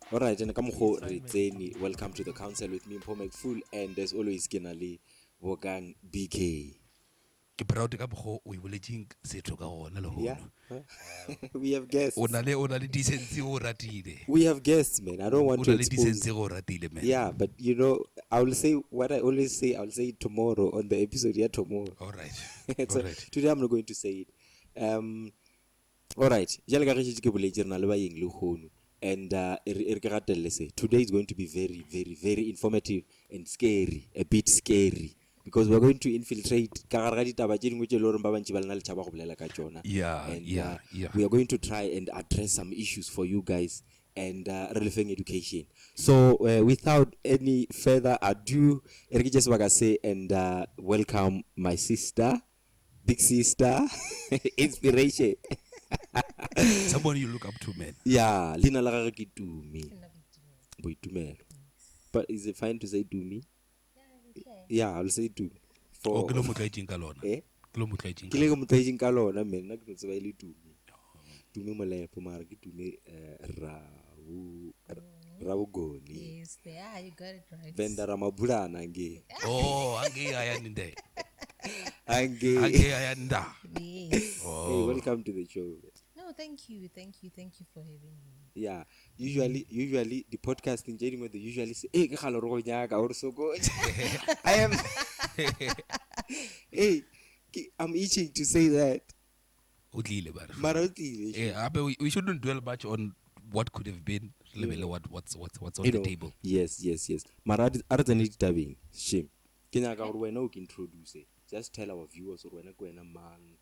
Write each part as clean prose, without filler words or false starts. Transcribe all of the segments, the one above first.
All right, and welcome to the council with me, Pomek Full, and as always, Kenali Wogang BK. Ke proud ka bgo o iboletseng setho ka gona le Yeah, hono. we have guests. O na le decency o ratile. We have guests, man. I don't want to O na le expose. decency go ratile man. Yeah, but you know, I will say what I always say. I'll say it tomorrow on the episode. Yeah, tomorrow. All right. So, All right. today I'm not going to say it. All right. Jalo ka re tshetse ke boletse re na le baeng le khono. And today is going to be very, very, very informative and scary, a bit scary, because we're going to infiltrate. Yeah. We are going to try and address some issues for you guys and relevant education. So without any further ado, just say and welcome my sister, big sister, inspiration. Somebody you look up to, man. Yeah, Lina la gagwe ke Tumi. Boitumelo. But is it fine to say Tumi? Yeah, I'll say Tumi. For ke lo motlaetseng ka lona. Eh? Ke lo motlaetseng. Ke le go motlaetseng ka lona man, nna ke tseba ile Tumi. Tumi molepo mara ke Tumi Ravugoni. Yes, yeah, you got it right. Venda ramabulana nge. Oh, ange ayanda. Ange ayanda. Yes. Oh. Hey, welcome to the show. No, thank you for having me. Yeah, usually the podcasting journey they usually say, "Hey, ke khalo ro nyaka or so go." I am. Hey, I'm itching to say that. Utlile bar. Marotile. Yeah, but we shouldn't dwell much on what could have been. What's on the table. Yes. Mara artani tabing. Shame. Kenya ka gore wena o ke introduce. Just tell our viewers or wena go wena man.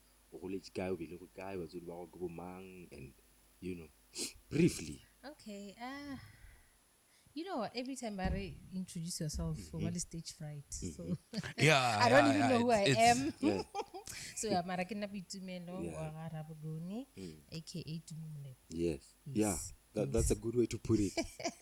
And you know, briefly. Okay. You know what? Every time I introduce yourself, what is stage fright? So Yeah. I don't even know who I am. Yeah. So I'm Marakina Pitumelo or Arabagoni, aka Tumule. Yes. Yeah. That's a good way to put it.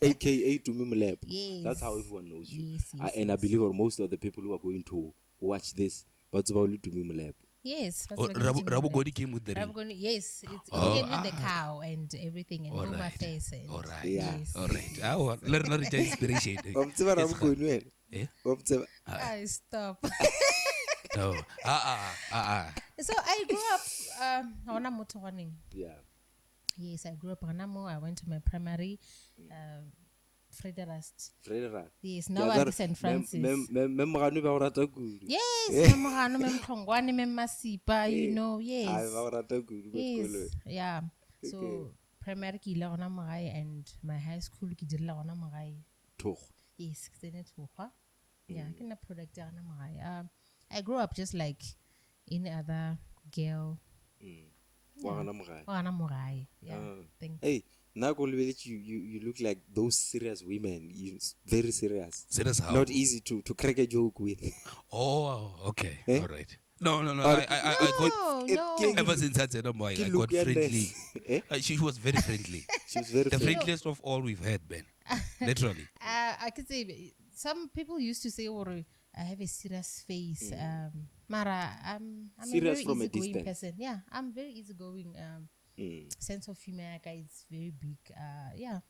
AKA Tumimlep. Yes. That's how everyone knows you. Yes, And I believe most of the people who are going to watch this, what's about Tumimlep? Yes. Rabugoni came with the ring. Rabugoni, yes. It's even with the cow and everything and my face. And All right. Yeah. Yes. All right. Learn inspiration. I stop. No. So I grew up on a motor warning. Yeah. Yes, I grew up on Anamo. I went to my primary, Frederast. Yes, now I'm St. Francis. Yes, Memorano, Memkongwani, Memasipa, you know, yes. Yes, yeah. So primary kila ona magai and my high school kidila ona magai. Yes, kene toha. Yeah, kena product ona magai. I grew up just like any other girl. Yeah. Hey, now you look like those serious women. You very serious. Serious how? Not easy to crack a joke with. Oh, okay. Eh? All right. No. I thought No. ever since I said, I got friendly. She was very friendly. She was very The friendly. friendliest of all we've had, Ben. Literally. I could say some people used to say, "Oh, I have a serious face." Mara, I'm Serious a very from a easygoing distance. person. Yeah, I'm very easygoing. Sense of humor is very big. Yeah.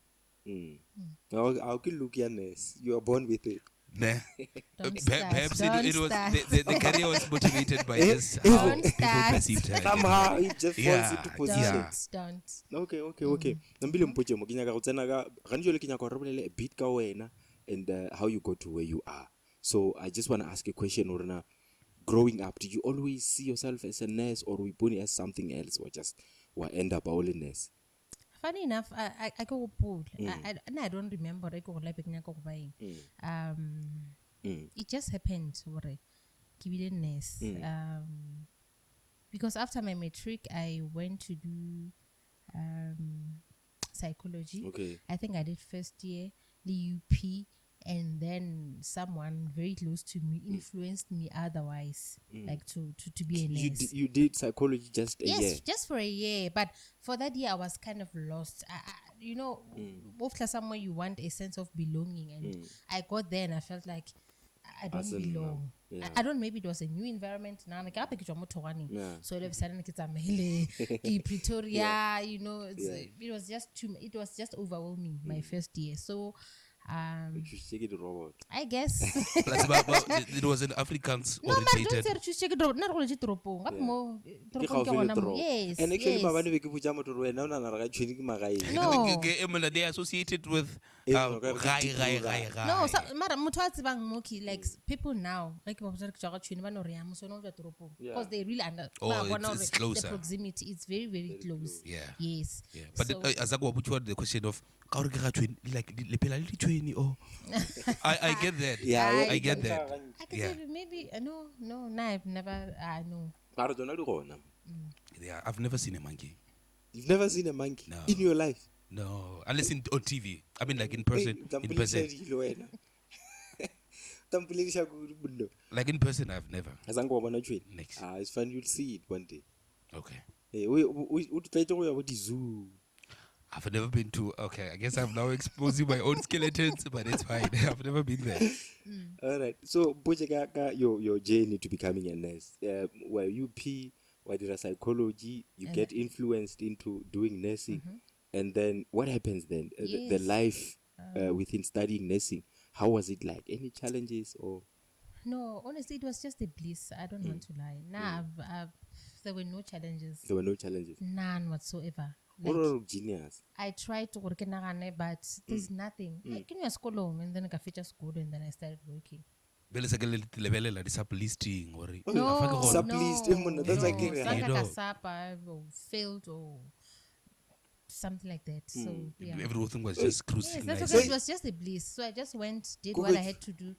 I'll look yourness. You are born with it. Nah. Don't start. Perhaps Don't it was start. the career was motivated by this how Don't people start. perceived her. Somehow it just falls Yeah, into position. Don't. Okay. Nambile mpotse mo ke nyaka go tsena ka gane jole ke nyaka go re bolele a bit ka wena and how you got to where you are. So I just want to ask a question Orna. Growing up, did you always see yourself as a nurse or we born as something else or just end up all in nurse? Funny enough, I go pull. I don't remember. I go like it just happened. Because after my matric, I went to do psychology. Okay. I think I did first year, the UP, and then someone very close to me influenced me otherwise, like to be a nurse. You did psychology just a year? Yes, just for a year. But for that year, I was kind of lost. After somewhere you want a sense of belonging. And I got there and I felt like I don't belong. I don't know, maybe it was a new environment. Now I'm like, so all of a sudden it's a Pretoria, you know, it was just overwhelming my first year. So you should check it, robot. I guess. Plus, it was an Africans No, man, orientated. don't say check it out. Not only Tropong. Up more Yes. And actually, Yes. my money make put jam to run now and I training my guy. No. They associated with No, so madam mutwatsi bang moki like people now like because they really under it's closer. the proximity. It's very, very close. Yeah. Yes. Yeah. But so, the question of like I get that. Yeah, I get that. I can tell you maybe no, I've never know. Yeah, I've never seen a monkey. You've never seen a monkey in your life? No, unless on TV. I mean, like in person. Like in person, I've never. Next. It's fun. You'll see it one day. Okay. Hey, we zoo. I've never been to. Okay, I guess I'm now exposing my own skeletons, but it's fine. I've never been there. All right. So, your journey to becoming a nurse, where you where there psychology, you get influenced into doing nursing, and then what happens then? The life within studying nursing. How was it like? Any challenges or? No, honestly, it was just a bliss. I don't want to lie. There were no challenges. There were no challenges. None whatsoever. Like, genius. I tried to work in Nagane, but there's nothing. I came to school and then I finished school and then I started working. Listing or that's like failed or something like that. So yeah, everything was just cruising. Yes, that's okay. It was just a bliss. So I just went, did what I had to do.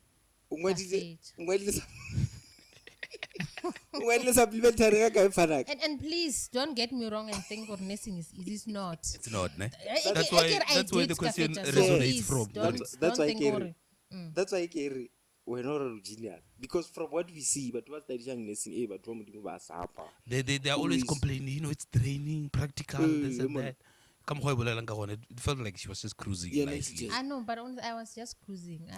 And please don't get me wrong and think of nursing is easy. It's not. It's not, ne? That's why the question resonates from. That's why we're not a genius. Because from what we see, but what's the young nursing, but they are always complaining, you know, it's draining, practical, this and that. It felt like she was just cruising nicely. I know, but I was just cruising.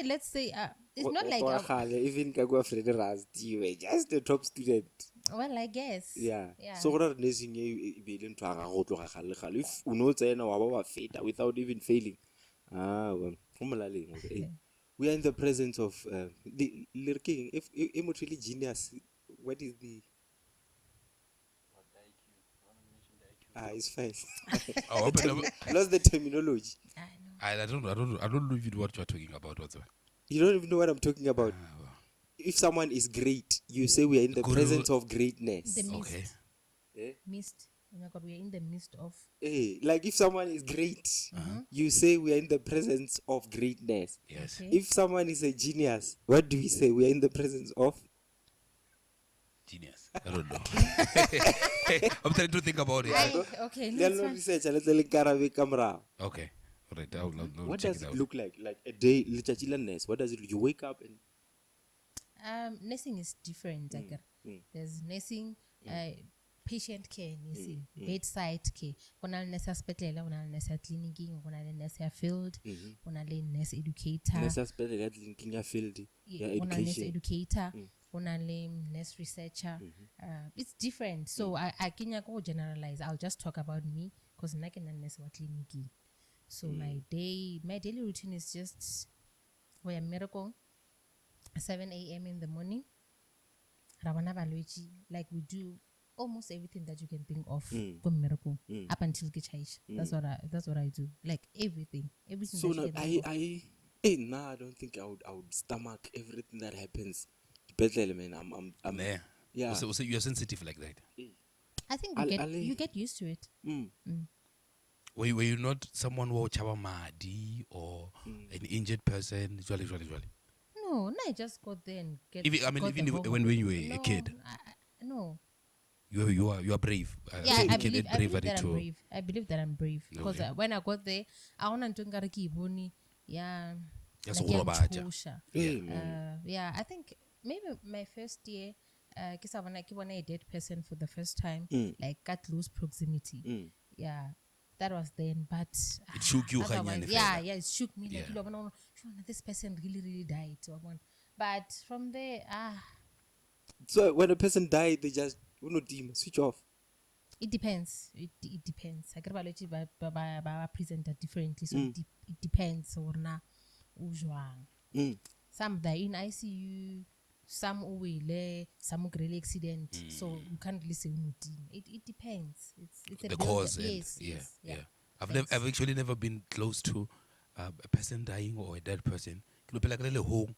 Let's say it's not like even you were just a top student. Well, I guess. Yeah. So what are nursing if without even failing? Well, we are in the presence of the if emotionally genius. What is the it's fine. Lost the terminology. I don't know even what you're talking about whatsoever. You don't even know what I'm talking about. If someone is great, you say we are in the presence of greatness. The mist. Okay. Mist. Oh my God, we are in the midst of. Like if someone is great, you say we are in the presence of greatness. Yes. Okay. If someone is a genius, what do we say? We are in the presence of Genius. I don't know. I'm trying to think about it. Okay. Research. Okay. All right. I'll What check does it it out. look like? Like a day, nurse. What does it look? You wake up and Nursing is different. There's nursing, patient care, nursing, bedside care. Kuna nurse hospital, kuna nurse clinic, kuna nurse field, kuna nurse educator. nurse hospital in your field, your Kuna nurse education. educator, kuna nurse researcher. It's different. So I can't go generalize. I'll just talk about me because I can nurse wa clinic. So my daily routine is just for a miracle. 7 a.m. in the morning. Like we do almost everything that you can think of. Up until Kichaish. That's what I do. Like everything. Everything. So that now you can think of. I don't think I would stomach everything that happens. Bethlehem, man. I'm there. Yeah. So you're sensitive like that. I think you get used to it. Were you not someone who chaba madi or an injured person? Usually. No, I just got there and get. Even when you were a kid. No. You are brave. I believe that I'm brave. I believe that I'm brave because when I got there, I want to do yeah. Yeah, I think maybe my first year, because when I a dead person for the first time, like got close proximity. Yeah, that was then, but it shook you. Yeah, it shook me. Like, this person really died. So But from there, So when a person died, they just switch off. it depends. It depends. I can present differently, so it depends. Some die in ICU, some will, some really accident. So you can't really say it depends. It's a The build-up. cause. Yes. I've actually never been close to a person dying or a dead person. Home,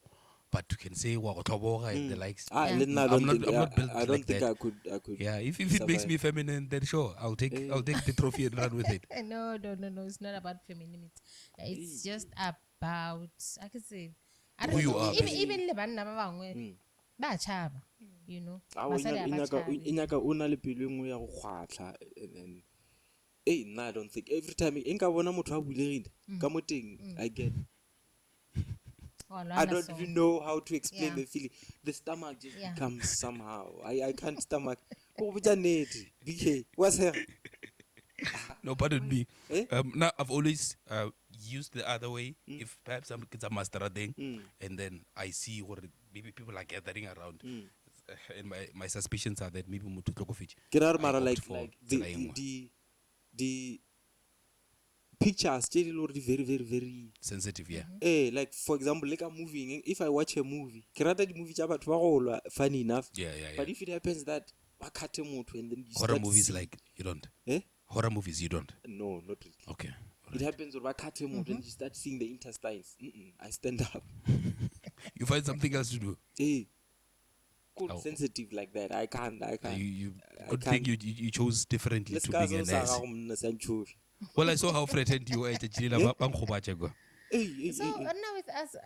but you can say and the likes. I'm not built I don't like think that. I could. Yeah, if it makes me feminine, then sure, I'll take the trophy and run with it. No. It's not about femininity. It's just about, I can say, I Who don't you know. are, Even le banna ba bangwe ba tshaba, you know. Basadi ha ba tshabe. Inyaka una le pelo engwe ya go kgwatla, and nna I don't think every time nka bona motho a bulegile ka mo teng I get. I don't even know how to explain the feeling. The stomach just becomes somehow. I can't stomach. BK, what's here? No, pardon me. Now I've always used the other way. If perhaps some kids are master thing, and then I see what maybe people are gathering around, and my suspicions are that maybe mutu tlokofetše. Like the pictures very very very sensitive, yeah. Like for example, like a movie. If I watch a movie, the movie funny enough. Yeah. But if it happens that I cut a movie and then you horror start movies seeing, like you don't. Horror movies you don't. No, not really. Okay. It happens when I cut a movie and you start seeing the intestines. I stand up. You find something else to do. Sensitive like that. I can't. You good thing you chose differently to being a nurse. Well, I saw how threatened you were at the jail. So now with us,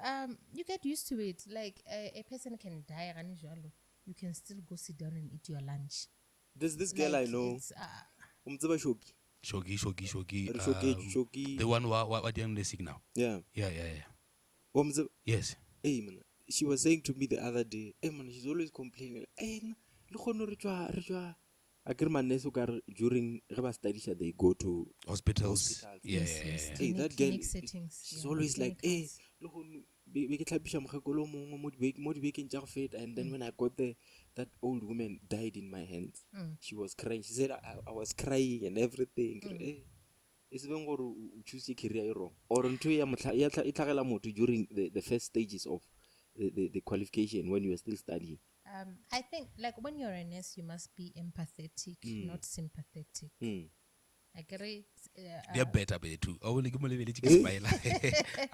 you get used to it. Like a person can die, you can still go sit down and eat your lunch. There's this girl I know. Shogi. Shogi. The one what young nursing now. Yeah. Yes. Hey man, she was saying to me the other day, hey man, she's always complaining. Hey, I get my nurse during studies they go to hospitals. Yes. Hey, that girl, settings. she's always like, hey, and then when I got there, that old woman died in my hands. She was crying. She said I was crying and everything. It's even go to choose your career wrong. Or during the first stages of the qualification when you are still studying. I think like when you're a nurse, you must be empathetic, not sympathetic. I agree. They're better too. I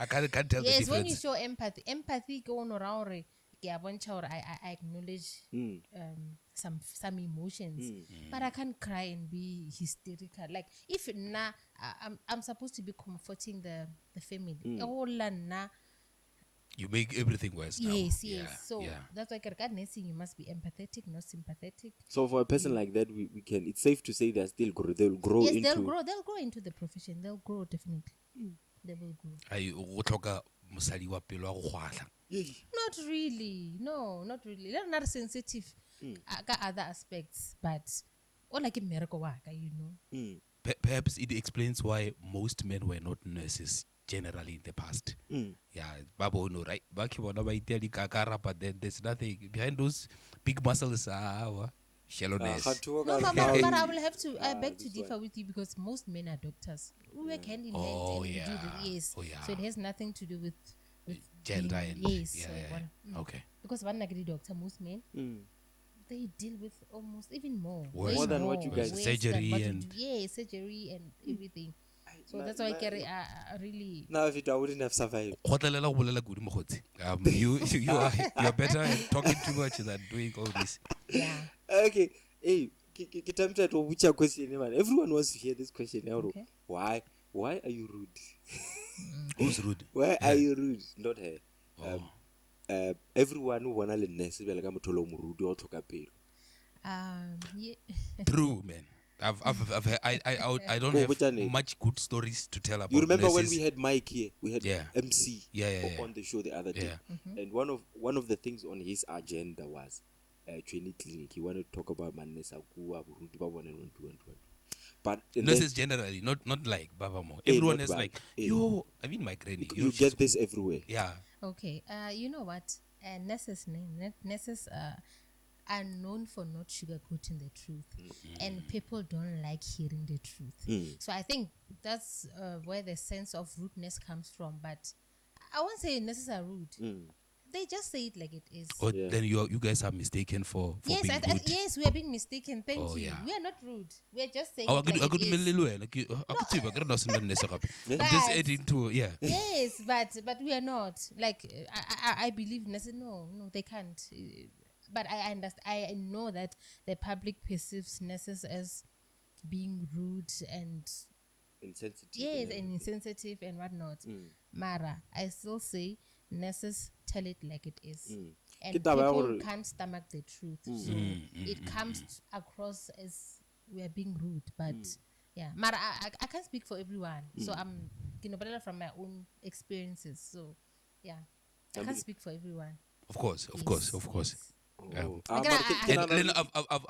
can't tell the Yes, difference. when you show empathy go on around, I acknowledge some emotions, but I can't cry and be hysterical. Like if I'm supposed to be comforting the family. You make everything worse now. Yes. So that's why nursing, you must be empathetic, not sympathetic. So for a person like that, we can. It's safe to say they'll grow. Yes, they'll grow into the profession. They'll grow definitely. They will grow. Not really. No, not really. They're not sensitive. Other aspects, but all like a miracle, you know. Perhaps it explains why most men were not nurses generally in the past. Yeah, Babo no right. Back but then there's nothing behind those big muscles. Shallowness. No, but I will have to. I beg to differ with you because most men are doctors. We work hand in hand. Yes. So it has nothing to do with gender and yes. Okay. Because one negative doctor, most men they deal with almost even more. More than what you guys surgery and surgery and everything. So that's why I really. Now if I wouldn't have survived. You're better at talking too much than doing all this. Yeah. Okay. Hey, get tempted to which question, man. Everyone wants to hear this question. Okay. Why are you rude? Who's rude? Why are you rude? Not her. Everyone who wanna learn next be like I'm tolo murudu or toka pelo. Yeah. True, man. I don't have much good stories to tell about. You remember nurses. when we had Mike here? We had MC on the show the other day. And one of the things on his agenda was training clinic. He wanted to talk about Manesa Kuwa, but nurses generally, not like Babamo. Everyone is like, yo, I mean my granny. You get this everywhere. Yeah. Okay. You know what? And nurses are known for not sugarcoating the truth, and people don't like hearing the truth. So I think that's where the sense of rudeness comes from. But I won't say nurses are rude. They just say it like it is. Or then you guys are mistaken for Yes, being rude. yes, we are being mistaken. Thank you. Yeah. We are not rude. We are just saying Oh, it like it is. I'm just adding to Yes, but we are not. Like I believe nurses. No, they can't. But I understand. I know that the public perceives nurses as being rude and insensitive. yes, and insensitive and whatnot. Mara, I still say nurses tell it like it is. And people can't stomach the truth. So it comes across as we are being rude. But yeah, Mara, I can't speak for everyone. So I'm from my own experiences. So yeah, I can't speak for everyone. Of course. Yes. And then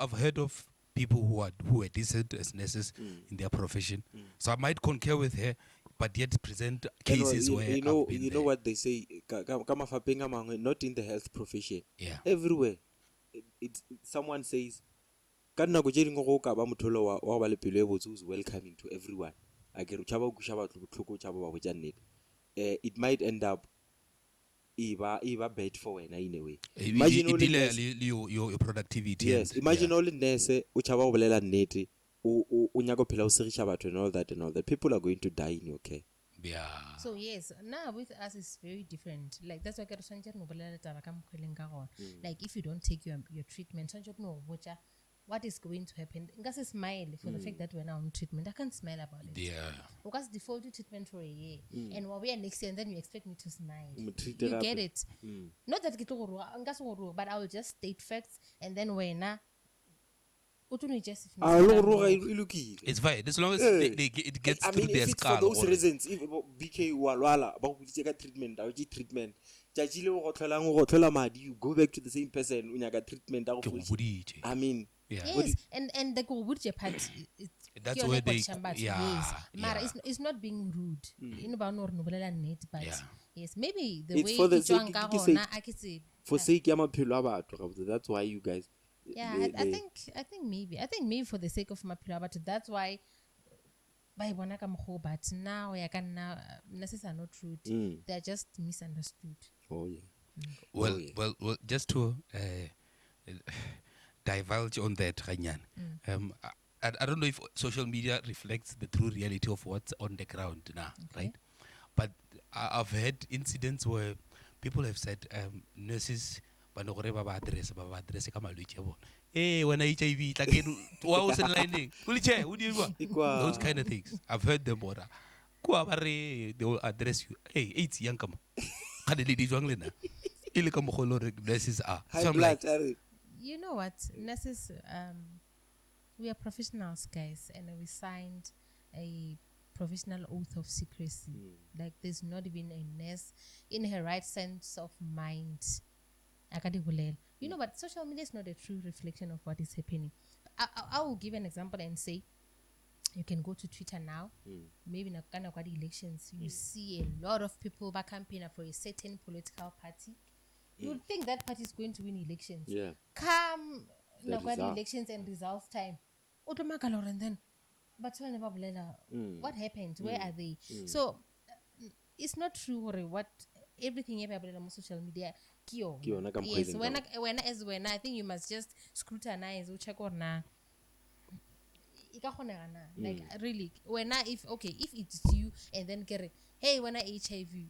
I've heard of people who are decent as nurses in their profession. So I might concur with her, but yet present cases where you know what they say, not in the health profession. Yeah. Everywhere, someone says, who's welcoming to everyone. It might end up Eva bad for when in a way. Imagine your productivity. Yes, imagine all in nurse uchaba obolela nnete o nyago phela o segisha batho and all that. People are going to die in your care. Yeah. So yes, now with us it's very different. Like that's why like if you don't take your treatment, what is going to happen? Because smile for the fact that we're now on treatment. I can't smile about it. Yeah. Because default treatment for a year, and while we are next year, and then you expect me to smile. You get it? Not that but I will just state facts, and then when it's fine as long as it gets through their skull. For those reasons, if BK walwala treatment, you go back to the same person treatment. I mean, yes, and the go part. That's where they yes. Mara, it's not being rude. But yes, maybe the it's way for the sake that's why you guys. Yeah, I think maybe for the sake of my but that's why but now nurses are not rude. They're just misunderstood. Oh yeah. Well, just to divulge on that, Ranyan. I don't know if social media reflects the true reality of what's on the ground now, right? But I've had incidents where people have said nurses when I HIV those kind of things. I've heard them order. They will address you. Hey, it's young come. Nurses are. So I'm like, you know what? Nurses, we are professionals, guys, and we signed a professional oath of secrecy. Like there's not even a nurse in her right sense of mind. You know, but social media is not a true reflection of what is happening. I will give an example and say, you can go to Twitter now. Maybe in the elections, you see a lot of people back campaigning for a certain political party. You would think that party is going to win elections. Yeah. Come elections and results time. And then, but what happened? Where are they? So it's not true what everything on social media. Yes, when I think you must just scrutinize or check on like really if it's you and then get hey when I HIV. You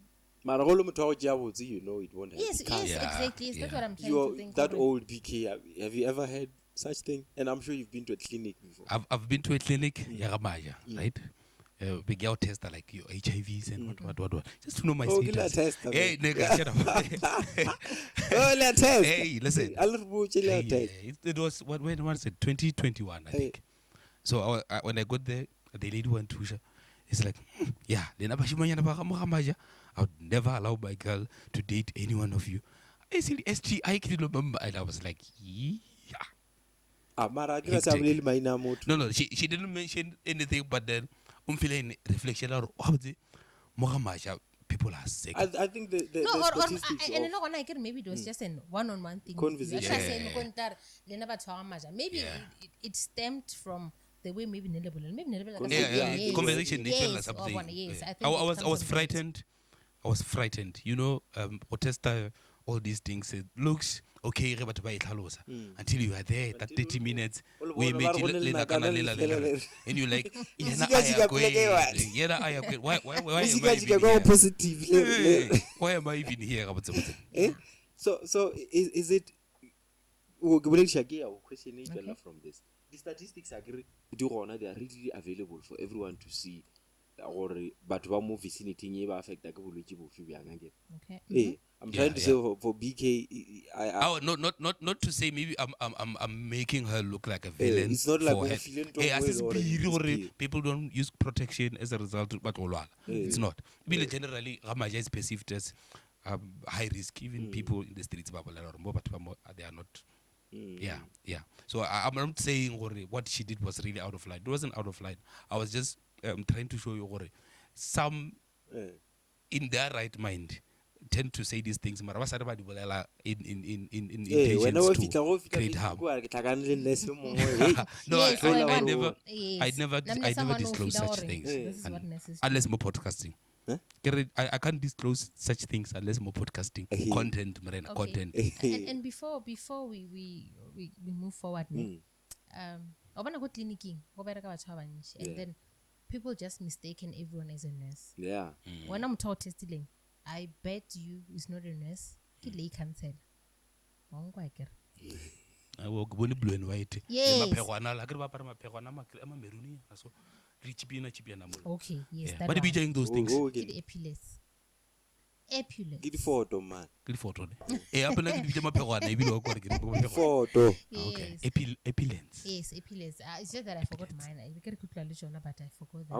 know it won't happen. Yes, exactly. That's what I'm trying to think. That old BK, have you ever had such thing? And I'm sure you've been to a clinic before. I've been to a clinic, right? Big girl tester like your HIVs and what. Just to know my status. Hey, nigga, shut up. Test. Hey, listen. It was when was it? 2021, I think. So when I got there, the lady went to her. It's like, yeah, I would never allow my girl to date any one of you. I said STI, and I was like, yeah. No, she didn't mention anything, but then reflection people are sick. I think the No, statistics and of no, I get maybe it was just an one-on-one thing. Conversation. Maybe it stemmed from the way maybe Conversation nature or yes, something. yes, Yeah. I think I was frightened. I was frightened. You know, Otesta, all these things, it looks okay until you are there, that 30 minutes, we make it, and you're like, why am I even here? So is it question from this? The statistics are they are readily available for everyone to see, or but one more vicinity never affect like okay. Hey, I'm trying to say for BK, not to say maybe I'm making her look like a villain. It's not like for her. Hey, People don't use protection as a result, but it's not. Generally, Ramaja is perceived as high risk. Even people in the streets, but they are not. Yeah. So I'm not saying what she did was really out of line. It wasn't out of line. I was just trying to show you some in their right mind tend to say these things. In intentions to create harm. No, I never disclose such things unless more podcasting. I can't disclose such things unless more podcasting content. Content. And before we move forward, obana go clinicing go bereka batho ba bantši, and then people just mistaken everyone as a nurse. When I'm taught testing, I bet you is not a nurse. Ke lay cancel. I will go blue and white. Yes. Okay, yes. Yeah. That But one. be doing those things. Get photo, man. Good photo. Happen like Photo. Okay. Yes. Epilens. Yes, epilens. It's just that I forgot mine. I get but I forgot them.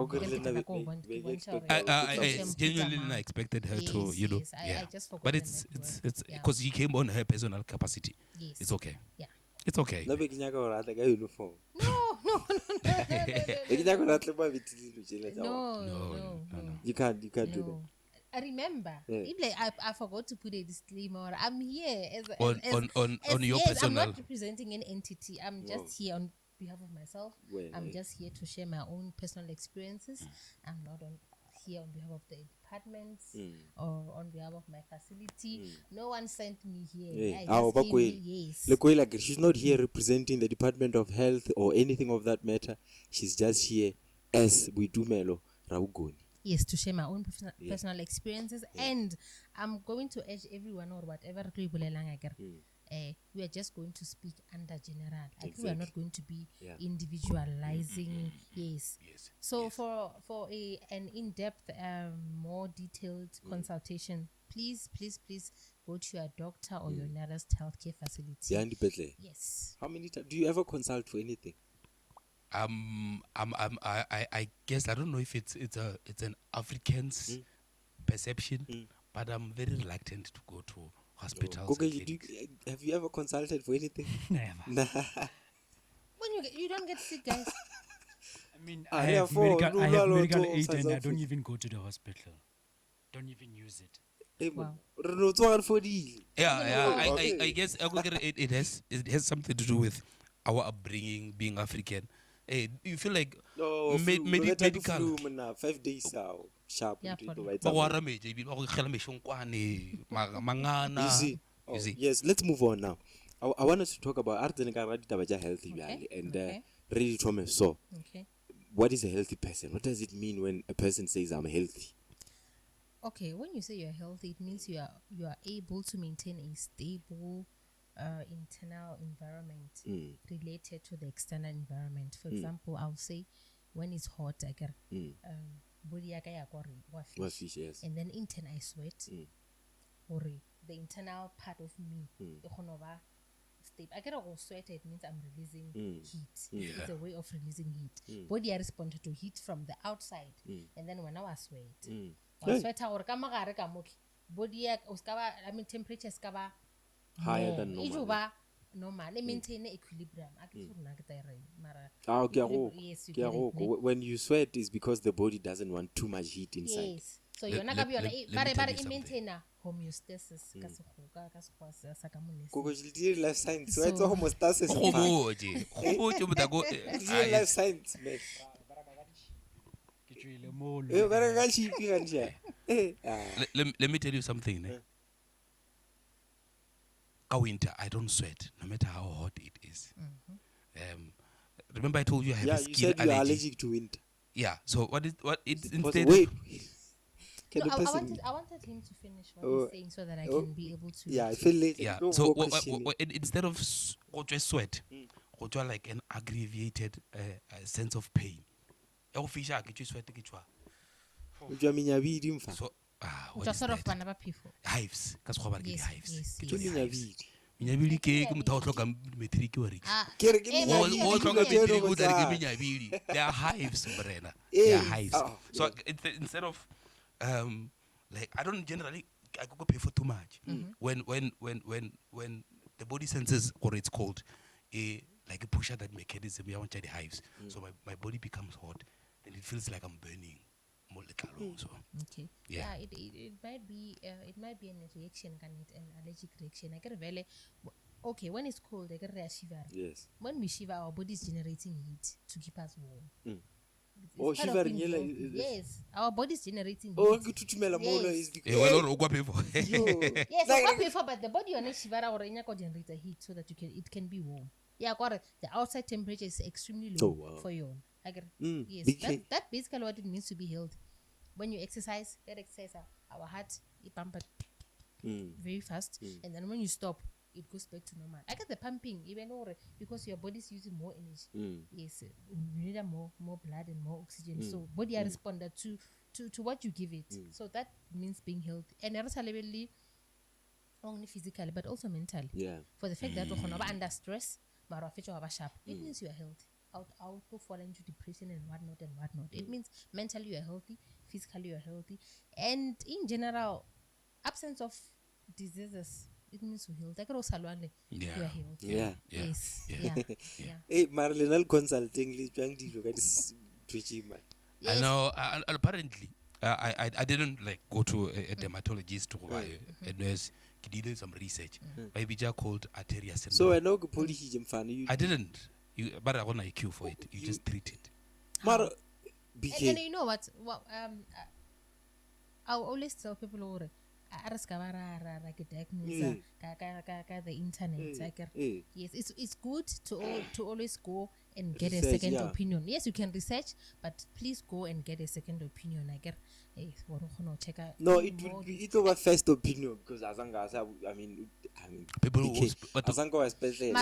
I genuinely expected her to, Yes, I just forgot. But it's because he came on her personal capacity. Yes. It's okay. Yeah. It's okay. No, uniform. No. You can't do that. I remember. I forgot to put a disclaimer. I'm here as on your yes, personal. I'm not representing an entity. I'm just here on behalf of myself. I'm just here to share my own personal experiences. I'm not here on behalf of the departments or on behalf of my facility. No one sent me here. Yes. She's not here representing the Department of Health or anything of that matter. She's just here as we do Melo Raugoni. Yes, to share my own personal experiences, and I'm going to urge everyone or whatever we are just going to speak under general. We are not going to be individualizing. Yes. So for an in-depth, more detailed consultation, please go to your doctor or your nearest healthcare facility. Yes. How many times do you ever consult for anything? I guess I don't know if it's an African's perception, but I'm very reluctant to go to hospitals. Have you ever consulted for anything? Never. When you don't get sick, guys. I mean, I have medical aid and I don't even go to the hospital. Don't even use it. Wow. I guess it has something to do with our upbringing, being African. You feel like medical 5 days sharp. Yeah, you see? Yes, let's move on now. I want us to talk about healthy and really so. Okay. What is a healthy person? What does it mean when a person says I'm healthy? Okay, when you say you're healthy, it means you are able to maintain a stable internal environment related to the external environment. For example, I'll say when it's hot, I get body fish, yes. and then intern I sweat, or the internal part of me, I get all sweat. It means I'm releasing heat. It's a way of releasing heat. Body I responded to heat from the outside, and then when I sweat, body temperature is higher than normal. Normal. Maintain equilibrium. When you sweat, is because the body doesn't want too much heat inside. Yes. So yona ka yona bare maintain homeostasis ka sekgoka ka sekgowa sa ka monese. Go life science. Why it's homeostasis? Life science, man. Let me tell you something. Winter, I don't sweat, no matter how hot it is. Remember I told you I have a skin said allergy. You are allergic to winter. Yeah. So it's instead. Wait. No, I wanted him to finish what he's saying so that I can be able to. Yeah, I feel late. Yeah. So instead of sweat, like an aggravated sense of pain. So what sort of hives? Yes. Minyabili ke motho o hloka matric wa rix. They are hives, Brena. They are hives. So instead of like I don't generally I go pay for too much. When the body senses what it's called like a pusher that mechanism you want the hives. So my body becomes hot and it feels like I'm burning. So okay. Yeah, it might be an reaction, an allergic reaction. I get very okay when it's cold. I get a shiver. Yes. When we shiver, our body is generating heat to keep us warm. Shivering. Yes, our body is generating heat. Is because yes, but the body on shiver or generate the heat so that it can be warm. Yeah, correct. The outside temperature is extremely low for you. I get yes. That's basically what it means to be healthy. When you exercise, our heart it pumps very fast, and then when you stop, it goes back to normal. I get the pumping even because your body is using more energy. Yes, you need more blood and more oxygen. So body responded to what you give it. So that means being healthy, and not only physically but also mentally. Yeah. For the fact that you're under stress, but sharp, it means you are healthy. Out to fall into depression and whatnot. It means mentally you are healthy, physically you are healthy, and in general, absence of diseases. It means you're healthy. You are healthy. Yeah. Yes. Yeah. Hey, Marlenal consulting I know. Apparently, I didn't like go to a dermatologist or a nurse. He did some research. Maybe just called arterial syndrome. So I know I didn't. But I want a cure for it. You just treat it. And you know what? I always tell people the internet. Yes, it's good to always go and get research, a second opinion. Yes, you can research, but please go and get a second opinion. No, it would be our first opinion because People who especially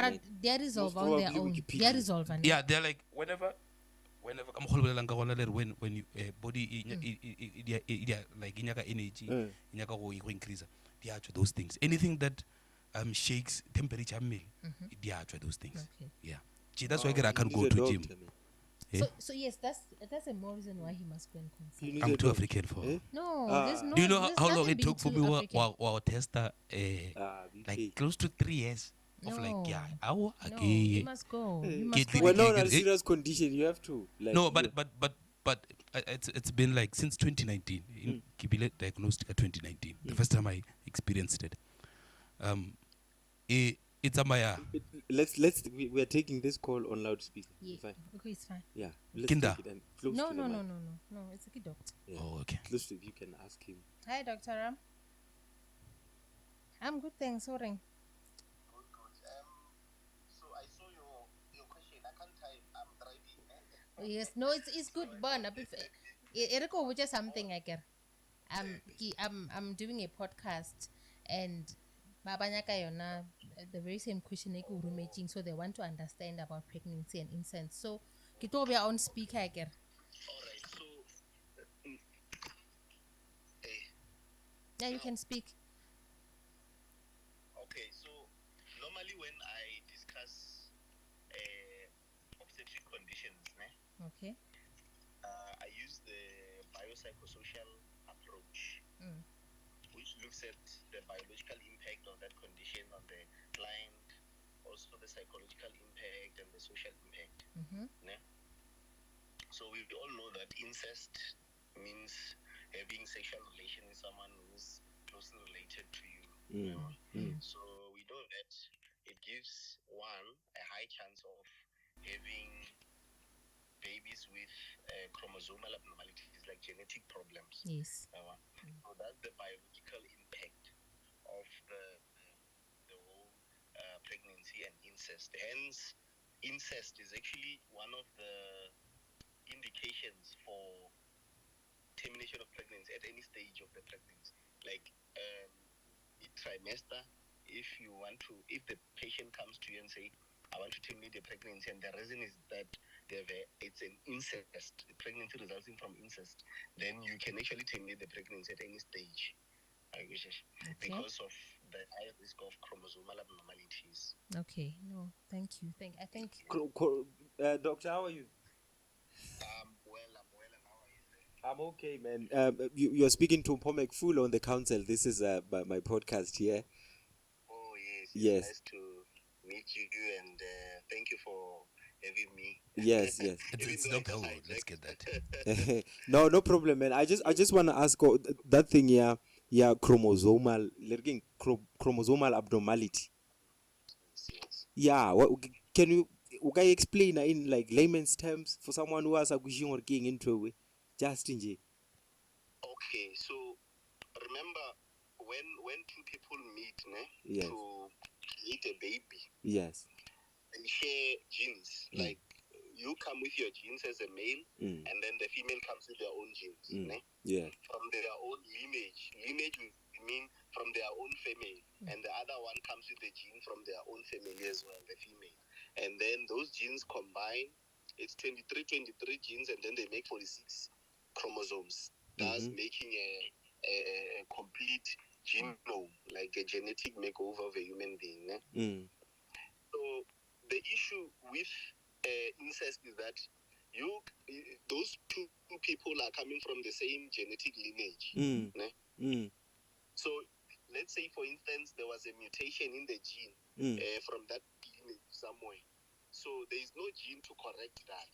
they resolve on their own. They resolve on yeah, they're like whenever when you body like energy increase those things. Anything that shakes temperature those things. Okay. Yeah. See, that's why I can't go to gym. So yes, that's a more reason why he must go and consult. I'm too African for. No, there's no. Do you know there's how long nothing it took for being me too African. to test like close to 3 years of like No, you must go. You must go. When on a serious condition, you have to. Like, no, but it's been like since 2019 in Kibile Diagnostica 2019. The first time I experienced it. It's a Maya. We are taking this call on loudspeaker. Yeah. Fine. Okay, it's fine. Yeah. Let's Kinder. take it and close No, to the mic. no. It's a good doctor. Yeah. Oh, okay. Close to you can ask him. Hi, Dr. Ram. I'm good, thanks. Sorry. Good. So I saw your question. I can't type. I'm driving. Oh, yes, no, it's good, Bon. Eriko, which is something I get. I'm doing a podcast and babanyaka yona the very same question eko rumating, so they want to understand about pregnancy and incest. So kito be on speaker I get. All right. So Yeah, you can speak. okay. So normally when I discuss obstetric conditions, Okay. I use the biopsychosocial approach, which looks at the biological impact of that condition on the client, also the psychological impact and the social impact. So we all know that incest means having sexual relation with someone who's closely related to you. So we know that it gives one a high chance of having babies with chromosomal abnormalities, like genetic problems. Yes. So that's the biological impact of the whole pregnancy and incest. Hence, incest is actually one of the indications for termination of pregnancy at any stage of the pregnancy. Like trimester, if the patient comes to you and say, I want to terminate the pregnancy, and the reason is that it's an incest, the pregnancy resulting from incest, then you can actually terminate the pregnancy at any stage. Because of the high risk of chromosomal abnormalities. Okay, no, thank you. I think. Doctor, how are you? I'm well, and how are you? I'm okay, man. You're speaking to Pomek Full on the council. This is my podcast here. Oh, yes. Yes. Nice to meet you, and thank you for having me. Yes. It's no problem. Let's get that. No problem, man. I just want to ask that thing here. Yeah, chromosomal abnormality. Yes. Yeah, can you explain in like layman's terms for someone who has a question or getting into it? Just in J. Okay, so remember when two people meet Yes. to create a baby, Yes. they share genes. Like you come with your genes as a male, and then the female comes with their own genes. Yeah. From their own lineage. Lineage will mean from their own family, and the other one comes with the gene from their own family as well, the female. And then those genes combine. It's 23 genes, and then they make 46 chromosomes, thus making a complete genome, like a genetic makeover of a human being. So the issue with incest is that those two people are coming from the same genetic lineage. So let's say, for instance, there was a mutation in the gene from that lineage somewhere. So there is no gene to correct that.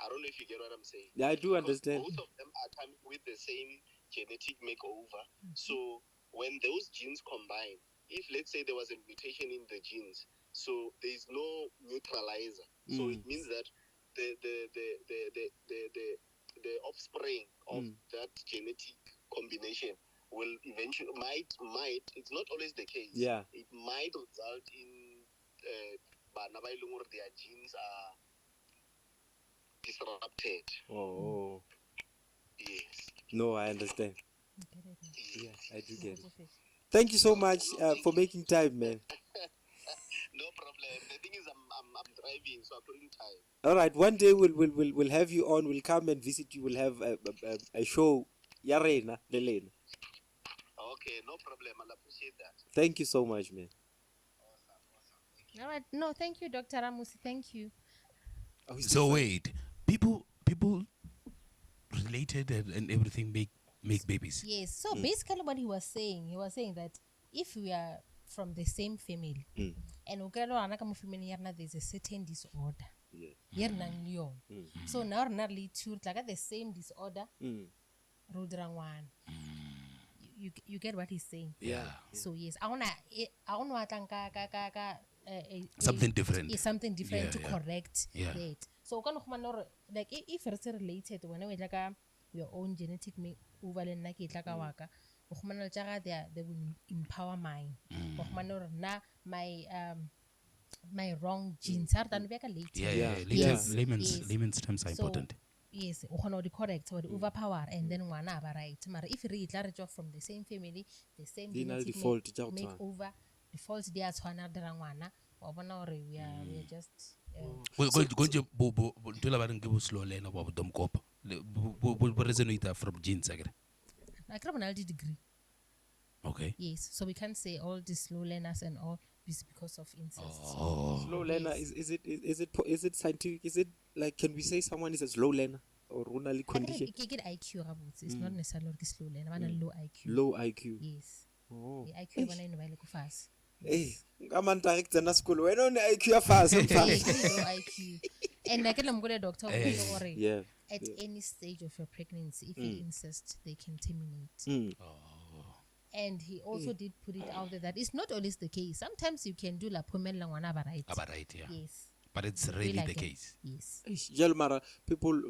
I don't know if you get what I'm saying. Yeah, I do understand. Both of them are coming with the same genetic makeover. So when those genes combine, if let's say there was a mutation in the genes, so there is no neutralizer. So it means that the offspring of that genetic combination will eventually might it's not always the case. Yeah. It might result in their genes are disrupted. Oh. Yes. No, I understand. Yes. Yeah, I do get it. Thank you so much for making time, man. No problem. The thing is, I'm driving, so I couldn't time. All right, one day we'll have you on. We'll come and visit you. We'll have a show. Yarena, Lelena. Okay, no problem. I'll appreciate that. Thank you so much, man. Awesome. All right. No, thank you, Dr. Ramusi. Thank you. So wait, people related and everything make babies. Yes. So basically, what he was saying that if we are from the same family, and there's a certain disorder. Yeah. So now we're not like the same disorder. You get what he's saying? Yeah. So yes, I wanna Something different. Is something different Yeah, to yeah. correct Yeah. that. So like if it's related, when we like your own genetic makeover and like it like waka, they will empower mine. My wrong genes are done later. Yeah. Yes. Layman's terms are So, important. Yes, the correct or the overpower, and then one right. If you read from the same family, the same genetic makeover, default they are another one. We are just. Slow lane about them cop. What resonate from genes again? I criminal degree. Okay. Yes, so we can't say all these slow learners and all is because of incest. Oh. Slow learner, is it scientific? Is it like, can we say someone is a slow learner or runali condition? IQ, it's not necessarily slow learner, but a low IQ. Low IQ. Yes. Oh. The IQ one in the fast. Hey, I'm on direct na school. When on IQ fast. Low IQ. And I can go to doctor Yeah. at any stage of your pregnancy, if you incest, they can terminate. And he also did put it out there that it's not always the case. Sometimes you can do la pomela ngwana ba right. Right, yeah. Yes. But it's Do really like the it. case. Yes. Jalo mara people,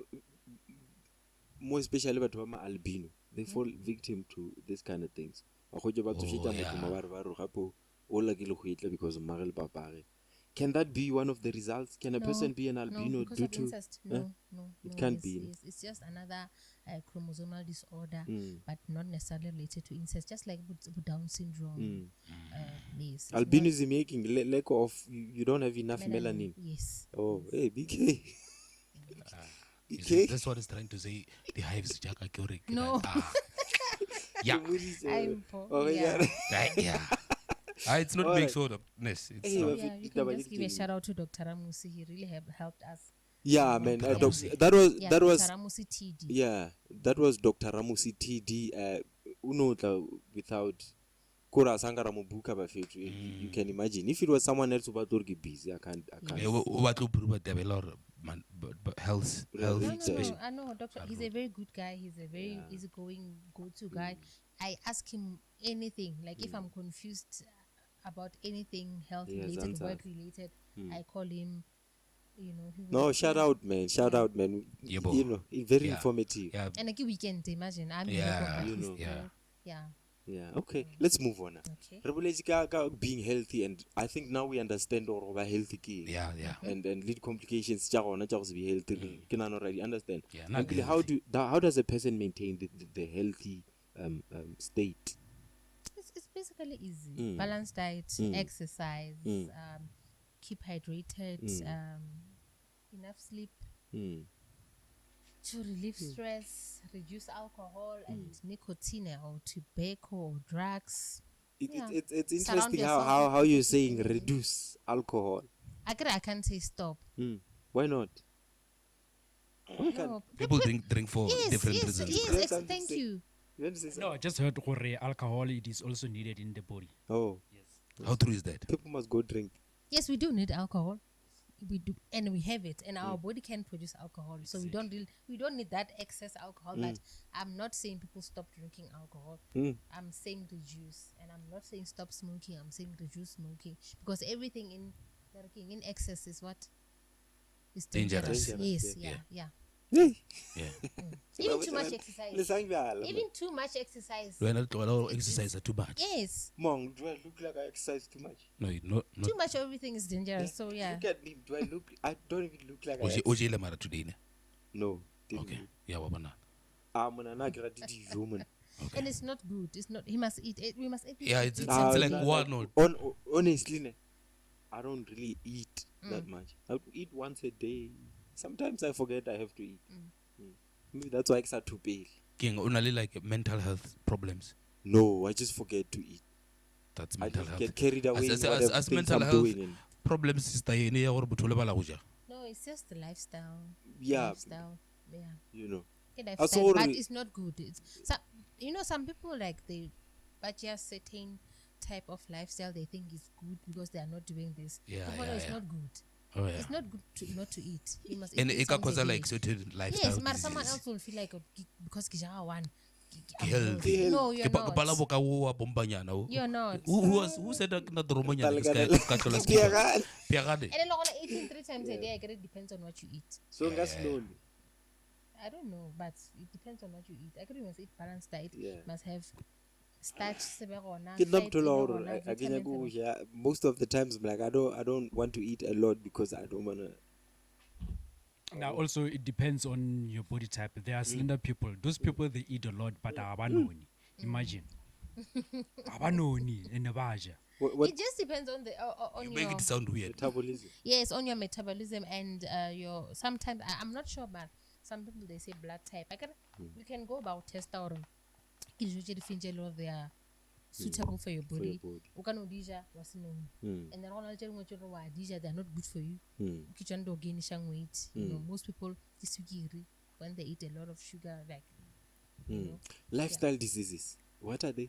more especially batho ba ma albino, they fall victim to this kind of things. Because can that be one of the results? Can a person be an albino because due of to incest? No, it can't yes, be. Yes. It's just another chromosomal disorder, but not necessarily related to incest. Just like with Down syndrome. Yes. It's albinism making lack of you don't have enough more melanin. Yes. Oh, yes. hey, BK. You see, that's what it's trying to say. The hives jaka kyore. No. Yeah. I'm poor. Oh, Yeah. Right, yeah. It's not Alright. make sure of ness. It's Hey, not. Yeah, you can just give a shout out to Dr. Ramusi. He really helped us. Yeah, man. Ramusi. That was Dr. Ramusi TD. yeah, that was Dr. Ramusi TD. Unota without Kora Sangara Mubuka Bafetu. You can imagine if it was someone else who was busy. I can't. What to prove that health Really? No, special. I know, Doctor. He's a very good guy. He's a very easygoing, go-to guy. I ask him anything. Like if I'm confused about anything health related, work related, I call him. You know. No, shout out, man. Shout out, man. Yeah, You know, it's very Yeah. informative. Yeah. And like weekend, imagine. I'm Yeah, you know. Yeah. Yeah. Okay. Let's move on. Okay. Being healthy, and I think now we understand or healthy key. Yeah. And lead complications just be healthy. Can I already understand? Yeah, not And how does a person maintain the healthy state? It's basically easy. Balanced diet, exercise, keep hydrated, enough sleep to relieve stress, reduce alcohol and nicotine or tobacco or drugs. It's Surround interesting yourself how with you're people saying who- reduce alcohol. I can't say stop. Why not? No, People drink for different reasons. Yes, Yes, something thank say- you. You want to say something? No, I just heard gore alcohol it is also needed in the body. Oh, How true is that? people must go drink. Yes, we do need alcohol. We do, and we have it, and our body can produce alcohol. So we don't need that excess alcohol. But I'm not saying people stop drinking alcohol. I'm saying reduce, and I'm not saying stop smoking. I'm saying reduce smoking because everything in excess is what is dangerous. Dangerous. Yes, yeah. Hey. Yeah. Even too much exercise. Even too much exercise. Do I not exercise too much? Yes, Mong, do I look like I exercise too much? No. too much everything is dangerous. So yeah. Look at me. Do I look? I don't even look like I Oje exercise. mara today ne? No. didn't Okay. look. Yeah, wabana. Human. And it's not good. It's not. He must eat. We must eat. Yeah, it's Ah, like no, one or honestly, ne, I don't really eat that much. I would eat once a day. Sometimes I forget I have to eat. Maybe that's why I start to pay. king only like mental health problems. No, I just forget to eat. That's I mental just health. get carried away in As whatever things mental I'm health doing. And problems is tayene ya gore botho le bala go ja. No, it's just the lifestyle. Yeah. Lifestyle. Yeah. you know. Okay, Also, lifestyle, but re- it's not good. It's some people like but just certain type of lifestyle they think is good because they are not doing this. Yeah, No, yeah, it's yeah. not good. Oh yeah. It's not good not to eat. You must And eat it can once a cause day. like certain lifestyle Yes, but someone diseases. else will feel like because Kijana one. Healthy. No, you're not. Pala boka wo wa bombanyana wo. You're not. Who said that na dromanyana Piagan. piagade. And then eating 3 times a day, I guess it depends on what you eat. So that's slowly. I don't know, but it depends on what you eat. I agree, you must eat balanced diet. Yeah. Must have starch, Ke nna motho la hore a kenya go ja, most of the times I'm like I don't want to eat a lot because I don't wanna. Now also it depends on your body type. There are slender people. Those people they eat a lot but abanoni. Imagine. Abanoni and abaja. What It just depends on the on You your make it sound weird. metabolism? yes, on your metabolism and your sometimes I'm not sure, but some people they say blood type. You can go about test out they are suitable for your body. body. Ukanodija wasinoni. And then all the dija they're not good for you. Kichando gain weight. You know, most people isukiri when they eat a lot of sugar, like you know, Lifestyle diseases. What are they?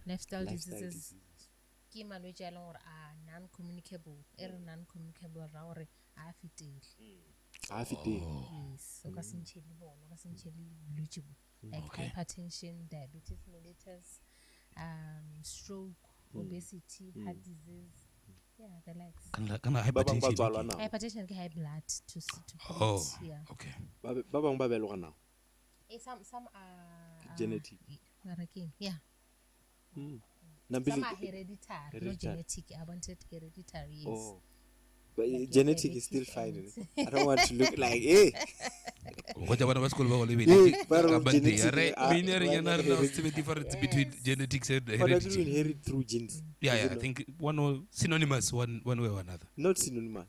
lifestyle Lifestyle diseases. Ke malwetse a leng gore a non-communicable ra gore a fetile. Yes, so like hypertension, diabetes mellitus, stroke, obesity, heart disease. Yeah, the likes. Kana hypertension. Hypertension and high blood to put Oh, it, yeah. okay. ba bang ba beloga now Some are genetic. Yeah. Some are hereditary, not genetic. I wanted hereditary. Yes. Oh, but Like genetic is still diabetes fine. and- I don't want to look like eh. What about the school? Difference between genetics and But I do heredity. inherit through genes. Yeah, Is yeah. it I not? think synonymous one way or another. Not synonymous.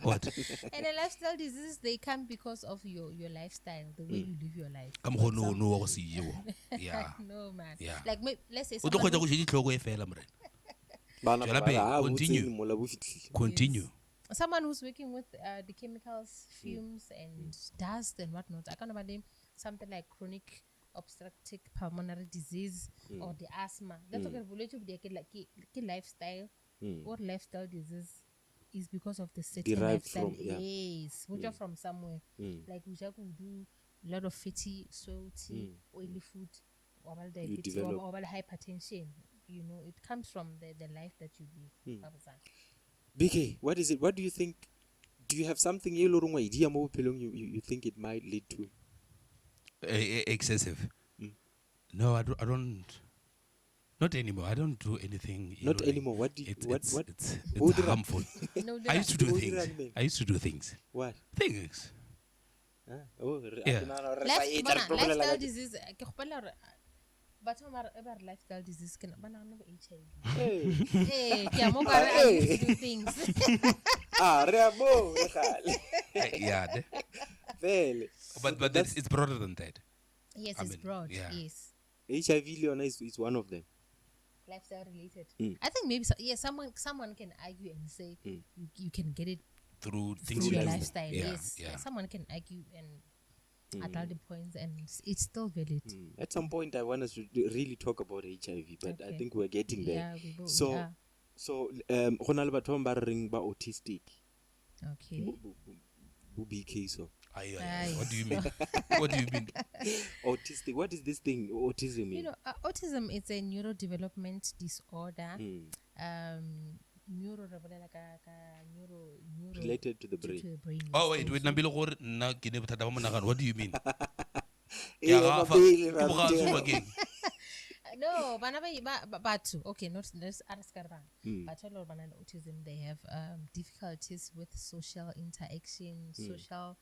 What? And the lifestyle diseases, they come because of your lifestyle, the way you live your life. Come For on, no, example- no, see you. Yeah. No, man. Yeah. Like, let's say O tlo someone kgwetsa go shedi tlhoko e fela mre. Bana Tswela ba pele, ba, continue. botseng mola bo fitlhile. Continue. someone who's working with the chemicals, fumes, and dust and whatnot. I can't name something like chronic obstructive pulmonary disease or the asthma. That's okay. Lifestyle or lifestyle disease is because of the certain Derived lifestyle. from, yeah. Yes, which are from somewhere. Like we could do a lot of fatty, salty, oily food, or diabetes, or develop. hypertension. You know, it comes from the life that you live. BK, what is it? What do you think? Do you have something you think it might lead to? Excessive. No, I don't. Not anymore. I don't do anything. Not anymore. What do you, It's Udra. harmful. No, I used to do Udra, things. man. I used to do things. What? Things. Oh, Yeah. Lifestyle disease. But about lifestyle disease can HIV. Hey, I used to do things. Yeah. Well, But it's broader than that. Yes, I it's mean, broad. yeah. Yes, HIV, Leona, is one of them. lifestyle related. I think maybe someone can argue and say you can get it Through things through you your do. lifestyle. Yeah, Yes, yeah. someone can argue and at all the points, and it's still valid. At some point, I want us to really talk about HIV, but I Okay. think we're getting there. Yeah, we will. So, Yeah. go na le batho ba reng ba autistic. Okay. Bu BK so. Aye. What do you mean? What do you mean? Autistic. What is this thing? Autism. You know, autism is a neurodevelopment disorder. Neuro Related to the to brain. the brain. Oh wait, Nabilo gore nna ke ne bothata ba monagano. What do you mean? Eh, ba pele ra Ke boga ruteha. zoom again. No, but okay, not let's ask but all of autism, they have difficulties with social interaction, social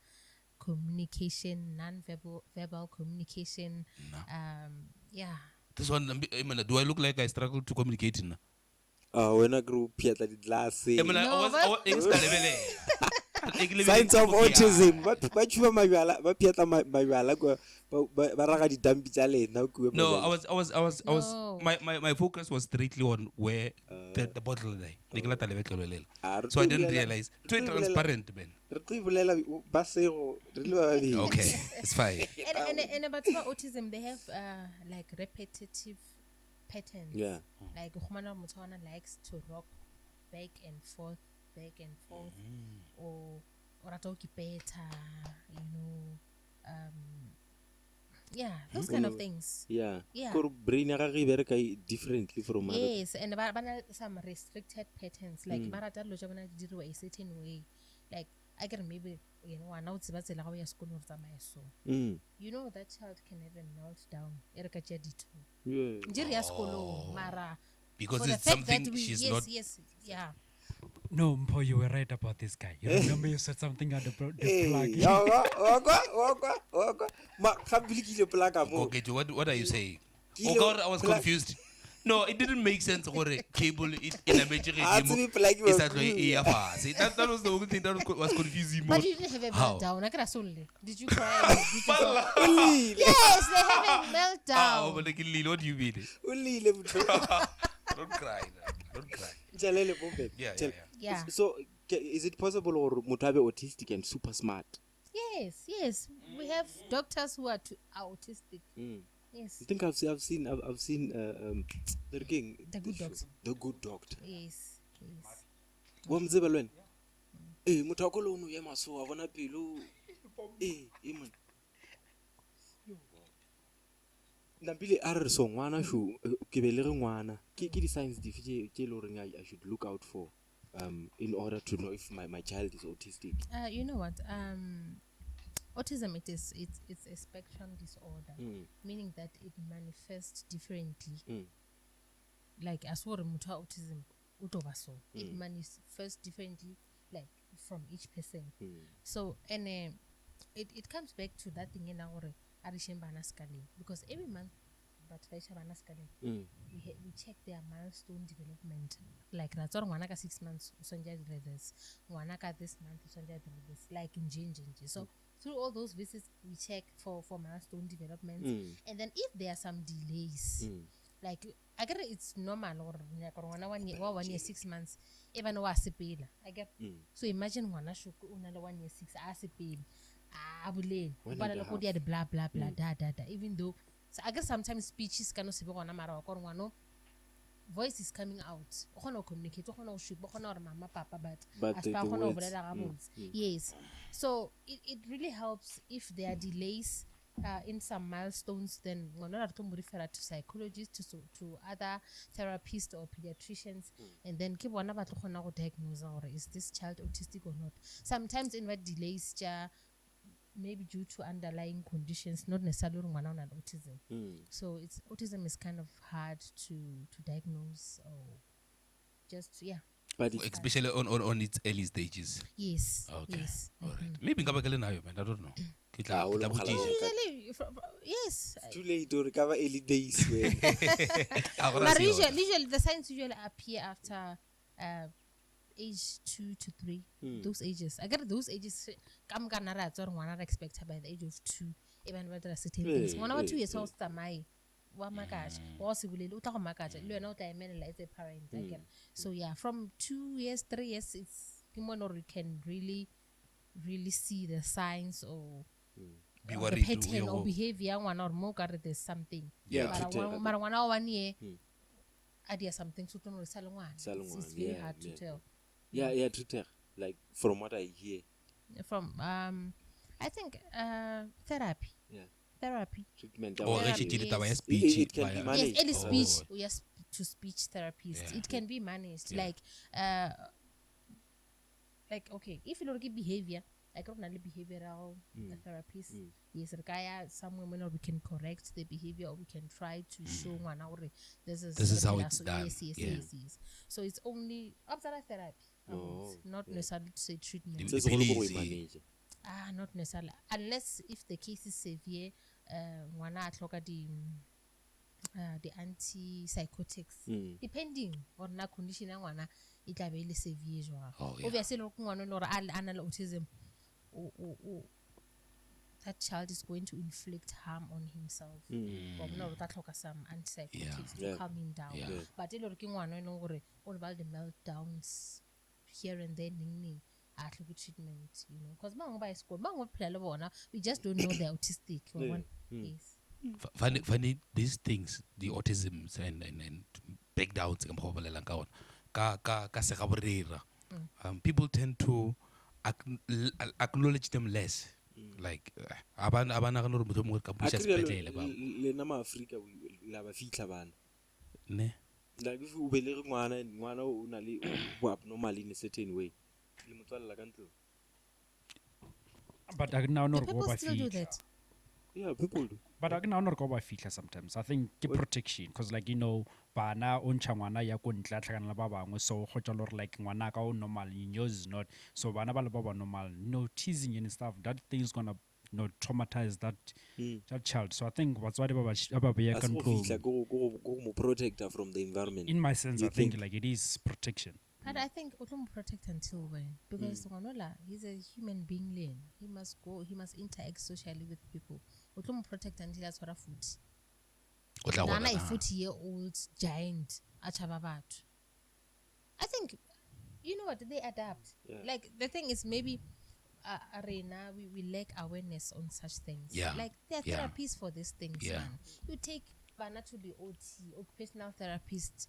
communication, non-verbal communication. Yeah. This one, do I look like I struggle to communicate now? When I grew piatla di glass. I was Signs of autism. Ba chuba mabala, ba piatla mabala ko ba raga di dampi tsa lena ko. No, I was No. my focus was strictly on where the bottle lay. Ah, So I didn't re tlo realize. Too re tlo transparent, man. Re tlo ibolela ba sego, re le ba babedi. Okay, it's fine. And about autism, they have like repetitive patterns. Yeah. Like Humana Mutana likes to rock back and forth, or atoki beta, yeah, those kind of things. Yeah. Yeah. Kore brain ya gagwe e bereka differently from other. Yes, and some restricted patterns, like barata lo jabana diriwa a certain way. Like I can maybe now it's about the ya school or so. You know that child can even melt down. Erika jaditu. Yeah. Njiri ya skolo mara. Because for the it's fact something that we- she's yes, not. Yes, yeah. No, Mpo, you were right about this guy. You remember you said something at the Hey, plug. waka. Ma khabili ki le plaka mo. Okay, what are you saying? Kilo Oh God, I was pla- confused. No, it didn't make sense. Gore cable in a major Ah, tsebe plug was blue. That was the only thing that was confusing more. But you didn't have a How? meltdown. I could solely. Did you cry? Did you go? Ulile. Yes, they have a Ah, meltdown. but like, Lil, what do you mean? Ulile mutho. Don't cry. Don't cry. Jalele bombe. Yeah. Yeah. So is it possible or mutho abe autistic and super smart? Yes. We have doctors who are autistic. Yes. I think I've seen the king. The Good Doctor. The Good Doctor. Yes. Wamzeba lwen. motho wa ko le ono ya maso a bona pelo man Nabile a re so ngwana sho ke be le re ngwana ke di-signs dife tse le goreng I should look out for in order to know if my child is autistic. You know what? Autism, it's a spectrum disorder, meaning that it manifests differently. Like as for autism, it manifests differently, like from each person. So and it comes back to that thing in our because every month, but we check their milestone development. Like that's all 6 months, this month, this, like in June. So through all those visits, we check for milestone developments, and then if there are some delays, like I get it's normal or 1 year 6 months, even I get so imagine 1 year 6 but blah blah blah even though so I guess sometimes speeches cannot be voice is coming out communicate mama papa but as yes, so it really helps if there are delays in some milestones. Then we're not refer to psychologists, to other therapists or pediatricians, and then keep one about to diagnose or is this child autistic or not. Sometimes in what delays maybe due to underlying conditions, not necessarily on autism. So autism is kind of hard to diagnose or just but especially on its early stages. Yes. Okay. Yes. All right. Maybe man, I don't know. Usually, yes. Too late to recover early days. But usually the signs usually appear after age 2 to 3. Those ages. I get those ages. Come are expected by the age of 2. Even when there are certain things. 1 or 2 years old, my possibly as a parent. So from 2 years, 3 years, it's you can really see the signs or the pattern or behavior. One or more, there's something. But 1 year, idea something. So it's very hard to tell. Yeah, to tell. Like from what I hear. From I think therapy. Yeah. Therapy. Treatment. Or speech. It can be managed. Yes, any speech. Yes, to speech therapists. It can be managed. Like okay, if you look at behavior, like not only behavioral therapist, yes, require somewhere where we can correct the behavior or we can try to show one hour this is how it's done. Yes. So it's only observer therapy. Not necessarily to say treatment. Not necessarily. Unless if the case is severe, one look at the antipsychotics. Depending on the condition it will be severe. Obviously looking on autism that child is going to inflict harm on himself. Some antipsychotics to calm him down. But looking one all about the meltdowns here and then treatment, because we just don't know they're autistic. Yes. Funny these things, the autisms and breakdowns people tend to acknowledge them less. Like ne like if you believe ngwana o na le abnormal in a certain way. But I now not People still do that. Yeah, people do. But I can now not go by feature sometimes. I think protection, because like bana on changwana ya ko ntla tlhakana le ba bangwe, so go tjalo like ngwana ka o normal, yours is not. So bana ba le ba normal, teasing and stuff. That thing is gonna traumatize that child. So I think what's what about control. Go protect her from the environment. In my sense, I think like it is protection. And I think Otom protect until when, because he's a human being. He must interact socially with people. Otom protect until that's what a foot. Nana a 40-year-old giant achababat. I think they adapt. Yeah. Like the thing is maybe arena we lack awareness on such things. Yeah. Like there are therapies for these things. Yeah. Man. You take naturally OT, occupational therapist.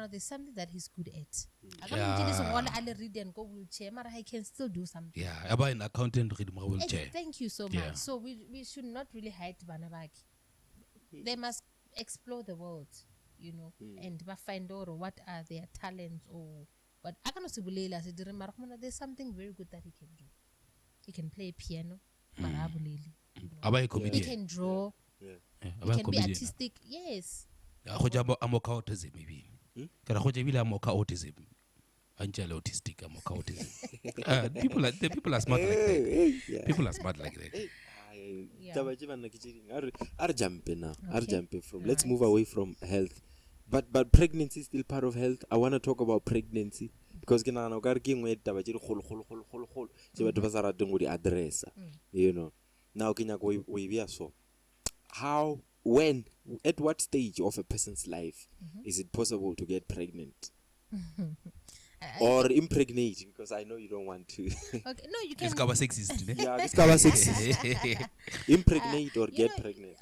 there's something that he's good at. I read and go wheelchair, but he can still do something. Yeah, about an accountant read my wheelchair. Thank you so Yeah. much. So we should not really hide Banabaki. They must explore the world, and find out what are their talents or but I cannot say there's something very good that he can do. He can play piano, About a he comedian. can draw, Yeah, he about a can be comedian. artistic. Yes. Amoka autism maybe. Kara hoja vile amoka autism. Angela autistic amoka autism. The people are smart like that. People are smart like that. Let's move away from health. But pregnancy is still part of health. I want to talk about pregnancy because now how, when, at what stage of a person's life is it possible to get pregnant or impregnate? Because I know you don't want to. Okay, no, you can. It's cover sexist. Yeah, it's cover sexist. Impregnate or get pregnant.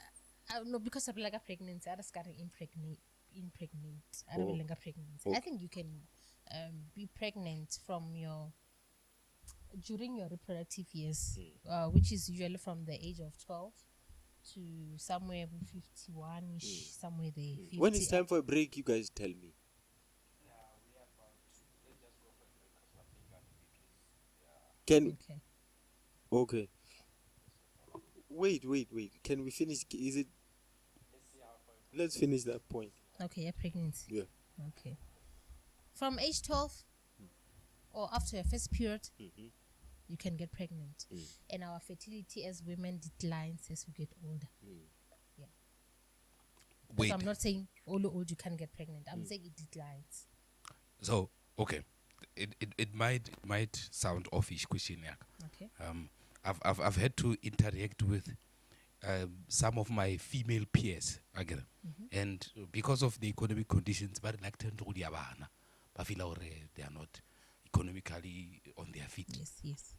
No, because of like a pregnancy, I just got to impregnate. I don't like a pregnancy. Okay. I think you can be pregnant during your reproductive years, which is usually from the age of 12 to somewhere 51-ish, somewhere there. 50. When it's time for a break, you guys tell me. Okay. Wait. Can we finish? Is it? Let's finish that point. Okay, yeah, pregnancy. Yeah. Okay. From age 12 or after your first period, you can get pregnant. And our fertility as women declines as we get older. Yeah. Wait. I'm not saying old you can't get pregnant. I'm saying it declines. So okay, it might sound offish question, yeah. Okay. I've had to interact with some of my female peers again, and because of the economic conditions, but reluctant to the abana, but feel they are not economically on their feet. Yes.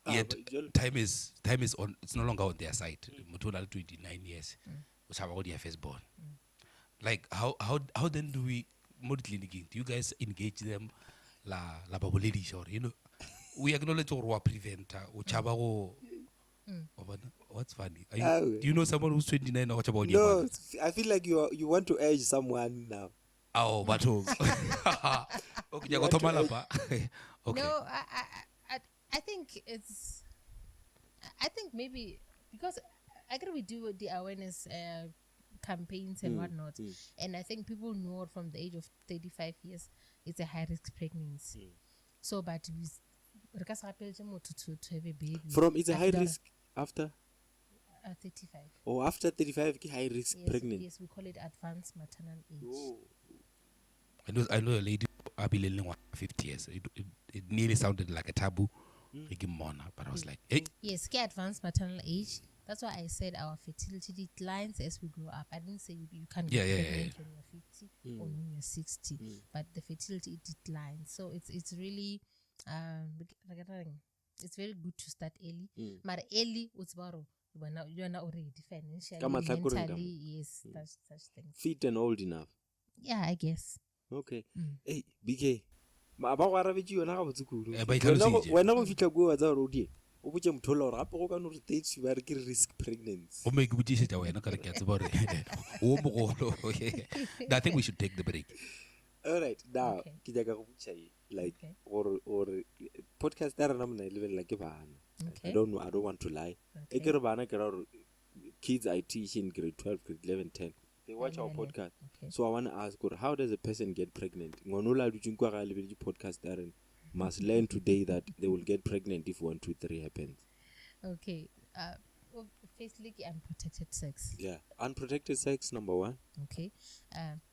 Yet time is on. It's no longer on their side. Mutual 29 years, which have already firstborn. Like how then do we do you guys engage them la baboledi or we acknowledge or prevent what's funny? Do you know someone who's 29 or what about you? No, I feel like you want to urge someone now. Oh, but okay, okay. No, I think I think maybe because I agree we do the awareness campaigns and whatnot, and I think people know from the age of 35 years it's a high risk pregnancy. So, but to have a baby From it's a high risk after 35. or after 35 high risk pregnant. Yes, we call it advanced maternal age. Oh. I know a lady 50 years. It nearly sounded like a taboo, but I was like, hey. Yes, advanced maternal age. That's why I said our fertility declines as we grow up. I didn't say you can't get pregnant when you're 50 or when you're 60, but the fertility declines. So it's really it's very good to start early. But early you're not already financially, mentally, yes, such things. Fit and old enough. Yeah, I guess. Okay. Hey, BK. Ma ba go arabetse yona ga botse kudu. Wena go fitla go wa tsa rodi. O botse mothola gore gape go ka no stage ba re ke risk pregnancy. O make botse tsa wena ka re ke tsa bare. O mogolo. I think we should take the break. All right, now ke ja ka go botsa like or podcast era na mona level like bana. I don't want to lie. E ke re bana ke ra kids I teach in grade 12, grade 11, 10. They watch our podcast. Okay. So I want to ask, how does a person get pregnant? Podcast Darren must learn today that they will get pregnant if 1, 2, 3 happens. Okay. Firstly, unprotected sex. Yeah. Unprotected sex, number 1. Okay.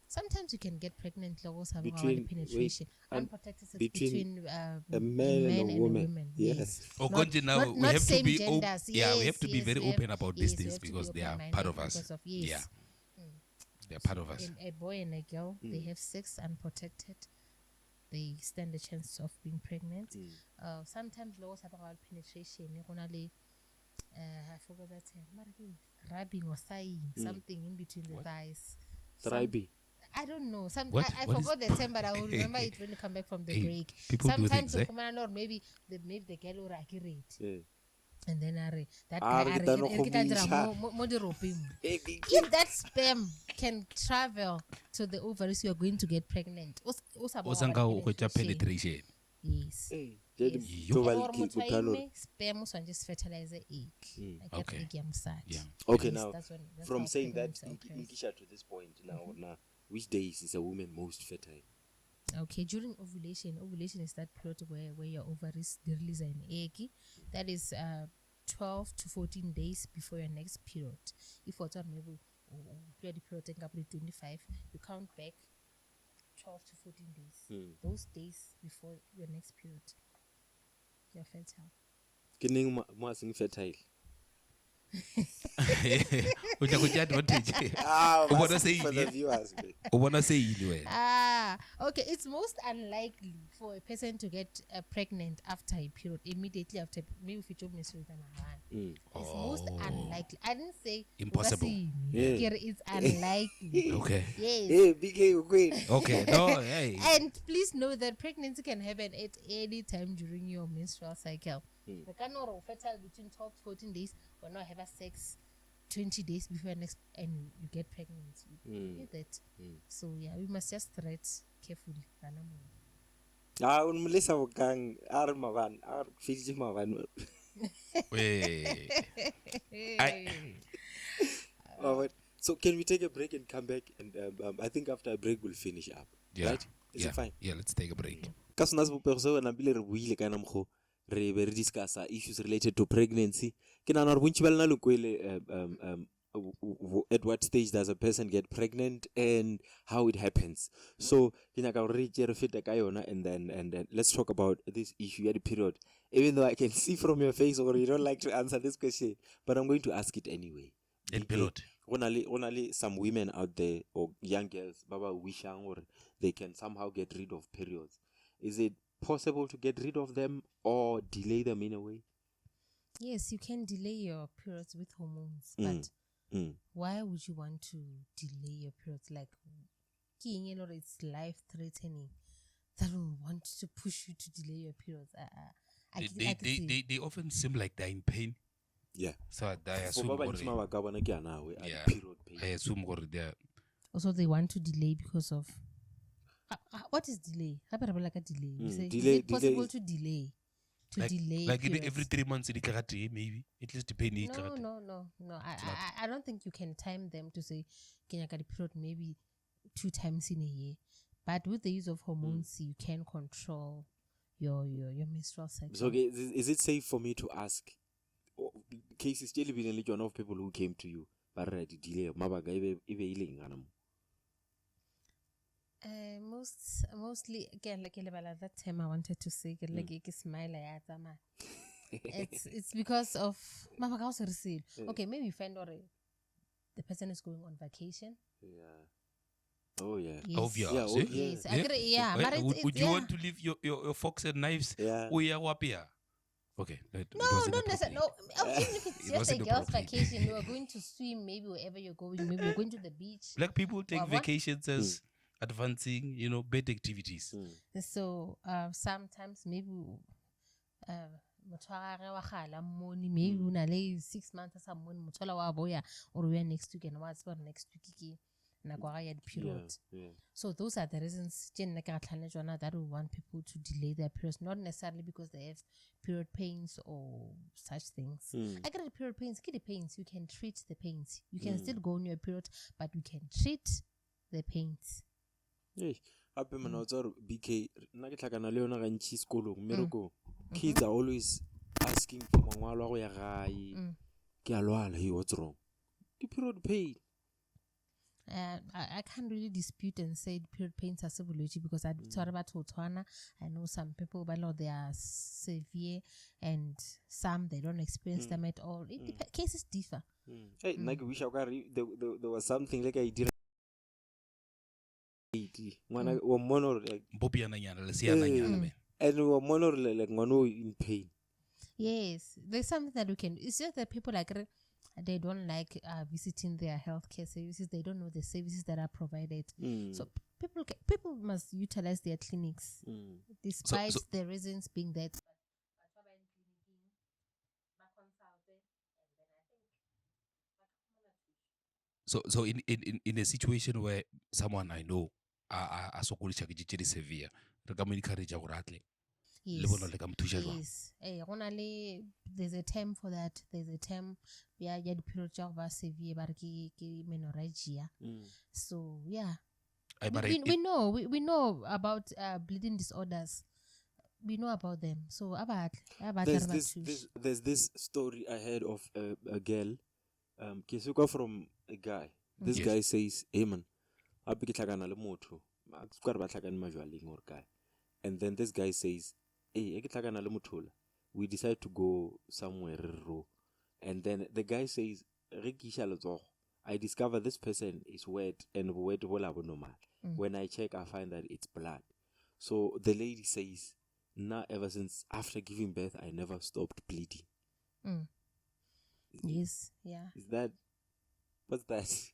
Sometimes you can get pregnant between penetration. Unprotected sex between a man and a woman. Yes. Now we have to be open. Yeah, we have to be very open about these things because they are part of us. Yeah. They're part of us. A boy and a girl, they have sex unprotected. They stand a chance of being pregnant. Sometimes laws about penetration. I forgot that term. Rubbing or thigh, something in between the thighs. Thribing. I I don't know. What? I What is- forgot the term, but I will remember it when you come back from the Hey, break. people do Sometimes things, or maybe the girl will accurate. Yeah. And then that Ah, guy re tla no kgobisa. if that sperm can travel to the ovaries, you are going to get pregnant. O sanka o hwetša penetration. Yes. Hey, Yes. to ba Or le motho wa bothalo. imme, sperm o swan just fertilize the egg. Like Okay. egg ya mosadi. Yeah. Okay, Yes, now that's how from saying that, pregnancy occurs. Inkisha to this point now, which days is a woman most fertile? Okay, during ovulation is that period where your ovaries they release an egg. That is 12 to 14 days before your next period. If what's on maybe you had the period take up to 25, you count back 12 to 14 days. Those days before your next period, you're fertile. Ke neng mo a seng fertile? O tla go tšea advantage. Ah, O bona but se for the ile. viewers. Man. O bona se ile wena. Okay, it's most unlikely for a person to get pregnant after a period, immediately after maybe if you told me it's most unlikely. I didn't say Impossible. Yeah. It's unlikely. Okay. Yes. Hey, BK, queen. Okay. No, hey. And please know that pregnancy can happen at any time during your menstrual cycle. The kind of fertile between 12 to 14 days or not have a sex 20 days before next and you get pregnant. You get that. So yeah, we must just tread carefully. Ah, un melisa bokang ar maban, ar fiji maban. Wait. So can we take a break and come back? And I think after a break we'll finish up. Yeah. Right? Is it fine? Yeah, let's take a break. Ka sona se bopego na bile re buile kana mgo re be re discuss issues related to pregnancy. Ke nana re bontsi ba lena le kwele at what stage does a person get pregnant and how it happens. So ke nyaka gore re tšere fete ka yona and then let's talk about this issue at the period. Even though I can see from your face or you don't like to answer this question, but I'm going to ask it anyway. And period. Only some women out there or young girls baba wishang or they can somehow get rid of periods. Is it possible to get rid of them or delay them in a way? Yes, you can delay your periods with hormones, but why would you want to delay your periods? Like, it's life-threatening. That will want to push you to delay your periods. They often seem like they're in pain. Yeah. So I assume For gore- yeah. Period pain. I assume gore they're Also, they want to delay because of what is delay? How about like a delay? You say, Delay- is it possible delay- to delay? like periods? every 3 months in the maybe at least depending. No. I don't think you can time them to say Kenya got a period maybe 2 times in a year. But with the use of hormones, you can control your menstrual cycle. So okay, is it safe for me to ask cases still been a of people who came to you but already delay mabaga ibe ile ngana? Mostly again like that time I wanted to say like smile it's because of okay, maybe you find out the person is going on vacation. Yeah. Oh yeah. Yes. Obvious. Yeah, eh? Yes, I agree, yeah. Well, But would you want to leave your forks and knives? Yeah. Oh yeah, wapia. Okay. No, not necessarily. No, even if it's It just a wasn't girl's appropriate. vacation, you are going to swim, maybe wherever you're going, maybe you're going to the beach. Black people take What? vacations as advancing, bed activities. So sometimes maybe maybe una le 6 months or something mothola wa boya or we are next week and what's for next week period. Yeah. So those are the reasons that we want people to delay their periods, not necessarily because they have period pains or such things. I get the period pains, get the pains, you can treat the pains. You can still go on your period, but we can treat the pains. Hey, ape mana o tsaro BK nna ke tlhakana le yona gantsi sekolong mmereko. Kids are always asking for mangwalo a go ya gae. Ke a lwala, hey, what's wrong? The period pain. I can't really dispute and say period pains are severity because I thought about Totwana. I know some people, but no, they are severe, and some they don't experience them at all. Cases differ. Hey, like wish there was something like I did. Ngwana wa mono like Bopiana nyana, lesiana nyana, man. and wa mono like ngwana in pain. Yes, there's something that we can. It's just that people like They don't like visiting their healthcare services. They don't know the services that are provided. So people must utilize their clinics, despite the reasons being that. So in a situation where someone I know a sokolisha ke tšetše di severe, re ka mo encourage gore atle le bona le ka mo thuša jwang. Yes. There's a term for that. There's a term ya period tša go ba severe ba re ke menorrhagia. So yeah. We know about bleeding disorders. We know about them. So there's this story I heard of a girl Kisuka from a guy. This guy says, hey man, and then this guy says, hey, we decide to go somewhere. And then the guy says, I discover this person is wet and wet normal. When I check, I find that it's blood. So the lady says, nah, ever since after giving birth, I never stopped bleeding. Yes, yeah. Is that, what's that?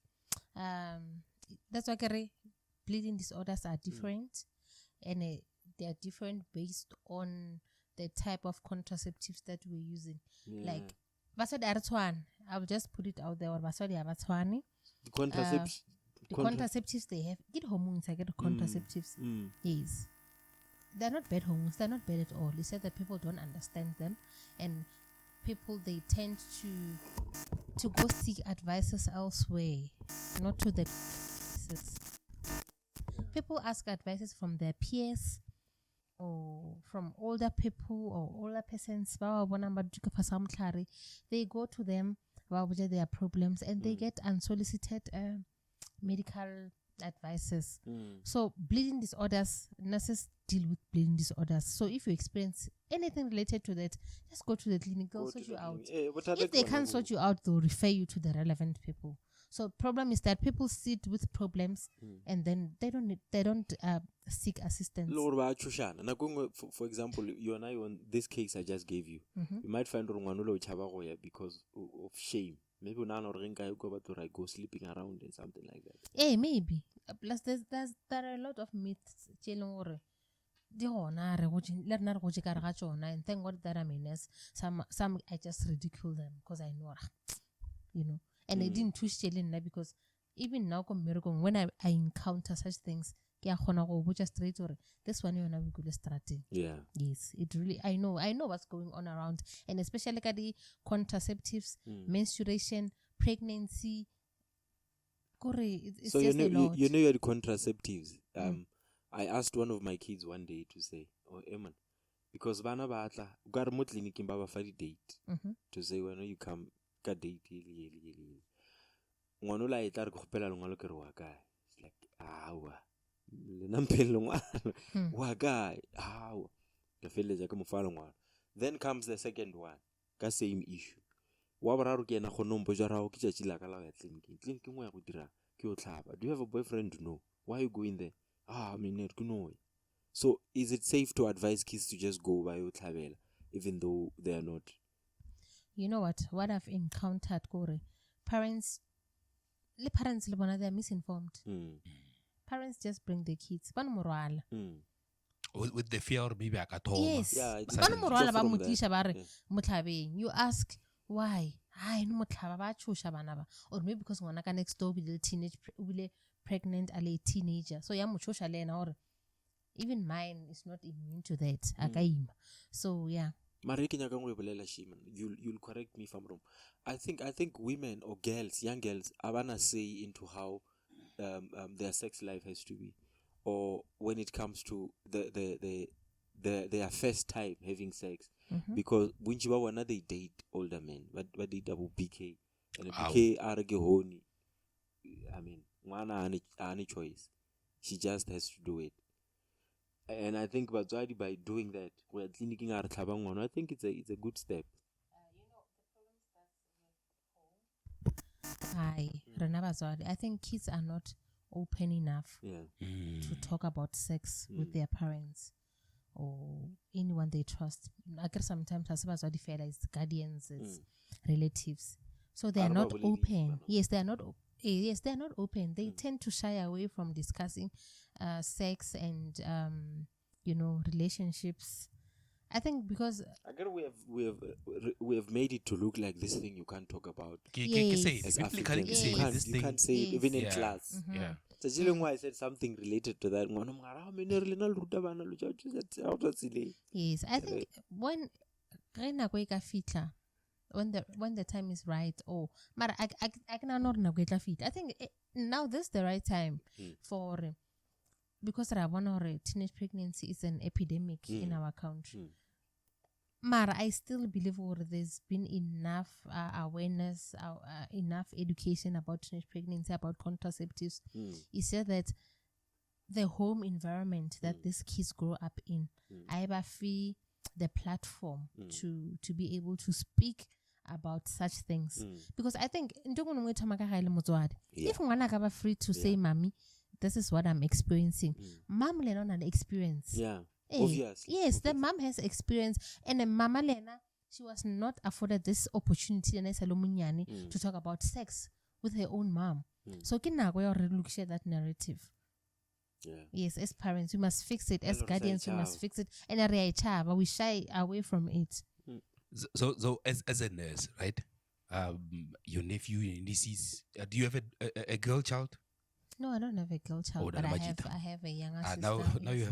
That's why bleeding disorders are different, and they are different based on the type of contraceptives that we're using. Like, I will just put it out there. The contraceptives they have, get hormones, I get contraceptives. Yes. They're not bad hormones, they're not bad at all. It's said that people don't understand them, and people, they tend to go seek advices elsewhere, not to the people ask advices from their peers or from older people or older persons. They go to them about their problems, and they get unsolicited medical advices. So bleeding disorders, nurses deal with bleeding disorders. So if you experience anything related to that, just go to the clinic. They'll sort you out. If they can't sort you out, they'll refer you to the relevant people. So problem is that people sit with problems and then they don't seek assistance. For example, you and I on this case I just gave you, you might find because of shame. Maybe now go sleeping around and something like that. Yeah, maybe. Plus, there are a lot of myths. And thank God that I'm in this. Some I just ridicule them because I know, and I didn't twist because even now, when I encounter such things, this one you starting. Yeah. Yes, it really. I know what's going on around, and especially like the contraceptives, menstruation, pregnancy. It's so just a lot. you know the contraceptives. I asked one of my kids one day to say, "Oh, Eman," because bana batla got mo clinic baba for the date to say when you come ka date yeli. Ngwana la itla go khopela lengwa lo ke re wa kae. It's like awa. Then comes the second one, the same issue. Do you have a boyfriend? No. Why are you going there? So is it safe to advise kids to just go by your even though they are not? You know what I've encountered, Corey, parents they're misinformed. Parents just bring their kids. With the fear, maybe I got home. Yes. Yeah, You ask why? Or maybe because one next door with a pregnant a teenager. So or even mine is not immune to that. So yeah. You'll correct me if I'm wrong. I think women or girls, young girls, are gonna say into how their sex life has to be, or when it comes to their first time having sex, because when they date older men, but they double BK and a BK argue honey. I mean, one any choice, she just has to do it. And I think by doing that, we're cleaning our tabang. I think it's a good step. I think kids are not open enough to talk about sex with their parents or anyone they trust. I guess sometimes as feel as guardians, it's relatives. So they are not open. Yes, they are not. Yes, they are not open. They tend to shy away from discussing sex and relationships. I think because we have made it to look like this thing you can't talk about. Yes. As People Africans, you can't say it even in Yeah. class. Yeah. So why I said something related to that. Yes, I think when the time is right, but I think now this is the right time for because teenage pregnancy is an epidemic in our country. Mara, I still believe there's been enough awareness, enough education about teenage pregnancy, about contraceptives. It's just that the home environment that these kids grow up in, I ever feel the platform to be able to speak about such things. Because I think if ngwana ka ba free to say, "Mommy, this is what I'm experiencing," mom le an experience. Yeah. Obviously. Yes, the mom has experience, and the mama Lena, she was not afforded this opportunity to talk about sex with her own mom. So we already share that narrative. Yeah. Yes, as parents, we must fix it. As guardians, we must fix it. And we shy away from it. So as a nurse, right? Your nephew, your nieces, do you have a girl child? No, I don't have a girl child, but I have a younger sister. Now you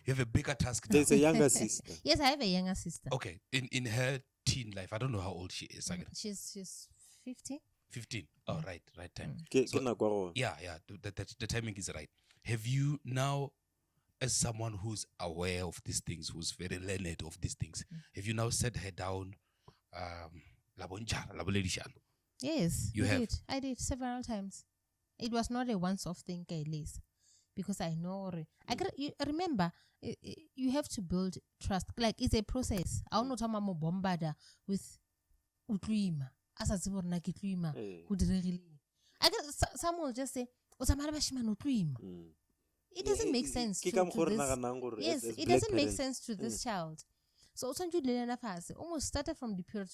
have a bigger task. There's a younger sister. Yes, I have a younger sister. Okay, in her teen life, I don't know how old she is. She's 15. 15. Oh, right time. Yeah. The timing is right. Have you now, as someone who's aware of these things, who's very learned of these things, have you now set her down? Yes, you have. I did several times. It was not a once-off thing, Liz, because I know. Remember, you have to build trust. Like, it's a process. I don't know how bombard with utlima. As I some will just say, it doesn't make sense to this. Yes, it doesn't make sense to this child. So almost started from the period.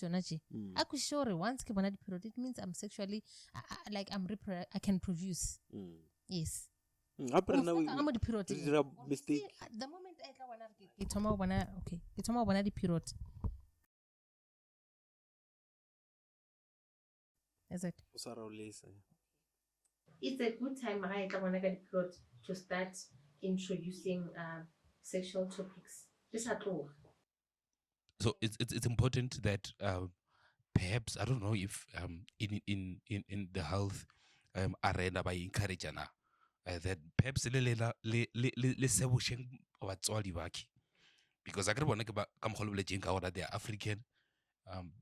I could show once the period, it means I'm sexually I can produce. Yes. I'm the period. Mistake. The moment it's the period. Is it? It's a good time to start introducing sexual topics. So it's important that perhaps, I don't know if in the health arena by encourage that perhaps le sebusheng batswadi baki, because I they are African,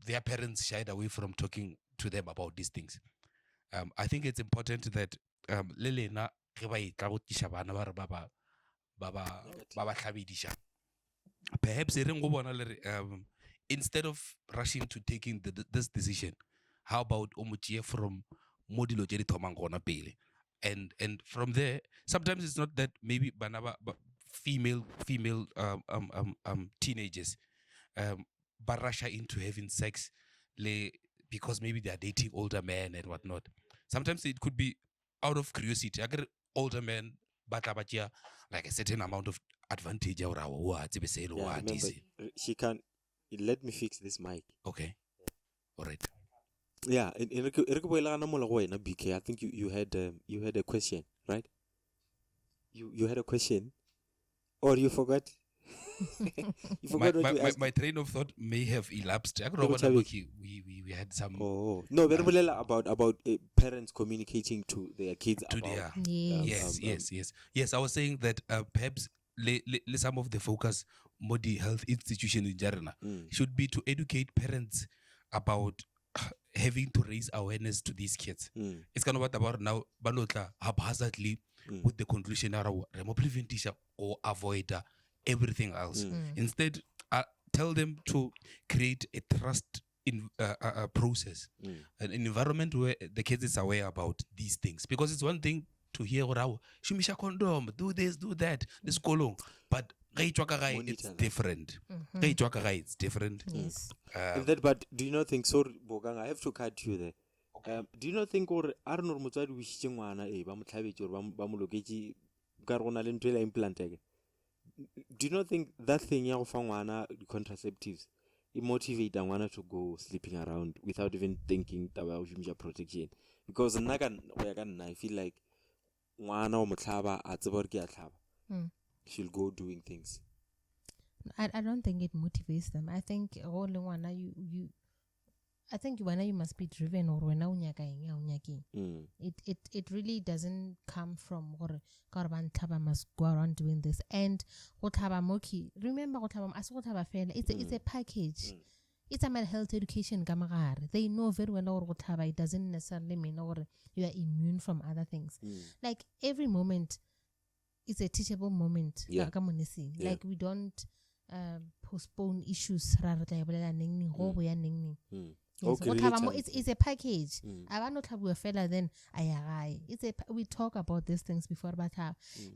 their parents shied away from talking to them about these things. I think it's important that lelena perhaps instead of rushing to taking this decision, how about omuchie from modilo jeri thomangona pele, and from there, sometimes it's not that maybe banaba female teenagers but rush into having sex because maybe they are dating older men and whatnot. Sometimes it could be out of curiosity. I get older men but like a certain amount of advantage or she can let me fix this mic. Okay. All right. Yeah, BK, I think you had a question, right? You had a question, or you forgot? You forgot what you asked. My train of thought may have elapsed. I don't know what we had some. Oh no, about parents communicating to their kids to about yes. I was saying that perhaps some of the focus, more the health institutions in general, should be to educate parents about having to raise awareness to these kids. It's kind of what about now banotla haphazardly with the conclusion or avoid everything else. Instead, tell them to create a trust in process, an environment where the kids is aware about these things. Because it's one thing to hear shumisha condom, do this, do that, this kolong, but it's different. It's different. Yes. But do you not think, sorry, Bogang, I have to cut you there. Do you not think gore a re no re motswadi o ishitse ngwana ba mo tlhabetse gore ba mo loketse ka re gona le ntwe la implant ke? Do you not think that thing ya go fa ngwana contraceptives it motivate ngwana to go sleeping around without even thinking about protection? Because nna ka go ya ka nna I feel like ngwana o motlhaba a tseba gore ke a tlhaba, she'll go doing things. I don't think it motivates them. I think I think when you must be driven or when it really doesn't come from or must go around doing this. And remember it's a package. It's a mental health education. They know very well or it doesn't necessarily mean or you are immune from other things. Like every moment is a teachable moment. Like we don't postpone issues. Yes. It's a package. I want not have a fella then we talk about these things before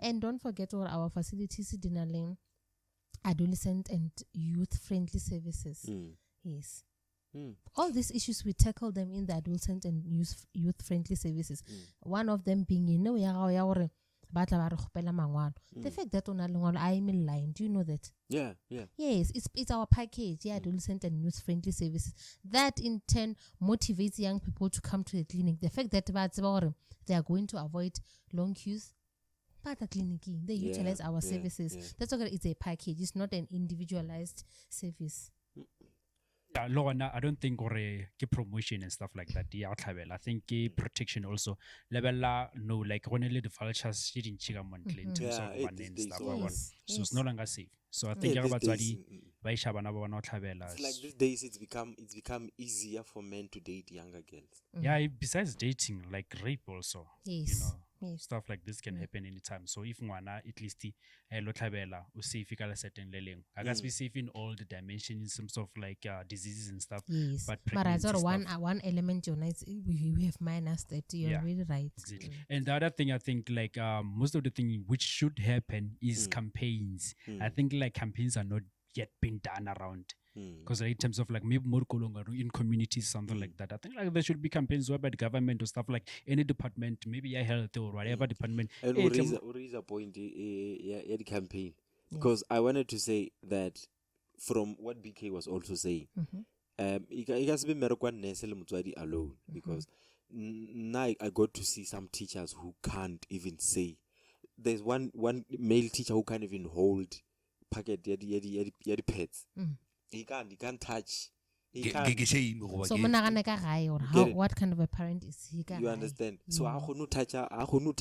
and don't forget all our facilities dealing adolescent and youth friendly services. Yes. All these issues we tackle them in the adolescent and youth friendly services. One of them being the fact that I'm in line, do you know that? Yeah. Yes, it's our package, adolescent and youth friendly services. That in turn motivates young people to come to the clinic. The fact that they are going to avoid long queues, but the clinic they utilize our services. Yeah. That's okay. It's a package. It's not an individualized service. Lorna, I don't think promotion and stuff like that. I think protection also. Level no, like only the vultures in Chigamontle in terms of one and stuff. So it's no longer safe. So I think it's like these days it's become easier for men to date younger girls. Yeah, besides dating, like rape also. Yes. You know. Stuff like this can happen anytime. So if wana at least safe a certain level. I guess be safe in all the dimensions in terms of like diseases and stuff. Yes. But as one element we have minus that. You're really right. Exactly. And the other thing I think like most of the thing which should happen is campaigns. I think like campaigns are not yet being done around. Because in terms of like maybe more in communities, something like that, I think like there should be campaigns whereby the government or stuff like any department, maybe health or whatever department. And what is a point the campaign? Because I wanted to say that from what BK was also saying, it has been alone because now I got to see some teachers who can't even say. There's one male teacher who can't even hold packet the pets. He can't touch. So what kind of a parent is he? You understand? So I couldn't touch her. I can't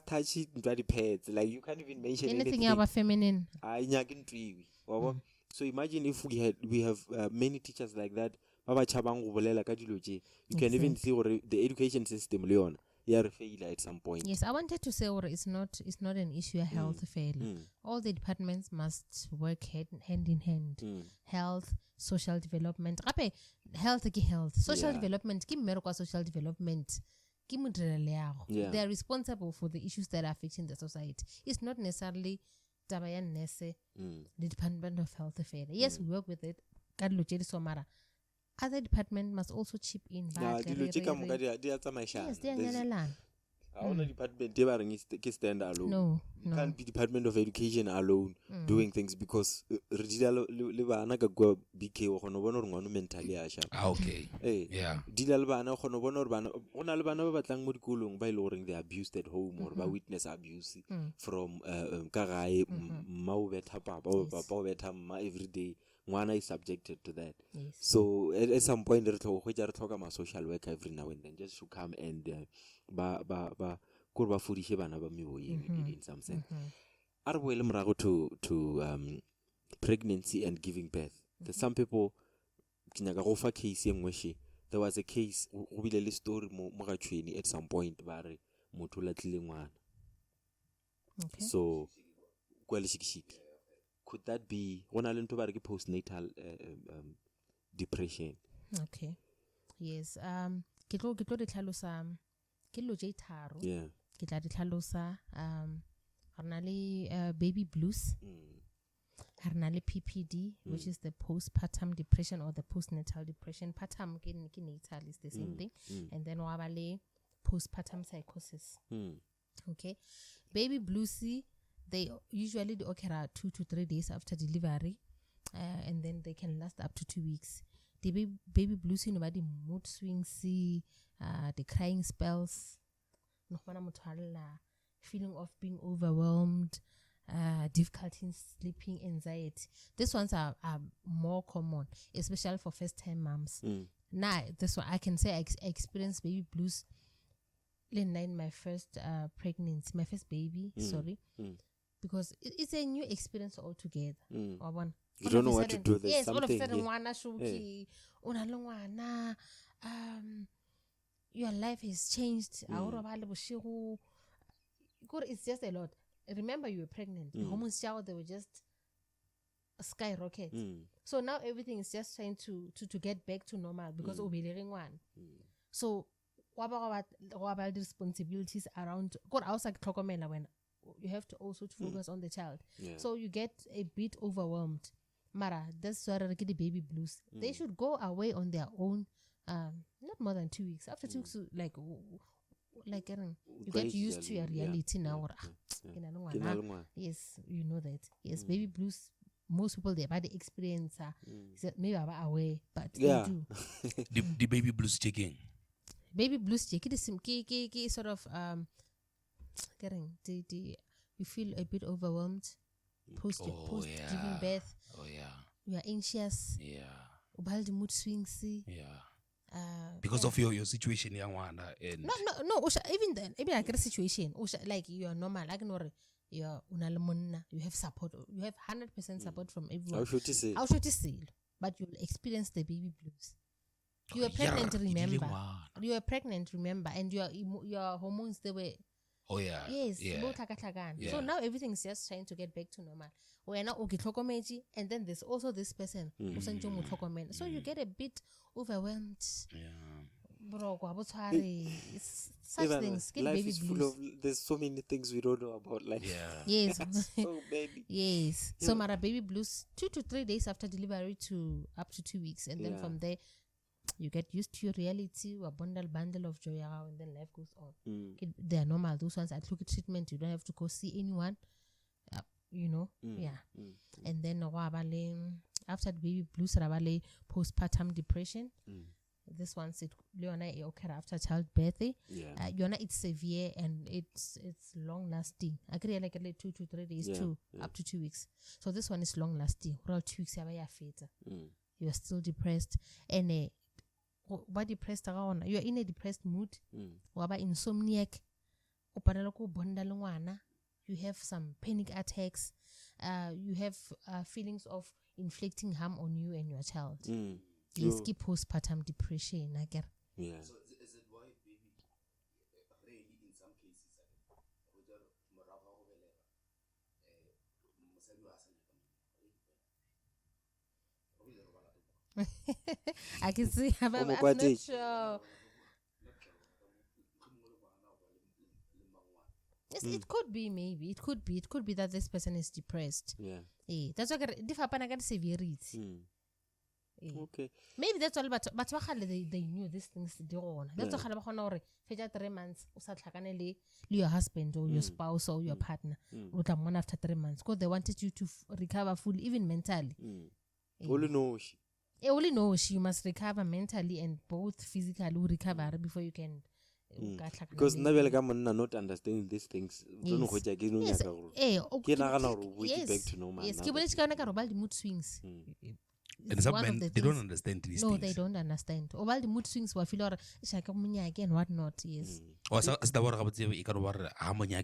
touch it into the pets. Like you can't even mention anything about feminine. So imagine if we have many teachers like that. You can even see the education system, Leon. Failure at some point. Yes, I wanted to say it's not an issue of health failure. All the departments must work hand in hand. Health, social development. Health, social development, social development. They are responsible for the issues that are affecting the society. It's not necessarily the Department of Health Affairs. Yes, we work with it. Other department must also chip in. Yes, they are department stand alone. No. You can't be Department of Education alone doing things because mentally okay. Yeah. They abused at home or by witness abuse from every day. One is subjected to that. Yes. So at some point, we talk about social work every now and then, just to come and in some sense. To pregnancy and giving birth. There's some people. There was a case. Story at some point. Okay. So, could that be postnatal depression? Okay. Yes. Yeah. Baby blues. Karnali PPD, which is the postpartum depression or the postnatal depression. Partum natal is the same thing. And then wabale postpartum psychosis. Okay. Baby bluesy, they usually occur 2 to 3 days after delivery. And then they can last up to 2 weeks. The baby bluesy, nobody mood swings, the crying spells, feeling of being overwhelmed, difficulty in sleeping, anxiety. These ones are more common, especially for first-time moms. Now, this one I can say I experienced baby blues in my first pregnancy, my first baby. Because it's a new experience altogether. You don't know what to do. There's yes, something. All of a sudden, your life has changed. It's just a lot. Remember, you were pregnant. The hormones, they were just skyrocket. So now everything is just trying to get back to normal because of one. So what about the responsibilities around? I was like, when you have to also focus on the child. So you get a bit overwhelmed. Mara, that's why I get the baby blues. They should go away on their own, not more than 2 weeks. After 2 weeks, you get used to your reality now. Yes, you know that. Yes, baby blues. Most people they experience maybe are away, but they do. The baby blues checking. Baby blues check it is sort of you feel a bit overwhelmed post giving birth. You are anxious. The mood swings. Because of your situation, young one. And no. Even then, even like a situation, like you are normal, like you're you have support. You have 100% support from everyone. How should you say? But you'll experience the baby blues. You are pregnant, remember? You are pregnant, remember? And your hormones, they were. Yes. So now everything is just trying to get back to normal. We're now and then there's also this person so you get a bit overwhelmed. Bro, such things. Life is full of. There's so many things we don't know about life. Yes. So baby. Yes. So Mara baby blues 2 to 3 days after delivery to up to 2 weeks, and then from there you get used to your reality, a bundle of joy, and then life goes on. They are normal. Those ones, I took a treatment. You don't have to go see anyone. And then after the baby blues, postpartum depression. This one said Leona occur after childbirth. It's severe and it's long lasting. I agree, like 2 to 3 days up to 2 weeks. So this one is long lasting. Around 2 weeks, you are still depressed and what depressed around? You are in a depressed mood. Waba insomniac. You have some panic attacks. You have feelings of inflicting harm on you and your child. Yes, keep postpartum depression. Yeah. So is it why baby really in some cases I can see. I'm not sure. Yes, it could be, maybe. It could be that this person is depressed. That's what severity. Okay. Maybe that's all, but they knew these things they on. That's why 3 months your husband or your spouse or your partner after 3 months because they wanted you to recover fully, even mentally. Only know you must recover mentally and both physically will recover before you can. Because now not understanding these things. Yes. Back to normal. Yes, mood swings. And some men, they don't understand these things. No, they don't understand. All the mood swings were feel again, what not, yes.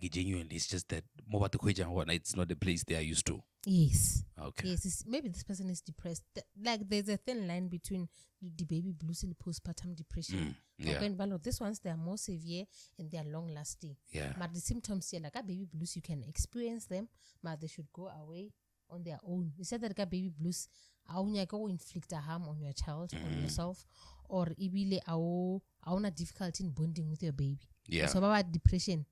Genuinely, it's just that it's not the place they are used to. Yes. Okay. Yes, maybe this person is depressed. Like there's a thin line between the baby blues and postpartum depression. This ones, they are more severe and they are long lasting. But the symptoms here, like a baby blues, you can experience them, but they should go away on their own. You said that baby blues go inflict a harm on your child or yourself, or ibile auna difficulty in bonding with your baby. So about depression,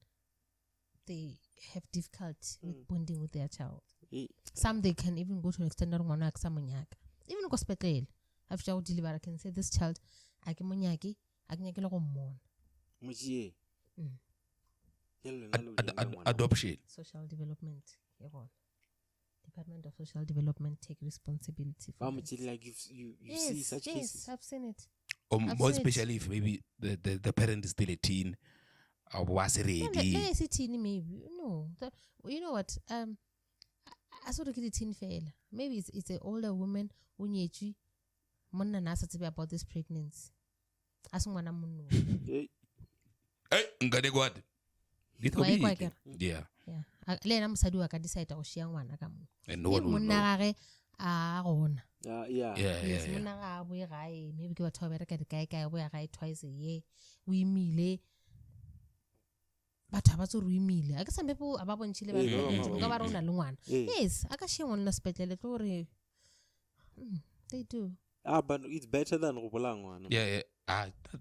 they have difficulty with bonding with their child. Some they can even go to an extent of ngwana ka sa monyaka. Even go hospital after you deliver, I can say this child a ke monyaki a ke nyakile go mmona. Moji. Adoption. Social development. Department of Social Development take responsibility for that. Like you see such cases. Yes, I've seen it. Or more especially if maybe the parent is still a teen or was ready. Yes, it's teen maybe. No. You know what? I saw the teen fail. Maybe it's an older woman who nyechi monna nasa to be about this pregnancy. Asungwana munno. Hey, ngade gwad. Yeah. Yeah. Le na mosadi wa ka decide go shia ngwana ka mo. And no one will know. Monna gage a gona. Yeah. Yes, monna ga bo gae, maybe ke batho ba bereka kae bo ya gae twice a year. O imile. Batho ba tso re imile. A ke sa mpepo a ba bontshile ba ba rona le ngwana. Yes, a ka shia ngwana sepetlele tlo re they do. But it's better than go bola ngwana. Yeah.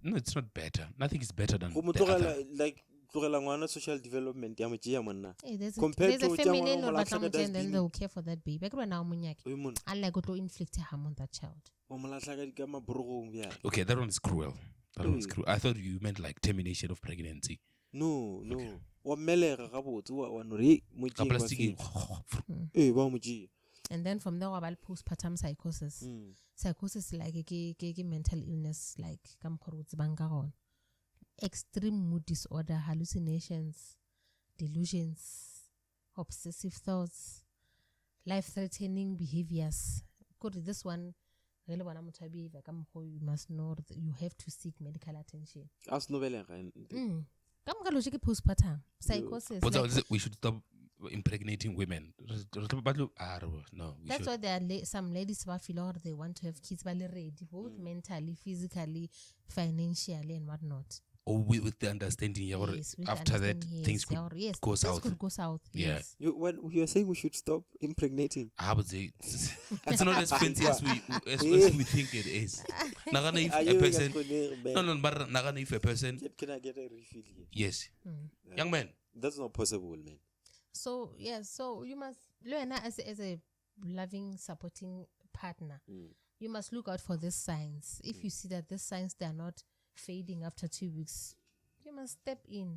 No, it's not better. Nothing is better than Go the other. like tlogela ngwana social development ya motjia monna. Hey, there's Compared a to family Jangwa no Mola batla Tlhaka mo and then dustbin. they will care for that baby. Ke rena o monyaki. Oy monna. Unlike go to inflict harm on that child. O molatlha ka maborogong bja. Okay, that one is cruel. I thought you meant like termination of pregnancy. No. Wa melega ga botse wa no re Ka motjia. plastic. Ba motjia. And then from there about postpartum psychosis. Psychosis like ke mental illness like ka mkhoro tsebang ka gona. Extreme mood disorder, hallucinations, delusions, obsessive thoughts, life-threatening behaviors. Could this one really wanna behavior come you must know that you have to seek medical attention. As no belega. Come logic postpartum psychosis. But we should stop impregnating women. No, That's why there are some ladies who feel or they want to have kids but ready, both mentally, physically, financially, and whatnot. Or with the understanding, Yes, with after that, understanding, things yes, could yes, go things south. could go south. Yeah. Yes. When you're saying we should stop impregnating. I would say it's not as fancy as we think it is. Nagana if a person, but nagana if a person. Can I get a refill here? Yes, young man. That's not possible, man. So yes, so you must learn as a loving, supporting partner. You must look out for these signs. If you see that these signs they are not fading after 2 weeks, you must step in.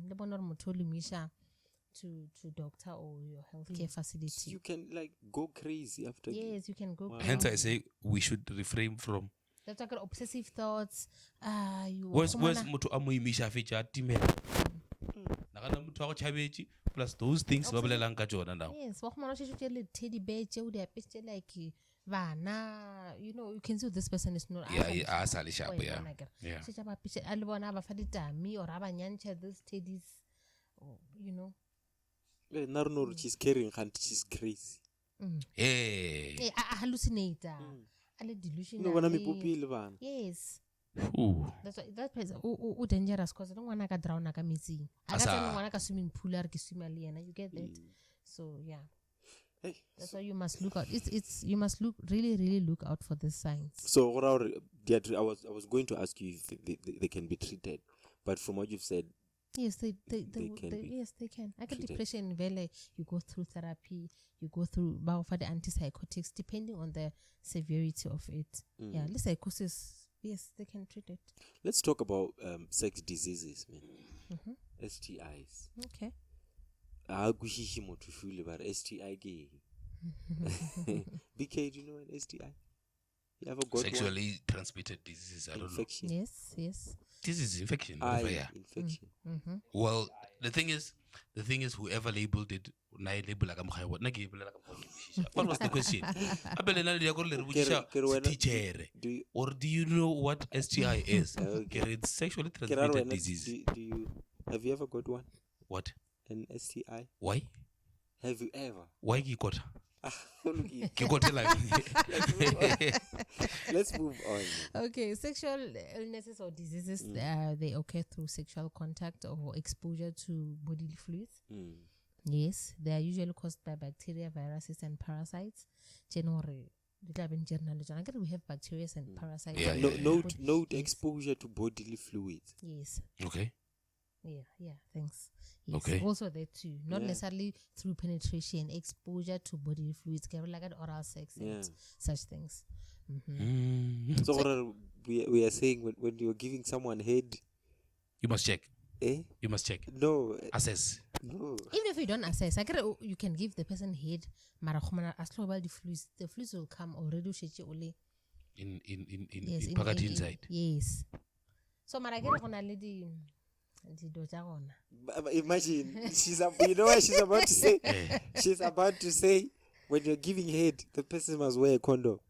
To doctor or your healthcare facility. You can like go crazy after. Yes, you can go. Wow. Hence, I say we should refrain from. That's like obsessive thoughts. You. Where's mutu amuimisha feature timela. Nagana mutu ako chabechi plus those things babelelang ka jona now. Yes, what man should tell teddy bear, they are picture like vana. You know, you can see this person is not. Yeah, asali sharp, yeah. Such a picture. Albona aba fadita me or aba nyancha this teddies. You know. No, she's carrying hand. She's crazy. Hey. A hallucinator. A delusional. No, when I'm a yes. Ooh. That's why that place dangerous because I don't wanna get drown like missing. I don't wanna swimming pool or swim alien. You get that? So yeah. Hey, that's why you must look out. It's you must really look out for the signs. So what I was going to ask you if they can be treated, but from what you've said, yes, they can. Yes, they can. I get treated. depression. Vele, you go through therapy. You go through for the antipsychotics, depending on the severity of it. Yeah, this psychosis. Yes, they can treat it. Let's talk about sex diseases, man. STIs. Okay. But STI gay. BK, do you know an STI? You ever got sexually transmitted diseases? I don't infection? know. Yes. This is infection. Infection. Well, the thing is, whoever labeled it, what was the question? Or do you know what STI is? It's sexually transmitted disease. Have you ever got one? What? An STI? Why? Have you ever? Why you got? Let's move on. Okay, sexual illnesses or diseases, they occur through sexual contact or exposure to bodily fluids. Yes, they are usually caused by bacteria, viruses, and parasites. We have bacteria and parasites. Note exposure to bodily fluids. Yes. Okay. Yeah, thanks. Yes, Okay. also there too. Not necessarily through penetration, exposure to bodily fluids, like at oral sex and such things. So we are saying when you're giving someone head, You must check. eh? You must check. No, Assess. no. Even if you don't assess, you can give the person head, as long as the fluids will come already. In Yes, Pakati inside. Yes. So marakere gona le di do tsa gona. But imagine you know what she's about to say? She's about to say when you're giving head, the person must wear a condom.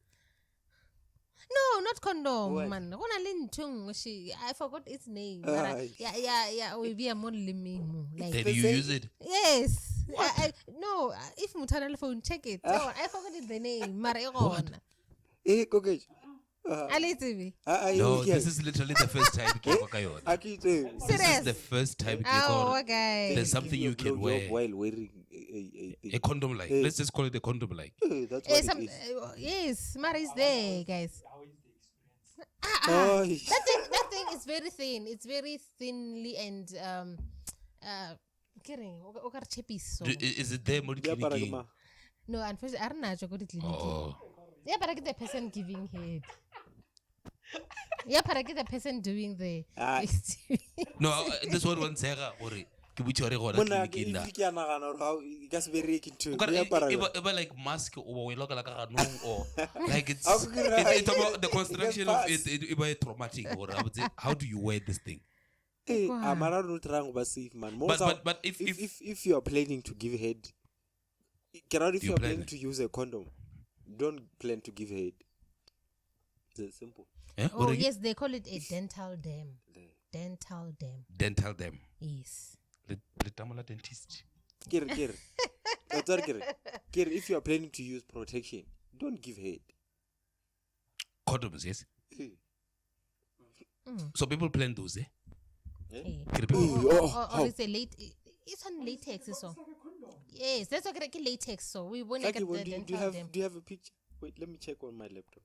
No, not condom, What? man. Gona le nthong I forgot its name. Yeah. We be a more limit. Like Did you use it? yes. No, if mutana phone check it. Oh, I forgot the name. Mara e gona. Eh, Kokech. Ale TV. No, this is literally the first time. This Serious? is the first time. Oh, okay. There's something you can wear. while wearing A condom like. Let's just call it a condom like. that's what it is. Yes, Mara is there, guys. Oh, That thing is very thin. It's very thinly and so. Is it there? Clinic? No, unfortunately, I don't know how to go to clinic. Oh. Yeah, but I get the person giving head. Yeah, but I get the person doing the. No, this one Sarah or Mona, if you can how you guys be raking too. like mask or we look like a or like it's about the construction of it traumatic or I would say how do you wear this thing? I'm not trying to safe man. But if you are planning to give head, if you are planning to use a condom, don't plan to give head. It's simple. Yeah? Oh yes, they call it a dental dam. Dental dam. Dental dam. Yes. The tamala dentist. Kir. If you are planning to use protection, don't give head. Condoms, yes. So people plan those, eh? Or it's a it's on latex, so. Yes, that's okay. Latex, so we won't get the dental dam. Do you have a picture? Wait, let me check on my laptop.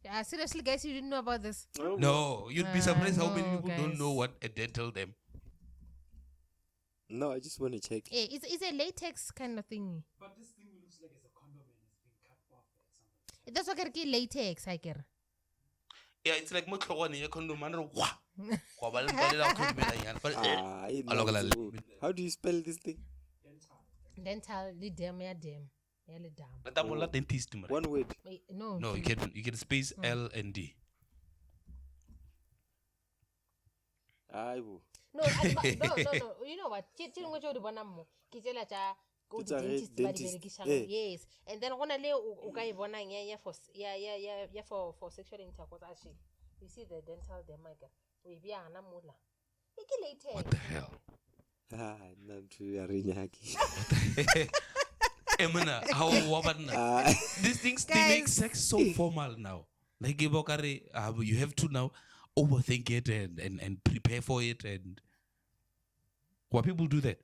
Yeah, seriously, guys, you didn't know about this. No, you'd be surprised how many no, people don't know what a dental dam. No, I just want to check. It's a latex kind of thing. But this thing looks like it's a condom and it's been cut off or something. That's okay. Latex, I get. Yeah, it's like a condom. How do you spell this thing? Dental, dam. Dentist. One word. No, you can space L and D. No. You know what? Yes, and then for sexual intercourse. Actually, you see the dental dam. What the hell? Emina, these things they make sex so formal now. Like you have to now overthink it and prepare for it and what people do that.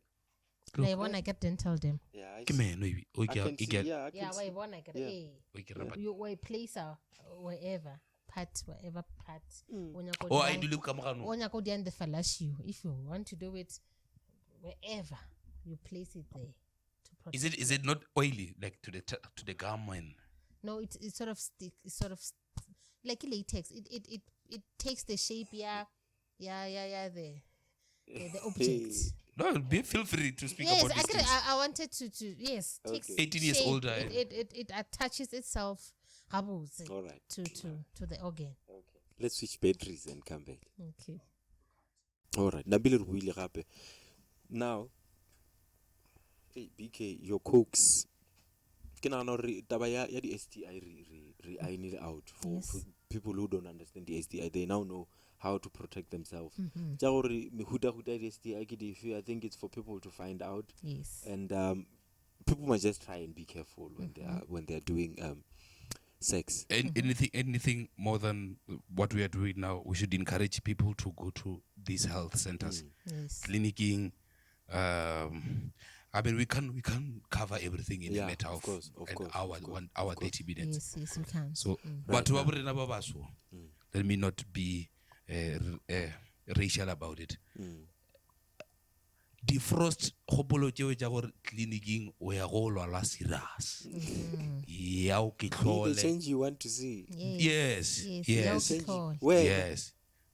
They want to get dental dam. Yeah, I Why want to get you place wherever part. Or I do look the fallacy. If you want to do it wherever, you place it there. Is it not oily like to the gum and? No, it's sort of stick. It's sort of like latex. It takes the shape. The object. No, feel free to speak yes, about this. Yes, I wanted to yes. Okay. Takes 18 years shape. older. It attaches itself. All right. To the organ. Okay. Let's switch batteries and come back. Okay. All right. Nabile Ruile Rape. Now, hey, BK, your cokes. Can I not the STI re out for people who don't understand the STI? They now know how to protect themselves. I think it's for people to find out. Yes. And people must just try and be careful when they are doing sex. Anything more than what we are doing now, we should encourage people to go to these health centers, clinicking. I mean, we can cover everything in a matter of an hour, 1 hour, 30 minutes. Yes, we can. So, but let's let me not be racial about it. Defrost kgopolo tšeo tša gore clinicing o ya go lwala serious ya o ke Be the tlhole change you want to see. yes Where? yes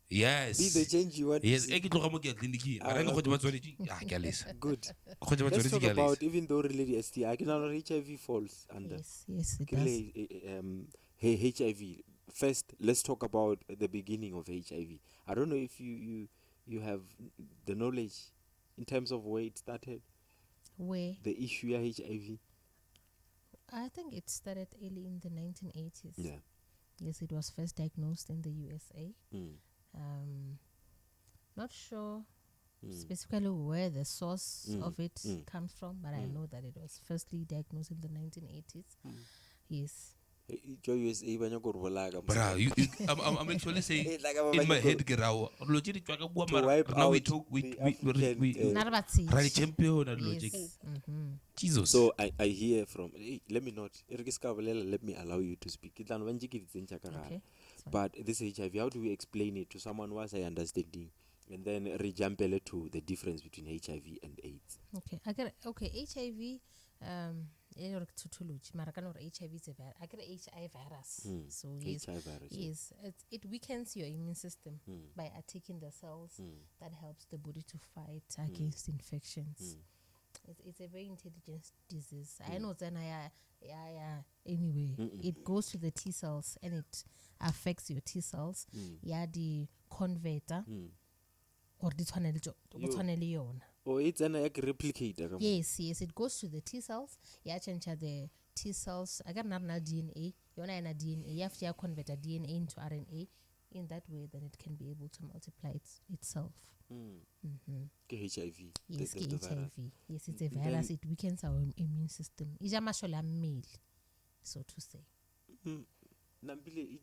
yes Be the change you want to yes see. e ke tloga mo ke ya clinicing ga re go tswa tswedi ke a lesa Good. go tswa Let's tswedi talk ke a about lesa even though related STI. I can know HIV falls under. Yes, it does. HIV. First, let's talk about the beginning of HIV. I don't know if you have the knowledge in terms of where it started. Where? The issue of HIV. I think it started early in the 1980s. Yeah. Yes, it was first diagnosed in the USA. Not sure specifically where the source of it comes from, but I know that it was firstly diagnosed in the 1980s. Yes. Bra, I'm actually saying in my head now we talk we rally champion and logic. Yes. Jesus. So I hear from let me not let me allow you to speak. Okay. But this HIV, how do we explain it to someone who has a understanding? And then re-jump to the difference between HIV and AIDS. Okay. HIV HIV is a virus. I get HIV virus. So yes, HIV virus. yes, it weakens your immune system by attacking the cells that helps the body to fight against infections. It's a very intelligent disease. I know then anyway, it goes to the T cells and it affects your T cells. Yeah, the converter or the tunnel. Oh, it's an replicate. Yes, it goes to the T cells. Yeah, change the T cells. I got another DNA. You want a DNA. You have to convert a DNA into RNA. In that way, then it can be able to multiply itself. HIV. Yes, the HIV. virus. Yes, it's a virus. It weakens our immune system. It's a male, so to say. Nambile,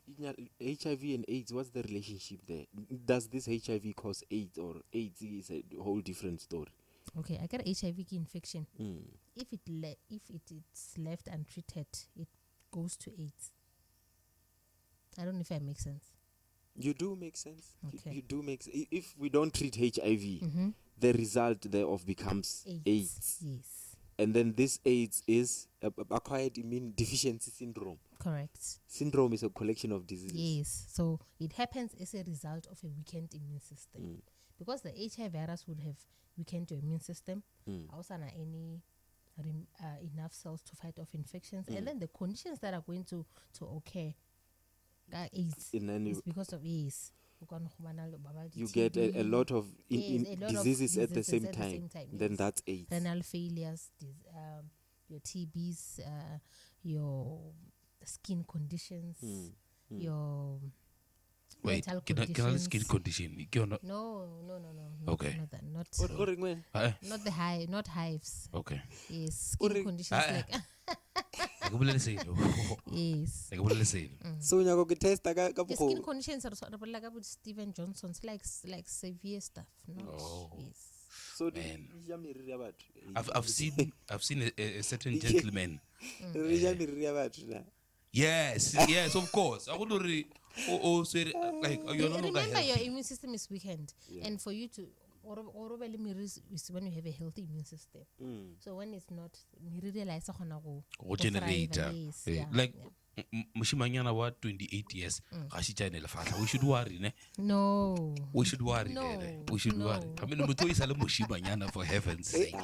HIV and AIDS, what's the relationship there? Does this HIV cause AIDS, or AIDS is a whole different story? Okay, I got HIV infection. If it's left untreated, it goes to AIDS. I don't know if I make sense. You do make sense. Okay. You do make sense. If we don't treat HIV, the result thereof becomes AIDS. Yes. And then this AIDS is acquired immune deficiency syndrome. Correct. Syndrome is a collection of diseases. Yes. So it happens as a result of a weakened immune system. Because the HIV virus would have weakened your immune system. Also, any enough cells to fight off infections. And then the conditions that are going to occur AIDS is because of AIDS. You get a lot of diseases at the same time. Then that's AIDS. Renal failures, your TBs, your skin conditions, your wait, mental can I skin condition? No. Okay. Not that. Not hives. Okay. Yes, skin conditions like yes. So when you get test, The skin conditions are sort of like with Steven Johnson's, like severe stuff. Yes. So I've seen a certain gentleman. Yes, of course. I would like remember your immune system is weakened, and for you to is when you have a healthy immune system. So when it's not, generate like moshimanyana wa 28 years ga se tjane lefatla we should worry ne no we should worry we should worry I mean motho isa le moshimanyana for heaven's sake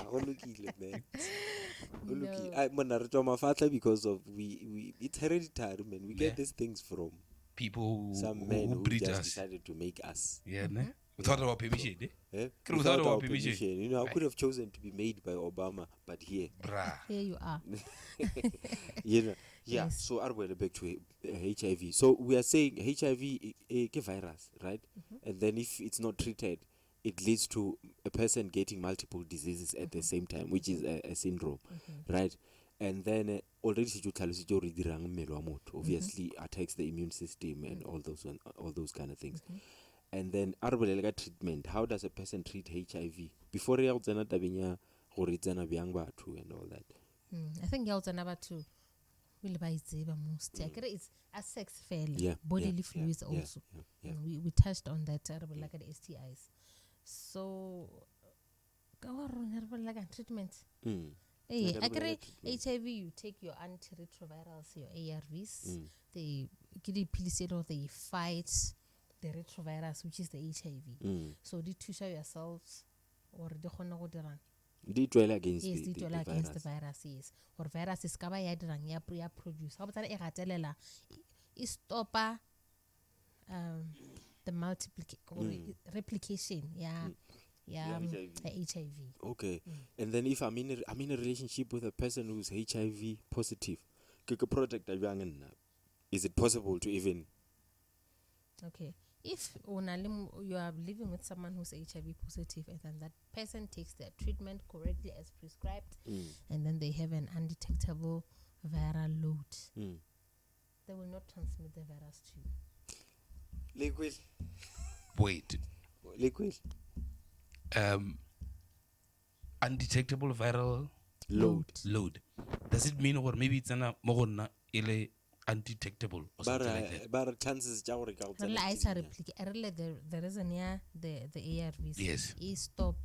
because of we it's hereditary, man. We get these things from people some men who breed just us. decided to make us without our permission without our permission. You know, I could have chosen to be made by Obama, but here here you are. you know. Yes. So are we back to HIV? So we are saying HIV is a virus, right? And then if it's not treated, it leads to a person getting multiple diseases at the same time, which is a syndrome, right? And then already obviously attacks the immune system and all those kind of things. And then treatment. How does a person treat HIV? Before and all that. I think number two. will buy Zeba most. It's a sex fail, Yeah, bodily yeah, fluids yeah, also. yeah. And we touched on that, like at STIs. So, like treatment. Hey, Like a actually, treatment. HIV, you take your antiretrovirals, your ARVs. They get they fight the retrovirus, which is the HIV. So, they tush yourselves or the honogodirang. They dwell against Yes, the they dwell against the virus. virus, yes. Or virus is kaba ya dirang ya produce. How about that? Is stopper the replication, yeah. Yeah, HIV. Okay. And then if I'm in a relationship with a person who's HIV positive, project is it possible to even Okay. If you are living with someone who's HIV positive and then that person takes their treatment correctly as prescribed and then they have an undetectable viral load, they will not transmit the virus to you. liquid? Wait. Liquid Undetectable viral load. Does it mean or maybe it's an mogonna ile undetectable or something like that? But chances There is the ARVs. Yes. Is stop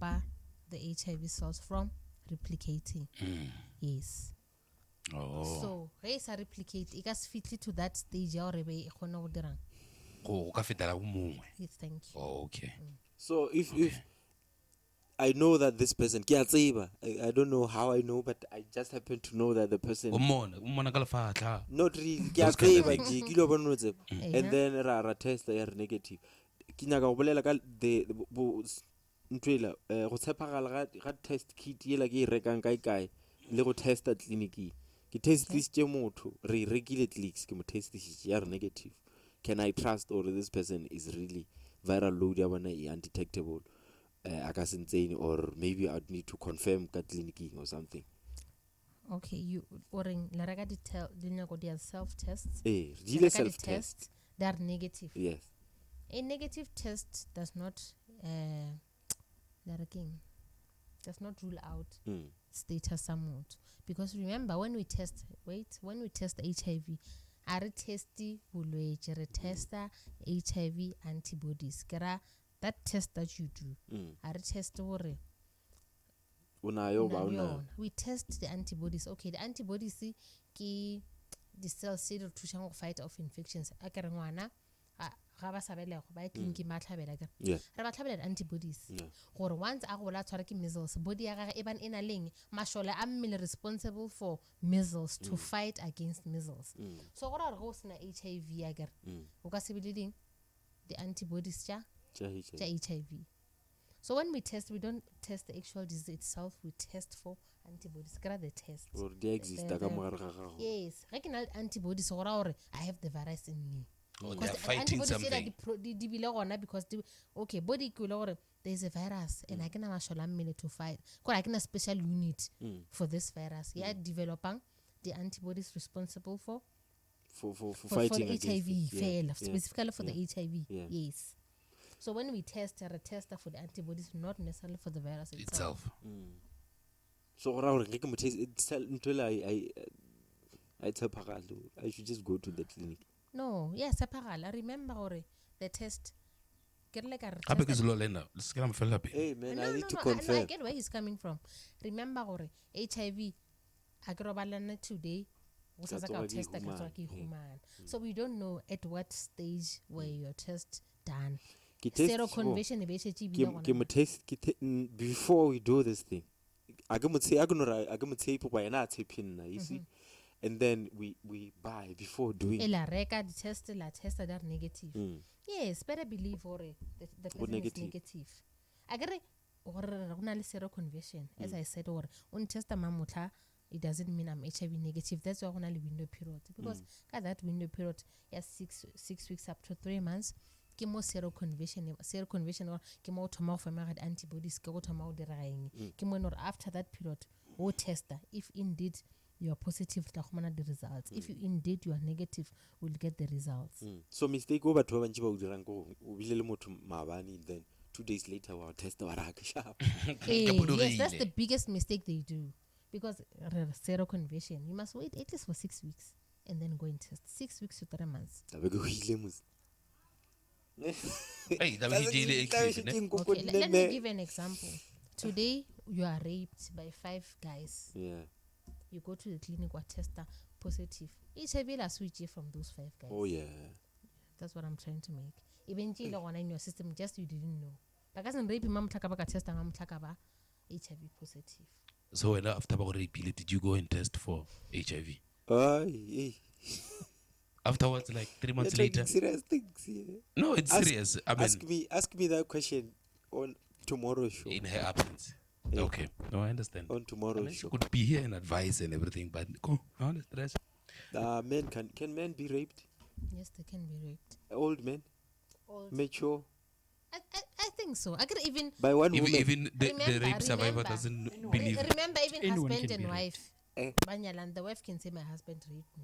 the HIV cells from replicating. Yes. Oh. So, race replicate. It gets fitly to that stage. Oh, ka fetela go mongwe. Yes, thank you. Oh, okay. So if I know that this person, I don't know how I know, but I just happen to know that the person. Umona ka lefatla. Not really. And then ra test they are negative. Kinyaga go bolela ka the ntwela go tshepagala ga test kit yela ke rekang kai le go testa clinic. Ke test this je motho re rekile clicks ke mo test this ya negative. Can I trust or this person is really viral load ya bona undetectable? Or maybe I'd need to confirm ka clinic or something. Okay, you oring la rega detail their self tests. Self test. They are negative. Yes. A negative test does not rule out status somewhat, because remember when we test HIV, are testy bulwetsi re testa HIV antibodies. That test that you do, are test we test the antibodies. Okay, the antibodies ke the cells to fight off infections. Akere ngwana ga ba sabele go ba tlinki matlhabela ka re ba tlhabela antibodies gore once a gola tshwara ke measles, body ya gagwe e ban ena leng mashole a mmele responsible for measles to fight against measles. So gore go sena HIV akere o ka se bile the antibodies tja HIV. So when we test, we don't test the actual disease itself, we test for antibodies. The test. Or they exist. Yes. Regional antibodies, or I have the virus in me. Oh, they're fighting something. Because body there's a virus and I can have a to fight. Because I can a special unit for this virus. Yeah, developing the antibodies responsible for fighting for the HIV, specifically for the HIV. Yes. So when we test, a tester for the antibodies, not necessarily for the virus itself. So I should just go to the clinic. No, yes, I remember the test. Hey man, I need to confirm. I get where he's coming from. Remember HIV, agrobalana today. So we don't know at what stage were your test done. Seroconversion before we do this thing. And then we buy before doing. La test that are negative. Yes, better believe the person is negative. Agare or seroconversion, as I said, or un test mamutla, it doesn't mean I'm HIV negative. That's why only window period, because that window period is 6 weeks up to 3 months. Kemo seroconversion or kemo tomorrow antibodies kemo or after that period or tester if indeed you are positive the results. If you indeed you are negative, we'll get the results. So mistake over to then 2 days later our test yes, that's the biggest mistake they do, because seroconversion you must wait at least for 6 weeks. and then go and test 6 weeks to 3 months. Hey, that was daily Okay, let me give an example. Today, you are raped by 5 guys. Yeah. You go to the clinic, what tester positive. HIV la switch from those 5 guys. Oh yeah. That's what I'm trying to make. Eventually, in your system, just you didn't know. Because in rape, mom takaba test and mom takaba HIV positive. So when after rape, did you go and test for HIV? Afterwards, like 3 months later. Serious things. Yeah. No, it's serious. I mean, ask me that question on tomorrow's show. In her absence. Yeah. Okay. No, I understand. On tomorrow's She show. could be here and advise and everything, but go on the stress. Men can men be raped? Yes, they can be raped. Old men? Old. Mature? I think so. I could even By one woman? Even the Remember- rape survivor remember. doesn't believe. remember, even Anyone husband can and be wife. Eh. Banyalan, the wife can say my husband raped me.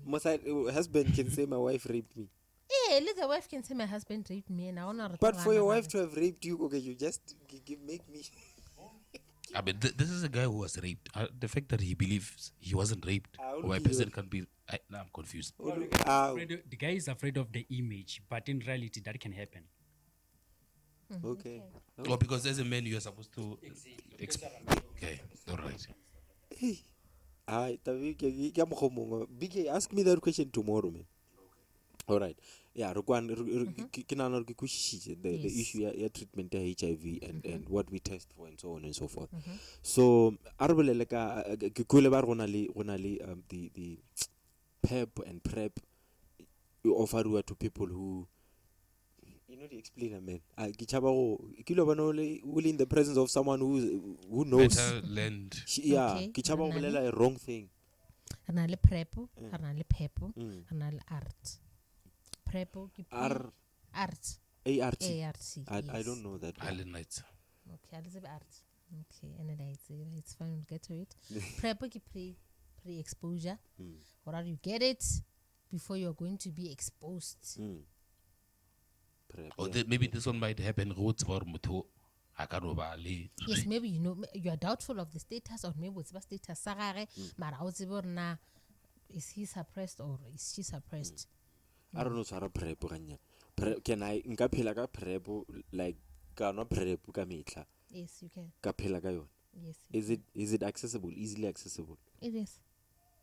Husband can say my wife raped me. Yeah, the wife can say my husband raped me, and I want to. But for your wife to have raped you, okay, you just make me. I mean, this is a guy who was raped. The fact that he believes he wasn't raped, or a person can be. Now I'm confused. The guy is afraid of the image, but in reality, that can happen. Okay. Or because as a man, you are supposed to. Okay, all right. Hey. BK, ask me that question tomorrow, man. All right. Yeah, the issue ya treatment ya HIV and what we test for and so on and so forth. So, the PEP and PREP you offer to people who the explainer, man. In the presence of someone who knows. Better lend. Yeah, a wrong thing. Anale PrEP, anale PEP, anale ART. PrEP, ART. ART. ART. I don't know that. Island Nights. Okay, I'll say ART. Okay, and it's fine. We'll get to it. PrEP pre-exposure, or you get it before you're going to be exposed. PrEP, Or yeah. maybe this one might happen. Yes, maybe you are doubtful of the status, or maybe it's about status. Is he suppressed or is she suppressed? I don't know. Sara PrEP can I phela ka PrEP like ka no PrEP ka metla? Yes, you can. Ka phela ka yona. Yes. Is it accessible? Easily accessible? It is.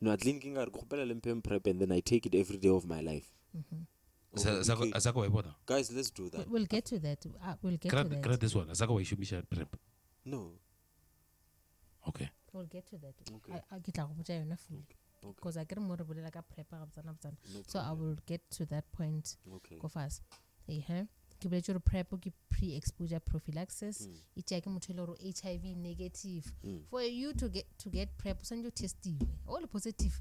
No, at least kinga go phela le PrEP and then I take it every day of my life. Okay. Guys, let's do that. We'll get to that. We'll get to that. Grab this one. PrEP. No. Okay. We'll get to that. Okay. I get because I get more like a PrEP. So I will get to that point. Okay. Go fast. PrEP pre-exposure prophylaxis. It's like HIV negative. For you to get PrEP, send you test all positive.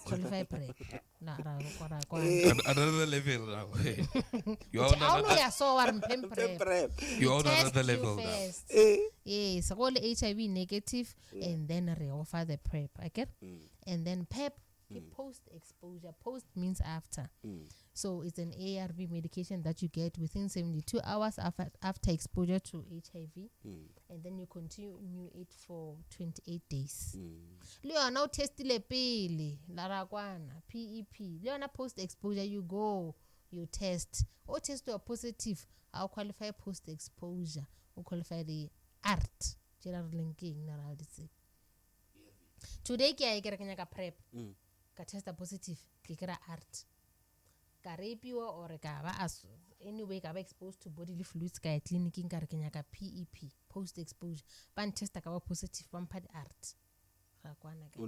Qualify PrEP. Another level now. You're on another level now. Yes, all HIV negative, and then re-offer the PrEP. Okay? And then PEP, post-exposure. Post means after. So it's an ARV medication that you get within 72 hours after exposure to HIV, and then you continue it for 28 days. Leo now test le pele larakwana PEP. Leo na post-exposure you go, you test. Or test you are positive, I'll qualify post-exposure. Or qualify the ART. General linking na raldisi. Today kia ikera kanya PrEP. Ka test positive, kikera ART. Ka rapiwa or ka ba as anyway ka ba exposed to bodily fluids ka clinic ka re kenya ka PEP post exposure ban test ka ba positive ban pad ART ga kwana ka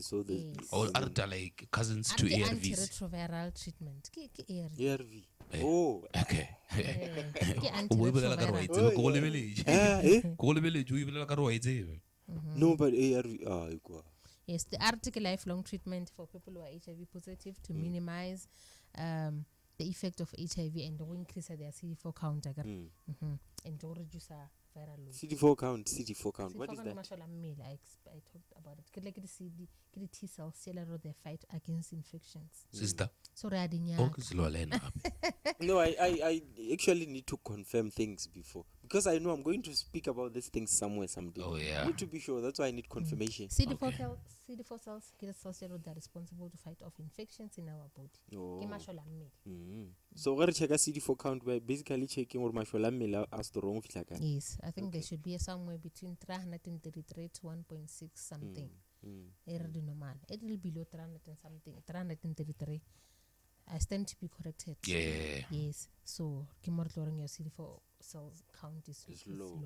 So the All ART are like cousins to ARVs. antiretroviral treatment ke ARV. ARV. Oh, Okay. Ke antiretroviral. no, but ARV. Yes, the article lifelong treatment for people who are HIV positive to minimize the effect of HIV and to increase their CD4 count and to reduce viral load. CD4 count. What is that? I talked about it. Like the CD, the T cells, they fight against infections. Sister. So radinya. No, I actually need to confirm things before because I know I'm going to speak about these things somewhere someday. Oh, yeah. I need to be sure. That's why I need confirmation. CD4 cells get associated that are responsible to fight off infections in our body. Oh. Ke mashola a mmele. So when check a CD4 count, we're basically checking or mashola mmele a strong fitla ka. Yes, I think there should be somewhere between 333 to 1.6 something. It's normal. It will be below 300 and something. 333. I stand to be corrected. Yeah. Yes. So, your CD4 cells count is low.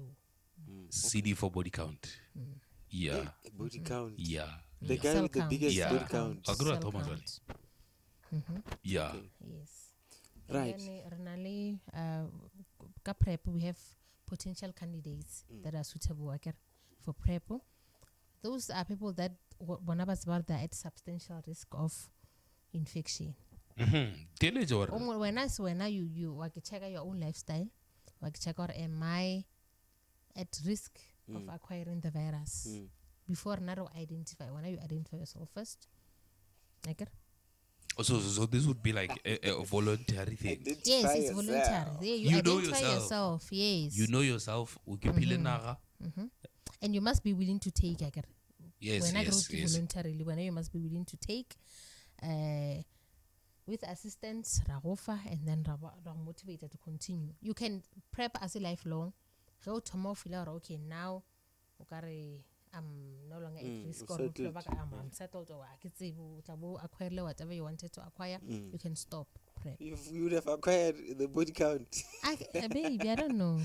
CD4 body count. Yeah. Body count. Yeah. The guy Cell with the count. biggest Yeah. body count. I grew up Cell Thomas count. Yeah. Okay. Yes. Right. And then, PrEP, we have potential candidates that are suitable for PrEP. Those are people that, they're at substantial risk of infection. Teenage or When you check out your own lifestyle, check out, am I at risk of acquiring the virus? Before now identify, when you identify yourself first. so this would be like a voluntary thing. Yes, it's voluntary. Yeah, you know identify yourself. Yes. You know yourself. And you must be willing to take. Yes, when I yes, go to yes. voluntarily, when you must be willing to take, with assistance, ragofa, and then motivated to continue. You can prep as a lifelong. Go to more feel okay now. I'm no longer at risk or I'm settled or I can say acquire whatever you wanted to acquire. You can stop prep. You would have acquired the body count. Baby, I don't know.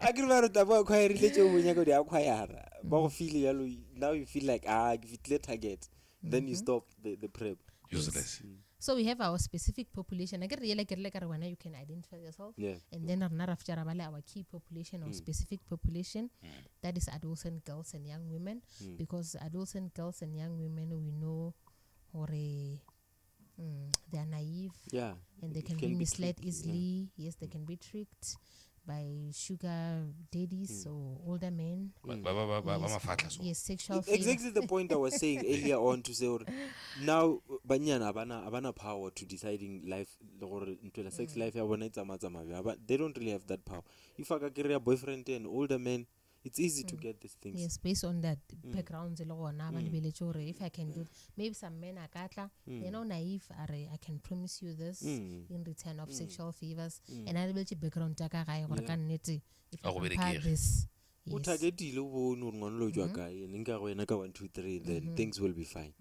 I can acquire religion when you go to acquire. Now you feel like if it let target, then you stop the prep. Useless. So we have our specific population. I get really like when you can identify yourself. Yeah. And then our key population or specific population, that is adolescent girls and young women. Because adolescent girls and young women, we know, they are naive. Yeah. And they can be misled easily. Yes, they can be tricked by sugar daddies or older men. Yes, sexual It's exactly the point I was saying earlier on to say now banyana abana power to deciding life or into the sex life but they don't really have that power. If I get a boyfriend and older man, it's easy to get these things. Yes, based on that background, if I can do, maybe some men are katla, they're not naive. I can promise you this in return of sexual favors, and I will background if I compare this. Yes. Then things will be fine.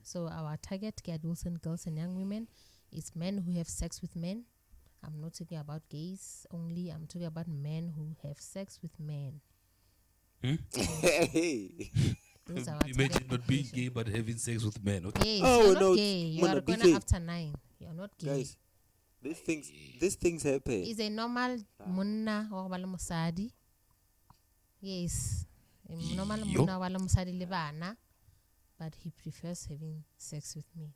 So our target, adolescent girls and young women, is men who have sex with men. I'm not talking about gays only. I'm talking about men who have sex with men. Those are our Imagine target not being population. gay but having sex with men. Okay. Yes, Oh, you're no, not gay. You are be going gay. after 9. You're not gay. Guys, these things happen. Is a normal munna or wala musadi. Yes. A normal munna wala musadi le bana, but he prefers having sex with me.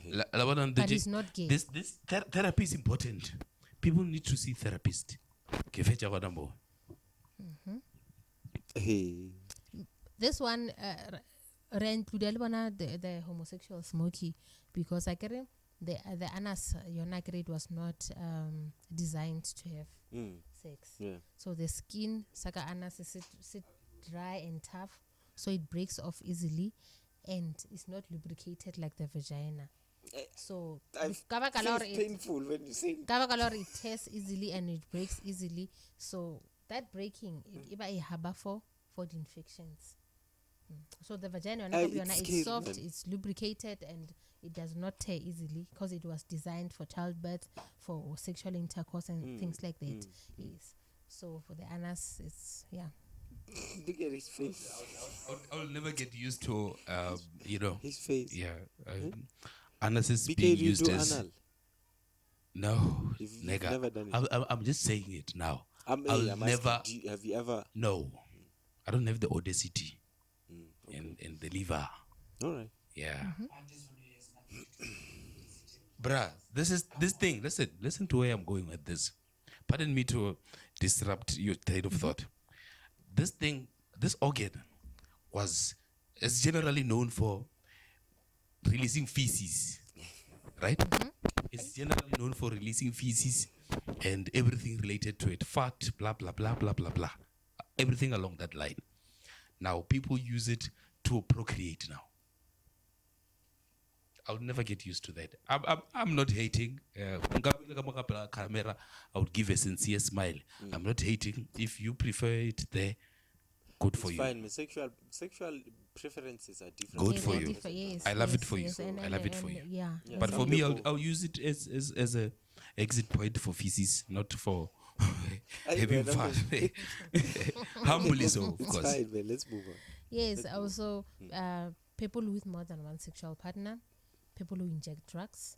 But he's not gay. This therapy is important. People need to see therapist. Hey. This one included the homosexual smoky because I get the anus grade was not designed to have sex. Yeah. So the skin saka anus is sit dry and tough, so it breaks off easily and it's not lubricated like the vagina. So It's painful when you say it tears easily and it breaks easily. So that breaking it a harbor for the infections. So the vagina it's is soft, man. it's lubricated, and it does not tear easily because it was designed for childbirth, for sexual intercourse, and things like that. Yes. So for the anus, it's look at his face. I'll never get used to His face. yeah. Anus is BK, being do you used do as anal? no. You've Nigga, never done it. I'm just saying it now. I'm never. asking, have you ever? No, I don't have the audacity and the liver. All right. Yeah. Bruh, this thing. Listen to where I'm going with this. Pardon me to disrupt your train of thought. This organ is generally known for releasing feces, right? It's generally known for releasing feces and everything related to it, fat, blah, blah, blah, blah, blah, blah. Everything along that line. Now, people use it to procreate now. I'll never get used to that. I'm not hating. Camera, I would give a sincere smile. I'm not hating. If you prefer it there, good for you. Fine. Sexual preferences are different. Good for you. I love it for you. I love it for you. Yeah. But for me, I'll use it as a exit point for feces, not for having fun. Humbly so, of course. Fine, man. Let's move on. Yes, also people with more than one sexual partner, people who inject drugs,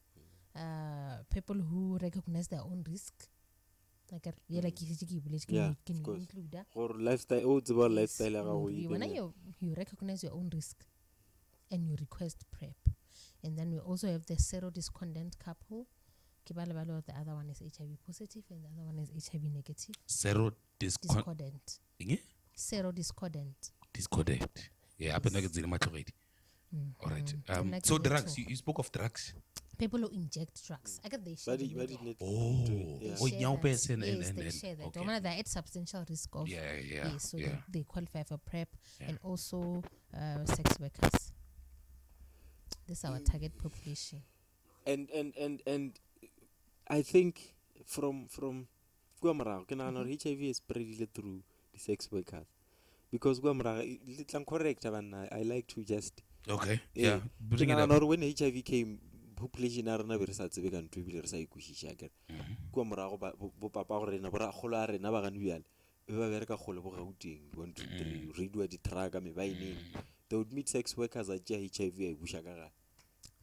people who recognize their own risk. Like of course. Or lifestyle, it's about lifestyle. You recognize your own risk and you request PrEP. And then we also have the serodiscordant couple. The other one is HIV positive and the other one is HIV negative. Serodiscordant. Serodiscordant. Discordant. Yeah, I think it's much already. All right. So drugs, you spoke of drugs. People who inject drugs. I get they share But young person yes, and they share that. okay. They're at substantial risk of yes, so they qualify for PrEP and also sex workers. This is our target population. And I think from HIV is spread through the sex workers. Because I'm correct, I like to just yeah. Bring it up. When HIV came, population are na very sad to begin to be recycled. Go morago bo papa gore na bora kholo a rena ba gane biale e ba bereka kholo bo gauteng 1 2 3 readwa di traga me ba ineng. They would meet sex workers at HIV e busha ka.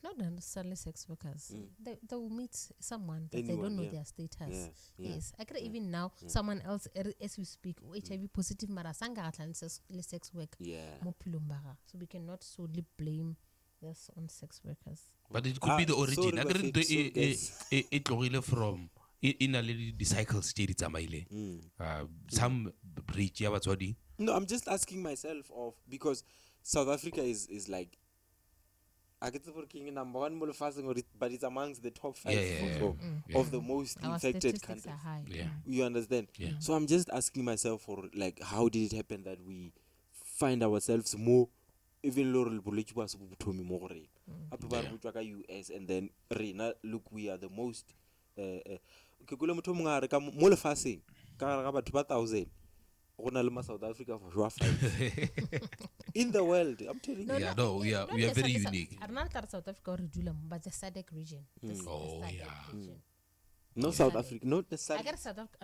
Not necessarily sex workers. They will meet someone that they don't know their status. Yes. I could even now someone else as we speak HIV positive mara sanga sex work. So we cannot solely blame this on sex workers. But it could be the origin. It from in a little the cycle state some breach. No, I'm just asking myself because South Africa is like I get working number one but it's amongst the top 5 of the most Our infected statistics countries. are high. You understand? So I'm just asking myself for like how did it happen that we find ourselves more even though US and then look we are the most South Africa for sure. In the world, I'm telling you. We are very unique. I'm not South Africa or but the SADC region. Region. No South Africa, not the SADC. I got South Africa,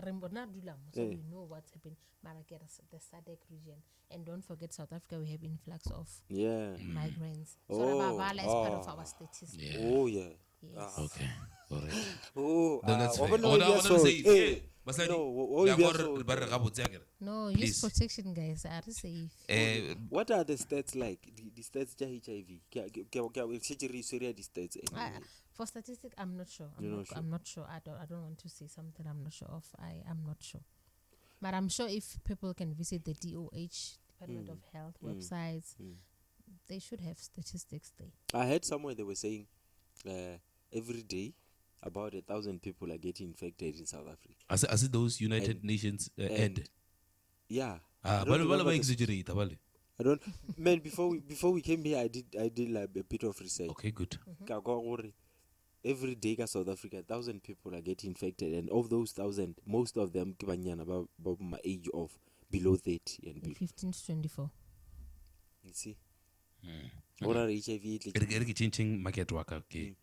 so we know what's happening. But I get the SADC region, and don't forget South Africa. We have influx of migrants. So Rabavala is part of our statistics. Yes. Okay. All right. That's no, use protection, guys. Are safe. What are the stats like? The stats to HIV. For statistics, I'm not sure. I'm not sure. I don't want to say something I'm not sure of. I am not sure. But I'm sure if people can visit the DOH, Department of Health websites, they should have statistics there. I heard somewhere they were saying every day about 1,000 people are getting infected in South Africa. As it those United Nations end. Yeah. I don't. Man, before we came here, I did like a bit of research. Okay, good. Every day in South Africa, 1,000 people are getting infected, and of those 1,000, most of them about my age of below 30 and 15 to 24. You see, what are HIV? Changing market worker. Okay.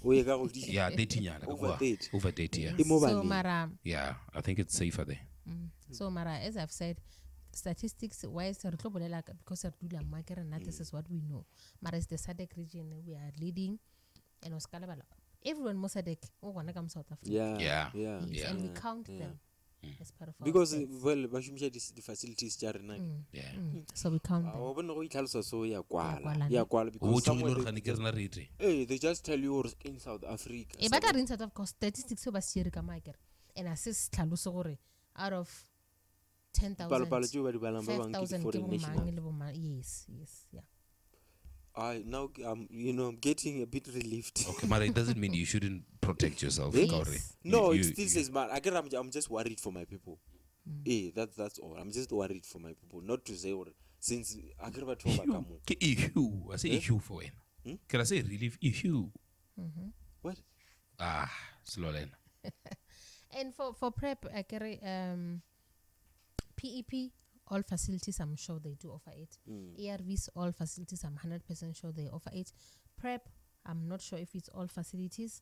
Yeah, 30 over 30. Over 30. Yeah. So Mara. Yeah, I think it's safer there. So Mara, as I've said, statistics wise, because this is what we know. Mara is the SADC region we are leading. And everyone must have come South Africa. Yeah. And we count them as part of our because states. the facilities so we count them. Because they just tell you in South Africa. But in South Africa, statistics and assist out of 10,000, 5,000 yes, yeah. Now I'm getting a bit relieved. Okay, but it doesn't mean you shouldn't protect yourself, Yes. Kauri. No, You- it still you- says, man. I'm just worried for my people. That's all. I'm just worried for my people. Not to say, or since I get about Issue. Ke issue. I say issue for him. Can I say relief issue? what? Slow line. And for PrEP, PEP, all facilities, I'm sure they do offer it. ARVs, all facilities, I'm 100% sure they offer it. PrEP, I'm not sure if it's all facilities,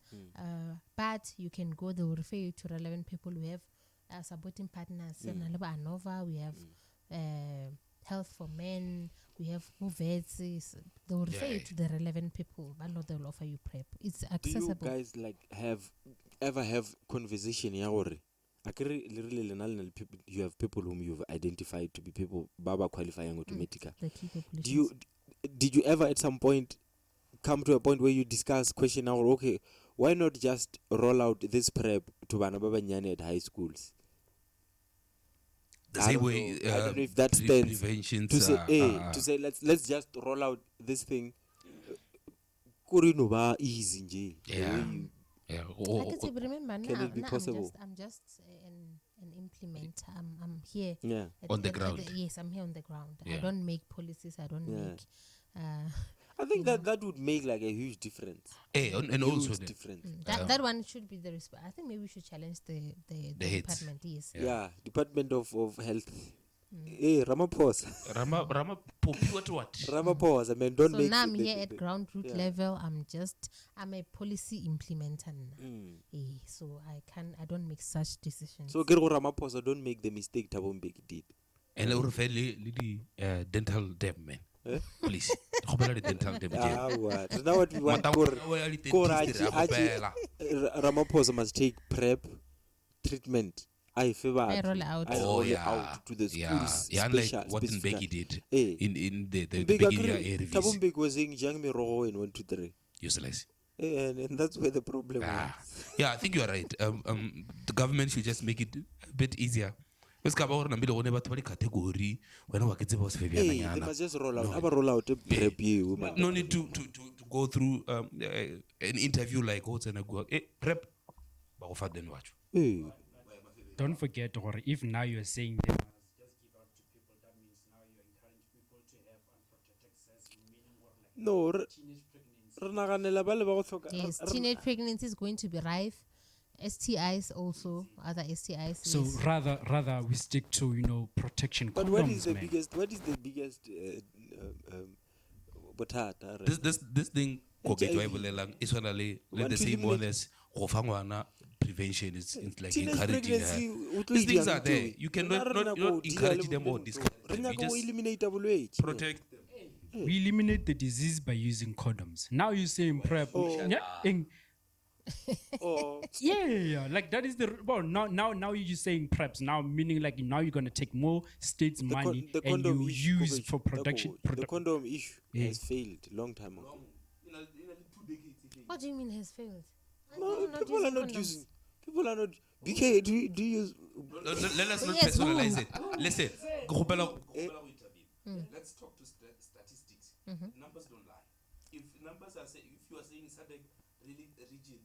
but you can go, they will refer you to relevant people. We have supporting partners, ANOVA, we have Health for Men, we have vets. They will refer you to the relevant people, but not they will offer you PrEP. It's accessible. Do you guys ever have conversation you have people whom you've identified to be people baba qualifying automatically. The key populations. Did you ever at some point come to a point where you discuss question now, okay, why not just roll out this PrEP to bana baba nyane at high schools? The I same don't way know. I don't know if that stands prevention to say let's just roll out this thing. Kurino ba easy nje. The Yeah. way you- Yeah. Remember, Can it be possible? I'm just an implementer. I'm here Yeah. On the ground. Yes, I'm here on the ground. I Yeah. don't make policies. I don't Yeah. make. I think that would make like a huge difference. And also Huge the- difference. That one should be the response. I think maybe we should challenge the heads. department. Yes. Yeah, Department of Health. Hey, Ramaphosa. Rama Popi what? Ramaphosa, man, don't So make now I'm the- here the- at ground root yeah. level. I'm a policy implementer now. So I don't make such decisions. So Gero Ramaphosa, don't make the mistake Thabo Mbeki did. And I refer the dental debt, man. Please. Khopela the dental debt. What? Now what we want Ramaphosa must take PrEP treatment. I favor. I roll out. I roll it out to the Yeah, schools. yeah, special- like what specifically. Mbeki did Eh. in the Mbeki beginning agree. of Thabo ARVs. Mbeki was saying Jang Miroho in 1, 2, 3. Useless. And that's where the problem was. Yeah, I think you are right. The government should just make it a bit easier. Because category when I Hey, they must just roll out. Have a roll out a PrEP you, man. no need to go through an interview like what's and go PrEP. Then watch. Hey. Don't forget, or if now you're saying they must just give out to people, that means now you encourage people to have unprotected sex, meaning what, like No, teenage pregnancy. re naganela ba le ba go tlhoka- Yes, re- teenage pregnancy is going to be rife. STIs also, other STIs. So yes. rather we stick to protection But condoms, what is the man. biggest bothata? This thing go get HIV. is one let Want the to same one eliminate- as go fangwana prevention is like Teenage encouraging pregnancy, her. o tlo These e things diang are there. teo. You can Rona not re nyaka ho deala encourage le them or bophelo. discourage Re them. You nyaka ho just eliminate bolwetse. protect them. We eliminate the disease by using condoms. Now you're saying PrEP. Oh, Yeah, like that is now you're just saying PrEPs now, meaning like now you're gonna take more states' money the and condom you issue, use Kobe, for production. the condom issue Yeah. has failed long time ago. What do you mean has failed? No, Not people are using not condoms. using. People are not. BK, do you use? Let us not Yes, personalize it. Listen, Let's talk to statistics. Numbers don't lie. If numbers are saying, if you are saying certain really region,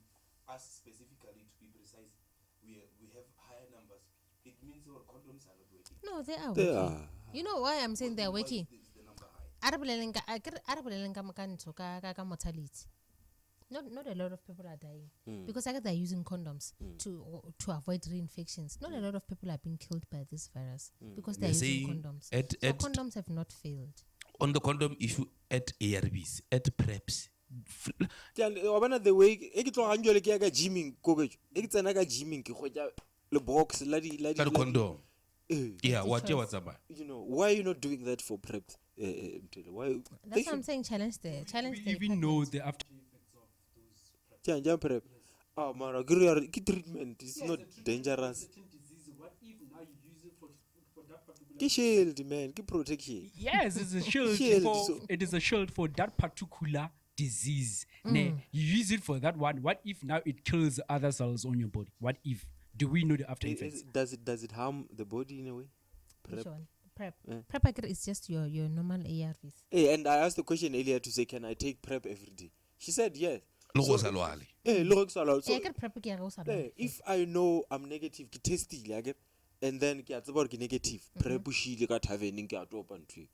us specifically to be precise, we have higher numbers. It means our condoms are not working. No, they are They working. are. You know why I'm saying they're working? Is the number high? Mortality. Not a lot of people are dying because they're using condoms to avoid reinfections. Not a lot of people are being killed by this virus because they're They're using saying condoms. at Condoms have not failed. on the condom issue at ARVs, at PrEPs. Wa bona the way e ke tloga njole ke ya ka gymming ko ke e ke tsena ka gymming ke khotja le box la di Ka condom. Eh, Yeah, what choice. you what's about? why are you not doing that for PrEP? Mtele? Why they That's what I'm should saying. Challenge the We even know department. the after. jump PrEP? Ah, mara ke treatment. It's not dangerous. What if now you use it for that particular? Ke shield, man. Ke protection. Yes, it's a shield. Shield, for, so- it is a shield for that particular disease. Ne, you use it for that one. What if now it kills other cells on your body? What if? Do we know the after effects? Does it harm the body in a way? Which PrEP. one? PrEP. PrEP is just your normal ARVs. Hey, and I asked the question earlier to say, can I take PrEP every day? She said yes. So, So, PrEP if I know I'm negative, ke testile again, and then ke a tseba hore ke negative, PrEP shile ka tavern ke a topa ntwe.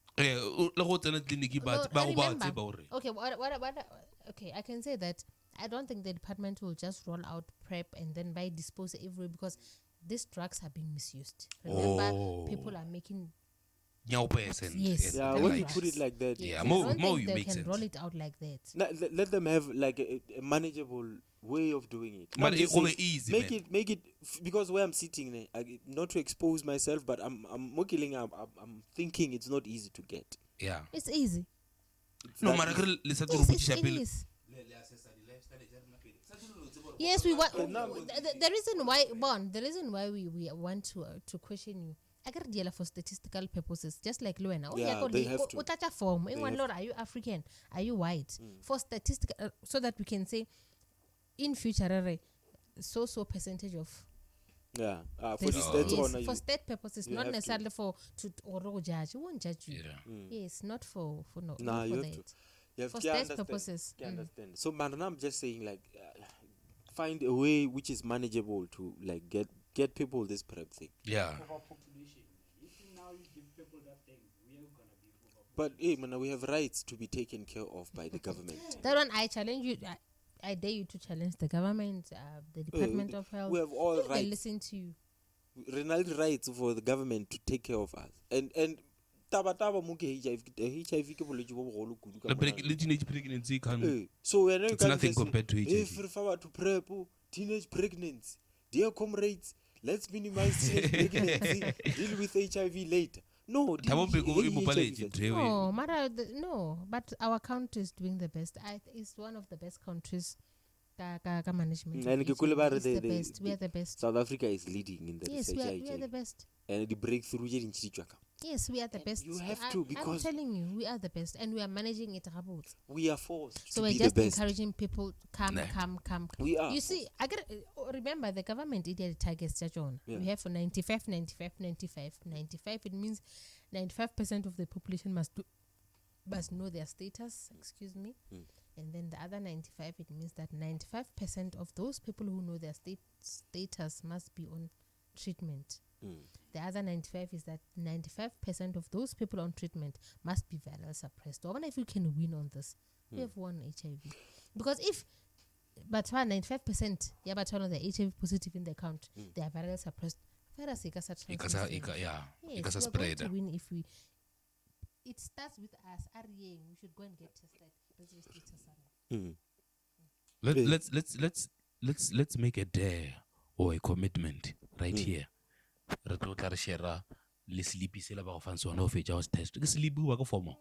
Okay, I can say that I don't think the department will just roll out PrEP and then buy dispose everywhere because these drugs are being misused. Remember, people are making yes. Yeah, when you put it like that, Yes. more I don't think you they make can sense. roll it out like that. let them have like a manageable way of doing it. But I'm just it will saying, be easy, make it because where I'm sitting there, not to expose myself, but I'm thinking it's not easy to get. Yeah. It's easy. It's No, that matter easy. It is. Yes, we want the reason why we want to question you. I got deal for statistical purposes, just like Luena. Yeah, they have to. Form. Are you African? Are you white? For statistical, so that we can say in future, so percentage of. Yeah, for this, the state yes, honor, for state purposes, you not have necessarily for or judge. We won't judge you. Yes, not for no. Nah, not you for have that. to. You have For to state understand. purposes. You understand. So, man, I'm just saying, like, find a way which is manageable to like get people this PrEP thing. Yeah. But hey, man, we have rights to be taken care of by the government. That one, I challenge you. I dare you to challenge the government, the Department of Health. We have all If they rights. listen to you. Renal rights for the government to take care of us. And taba muke HIV ke bolwetse bo bogolo kudu ka mona. The teenage pregnancy can. So we're It's nothing compared to HIV. If refer to PrEP, teenage pregnancy, dear comrades, let's minimize teenage pregnancy, deal with HIV later. No, Tabo bego HIV immobility, first. Drewe. No, no, but our country is doing the best. It's one of the best countries. Management. And It's the best. We are the best. South Africa is leading in the Yes, research. we are the best. And the breakthrough je dintsi tswaka. Yes, we are the best. You have to, because I'm telling you, we are the best, and we are managing it. We are forced So to we're be just the best. encouraging people, come. We are. You see, I got remember the government did targets. Yeah. We have for 95. 95. It means 95% of the population must know their status. Excuse me. And then the other 95, it means that 95% of those people who know their status must be on treatment. The other 95 is that 95% of those people on treatment must be viral suppressed. I wonder if you can win on this. We have won HIV. Because but 95%, but one of the HIV positive in the count, they are viral suppressed. Virus It we can are going spread. to win if we. It starts with us. We should go and get tested. Let's make a dare or a commitment right here. Re tlo tla re share le sleepy sela ba go fang sona o fetsa ho test. Ke sleepy wa go forma.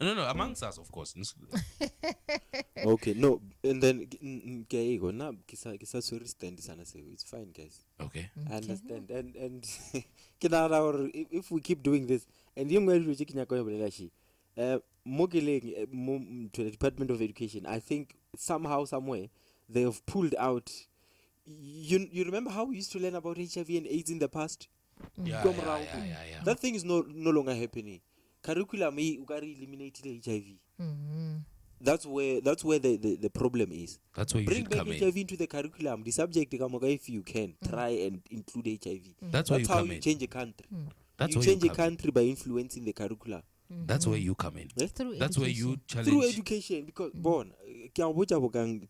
No, amongst us, of course. Okay, no, and then it's fine, guys. Okay. I understand, and if we keep doing this, and to the Department of Education, I think somehow, somewhere, they have pulled out. You remember how we used to learn about HIV and AIDS in the past? Yeah. That thing is no longer happening. Curriculum eliminated HIV. That's where the problem is. That's where you Bring should back come HIV in. into the curriculum. The subject, if you can, try and include HIV. That's where you how come you in. change a country. That's You where change you a come in. country by influencing the curriculum. That's where you come in. Through That's where you challenge. Through education, because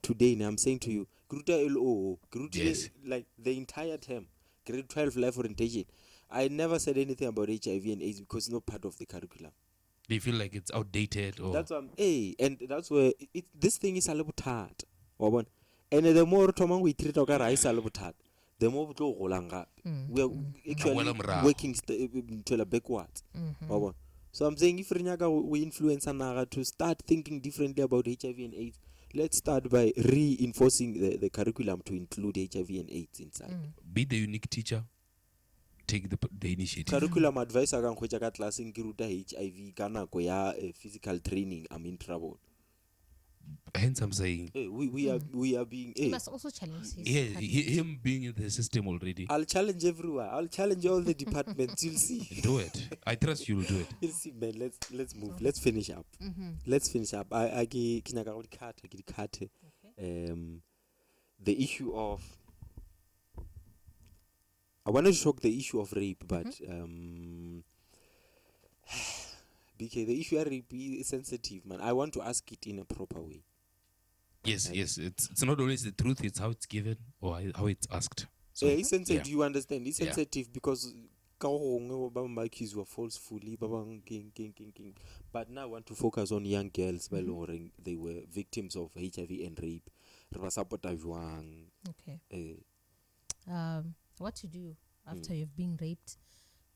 today I'm saying to you, LO, Yes. like the entire term, grade 12 life orientation. I never said anything about HIV and AIDS because it's not part of the curriculum. They feel like it's outdated or That's and that's where this thing is a little hard. And the more we treat our rice a little hard, the more we are actually working to backwards. So I'm saying if we influence Anaga to start thinking differently about HIV and AIDS, let's start by reinforcing the curriculum to include HIV and AIDS inside. be the unique teacher. Take the initiative. Curriculum advice I can go class in Kiruta HIV kana ko ya physical training. I'm in trouble. hence I'm saying, we are being. You must also challenge his yeah, department. him being in the system already. I'll challenge everywhere. I'll challenge all the departments. You'll see. Do it. I trust you'll do it. You'll see, man. Let's move. Let's finish up. Let's finish up. I the issue of. I wanted to talk the issue of rape, but BK, the issue of rape is sensitive, man. I want to ask it in a proper way. Yes, yes. It's not always the truth, it's how it's given or how it's asked. So, it's sensitive, yeah. you understand? It's Yeah. sensitive because accused were falsely, but now I want to focus on young girls. They were victims of HIV and rape. Okay. What to do after you've been raped?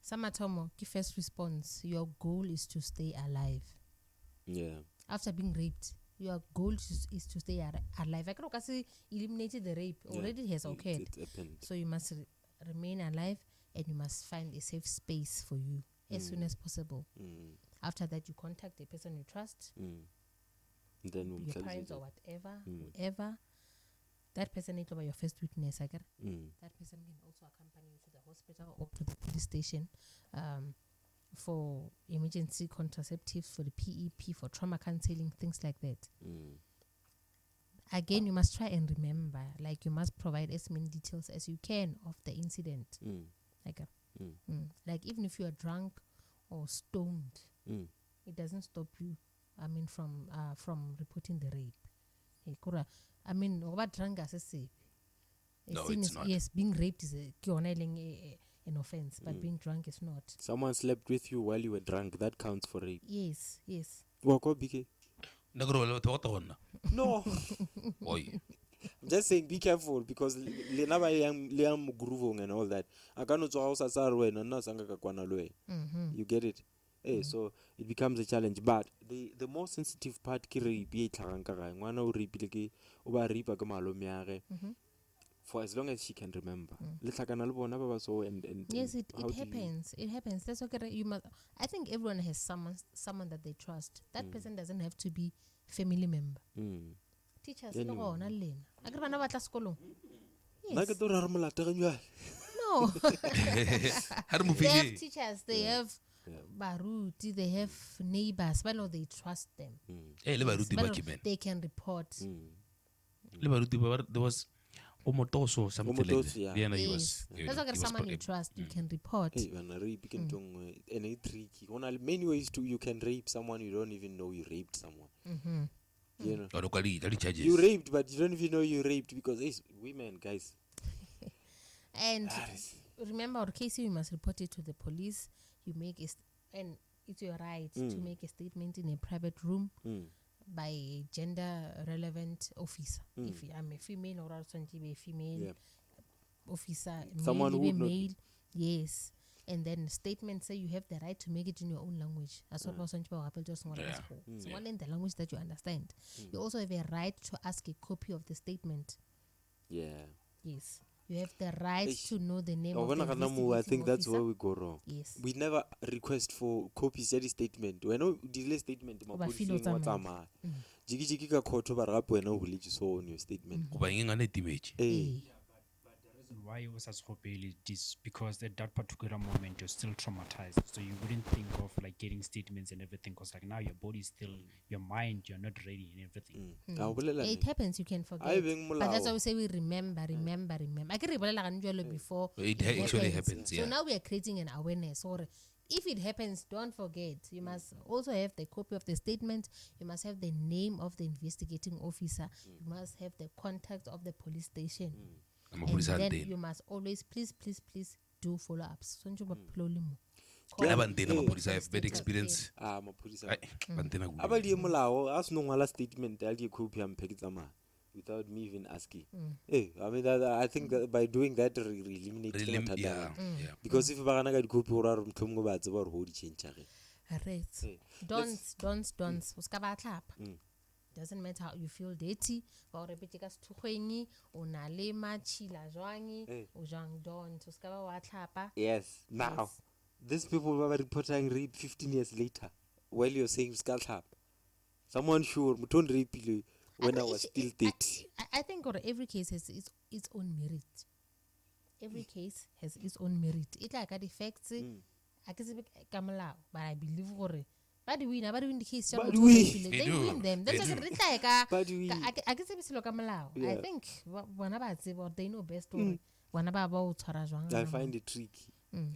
Samatomo, first response, your goal is to stay alive. Yeah. After being raped, your goal is to stay alive. I can say eliminated the rape. Already has occurred. It happened. So you must remain alive and you must find a safe space for you as soon as possible. After that, you contact the person you trust, Then we'll your tell you parents that. or whatever, whoever. That person needs to be your first witness. That person can also accompany you to the hospital or to the police station for emergency contraceptives, for the PEP, for trauma counseling, things like that. Again, you must try and remember, like you must provide as many details as you can of the incident. Like even if you are drunk or stoned, it doesn't stop you. I mean, from reporting the rape. I mean, what drunk as I say. No, it's not. Yes, being raped is an offense, but being drunk is not. Someone slept with you while you were drunk. That counts for rape. Yes. Wako BK? No. Oi. I'm just saying, be careful because liam grooving and all that. You get it? Hey, so it becomes a challenge. But the more sensitive part ki rape for as long as she can remember. Yes, it happens. It happens. That's okay. You must. I think everyone has someone that they trust. That person doesn't have to be family member. Teachers, no. No. They have teachers. They have baruti. They have neighbors. But they trust them. They can report. There was Omotoso, something like that. Yeah. Yeah, no, he Yes. was. That's like someone you trust. You can report. Hey, when a rape can and it's tricky. Many ways you can rape someone you don't even know you raped someone. You know, Or locally charges. you raped, but you don't even know you raped because it's women, guys. And remember, in case you must report it to the police. You make and it's your right to make a statement in a private room by a gender relevant officer. If I'm a female or also a female officer, Someone who would not male, yes. And then statement say you have the right to make it in your own language. As well as one in the language that you understand. You also have a right to ask a copy of the statement. Yeah. Yes. You have the right to know the name of the I think investigating that's officer. where we go wrong. Yes. We never request for copies of the statement. When no delay statement, Jigi ka khoto ba rap wena o buletse so on your statement. Why it was as hopefully this because at that particular moment you're still traumatized, so you wouldn't think of like getting statements and everything because like now your body's still your mind, you're not ready and everything. It happens, you can forget. But that's why we say we remember. I can remember before It actually happens, So yeah. now we are creating an awareness. Or if it happens, don't forget. You must also have the copy of the statement. You must have the name of the investigating officer. You must have the contact of the police station. And then you must always, please do follow-ups. I have bad experience. Statement without me even asking. Hey, I mean, I think that by doing that, eliminate because if you have a copy or Don't. Doesn't matter how you feel dirty. Yes. Now, these people were reporting rape 15 years later while you're saying skull tap. Someone sure, don't rape you. when I was still 30. I think every case has its own merit. Every case has its own merit. It like a defects. I can say Kamala, but I believe for it. But we never win the case. But They win them. That's like I can say Kamala. I think one about what they know best. One about I find it tricky.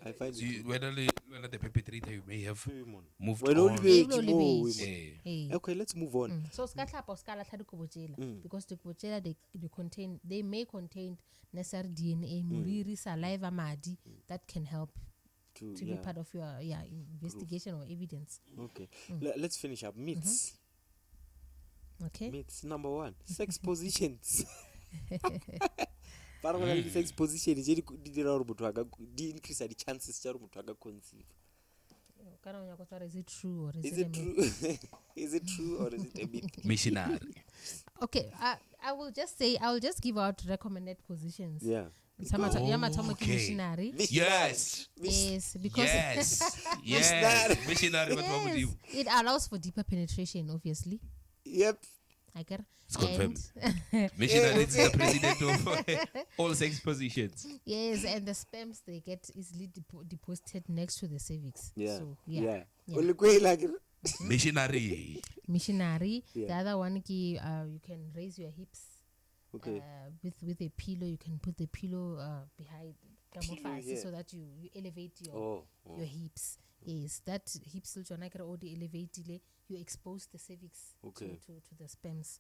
I find it Whether the perpetrator you may have moved When on. Okay, let's move on. So because the kubotela they may contain necessary DNA, muriri, saliva, madi that can help to be part of your investigation or evidence. Okay, let's finish up. Myths. Okay. Myths number 1: sex positions. Sex position is increase the chances to conceive. Is it true or is it true? Is it true or is it a myth? Missionary. Okay, I will just give out recommended positions. Yeah. Missionary. Yes. Yes, because Yes. Missionary. yes, it allows for deeper penetration, obviously. Yep. I get It's confirmed. Missionary is the president of all sex positions. Yes, and the sperms they get easily deposited next to the cervix. Yeah. So, Yeah. yeah. Missionary. Missionary. Yeah. The other one, you can raise your hips. Okay. With a pillow, you can put the pillow behind here. so that you elevate your hips. Yes, that hips will already elevated. You expose the cervix Okay. to the sperms.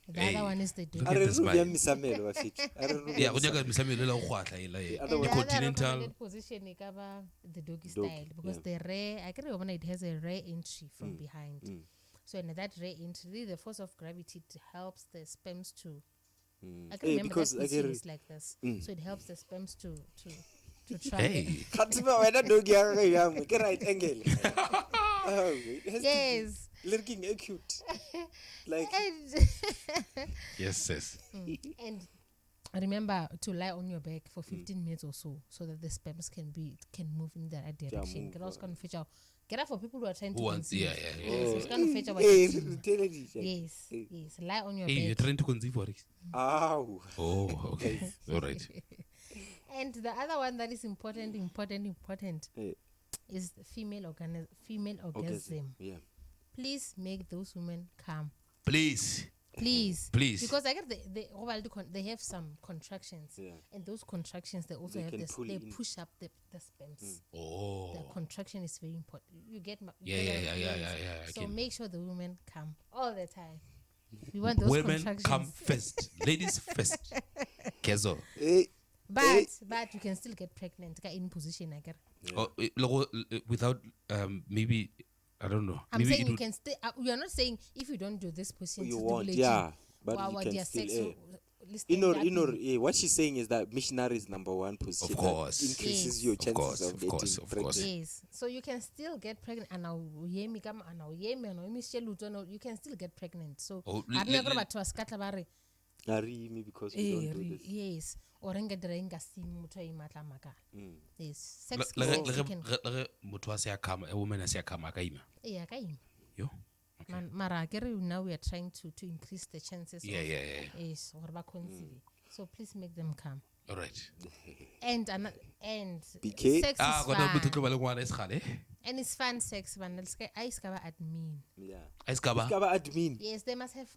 The Hey, other one is the look at this man. Yeah, Yeah, the other continental. recommended position is the doggy style because the rear, I can remember it has a rear entry from behind. So in that rear entry, the force of gravity helps the sperms to. I can remember because that position is like this, so it helps the sperms to travel. Hey. Yes. Looking acute. Like Yes, yes. And remember to lie on your back for 15 minutes or so that the sperms can move in the right direction. Get out for people who are trying to conceive. Yeah. Yes, it's gonna fetch our yes. Lie on your Hey, you're back. trying to conceive for it? ow. Oh, okay. All right. And the other one that is important is the female orgasm. Yeah. Please make those women calm. Please. Because I get they have some contractions, and those contractions they also they push up the sperms. Oh. The contraction is very important. You get Yeah. So make sure the women come all the time. We want those Women contractions. come first. Ladies first. Kezo. But you can still get pregnant in position. I get. Without maybe I don't know. I'm maybe saying you can stay. We are not saying if you don't do this position, You won't, yeah. But you can still. What she's saying is that missionary is number 1 position. Of course. That increases Yes. your Of chances course, of of getting course, of pregnant. course. Yes, so you can still get pregnant, and you can still get pregnant. So I'm not going to ask Arimi because you don't do this. yes, or yes, sex motho a se a kama, a woman a se a kama ka ima. yeah, Yo. Mara, now we are trying to increase the chances. Yeah. Yes, or conceive. So please make them come. All right. And BK? sex Ah, is go fun. to ba le ngwana is gale. And it's fun sex, man. I discover admin. Yeah. Iskaba. Discover admin. Yes, they must have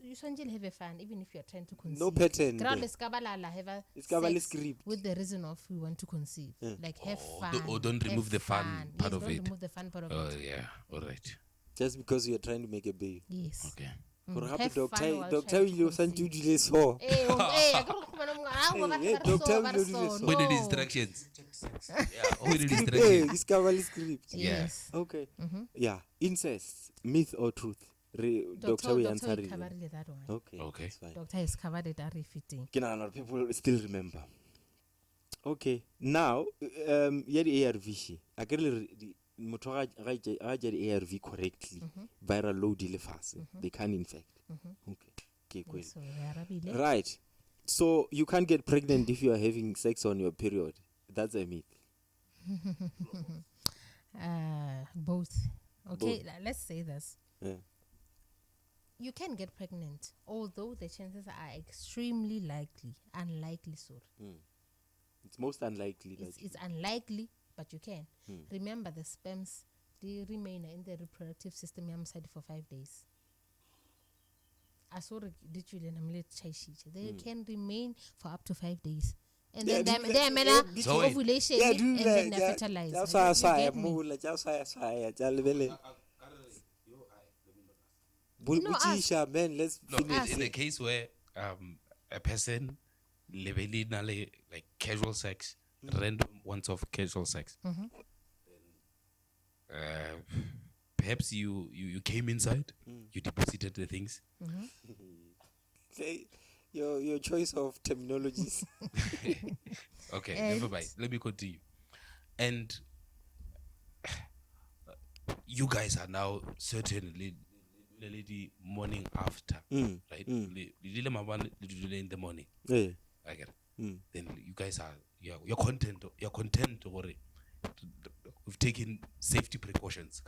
you should have a fun even if you are trying to conceive. No pattern. Ground there. discover have Discover the sex script. with the reason of we want to conceive. Like have fun. Don't remove have the fun part Yes, of don't it. remove the fun part of Oh it. yeah. All right. Just because you're trying to make a baby. Yes. Okay. For Have example, fun while doctor trying to will send you conceive. to so. Doctor We need instructions. Yeah. We need Hey, instructions. discover the script. Yes. Okay. Yeah. Incest, myth or truth? Doctor will answer it. covered that one. Okay. Okay. That's fine. Doctor has covered it very fitting. People still remember. Okay. Now, the ARV she. I get the ARV correctly. Viral load they can infect. Okay. Cool. So, Arabile. Right. So you can't get pregnant if you are having sex on your period. That's a myth. Both. Okay, let's say this. Yeah. you can get pregnant, although the chances are extremely unlikely, sorry. It's most unlikely. It's unlikely, but you can. Remember, the sperms, they remain in the reproductive system for 5 days. They can remain for up to 5 days. And then they ovulation and then they fertilize. Man, let's finish. In the case where a person living like casual sex, random ones of casual sex, perhaps you came inside, you deposited the things. Your choice of terminologies. Okay, never mind. Let me continue. And you guys are now certainly the morning after, right? In the morning. Yeah. I get it. Then you guys are you're content or we've taken safety precautions.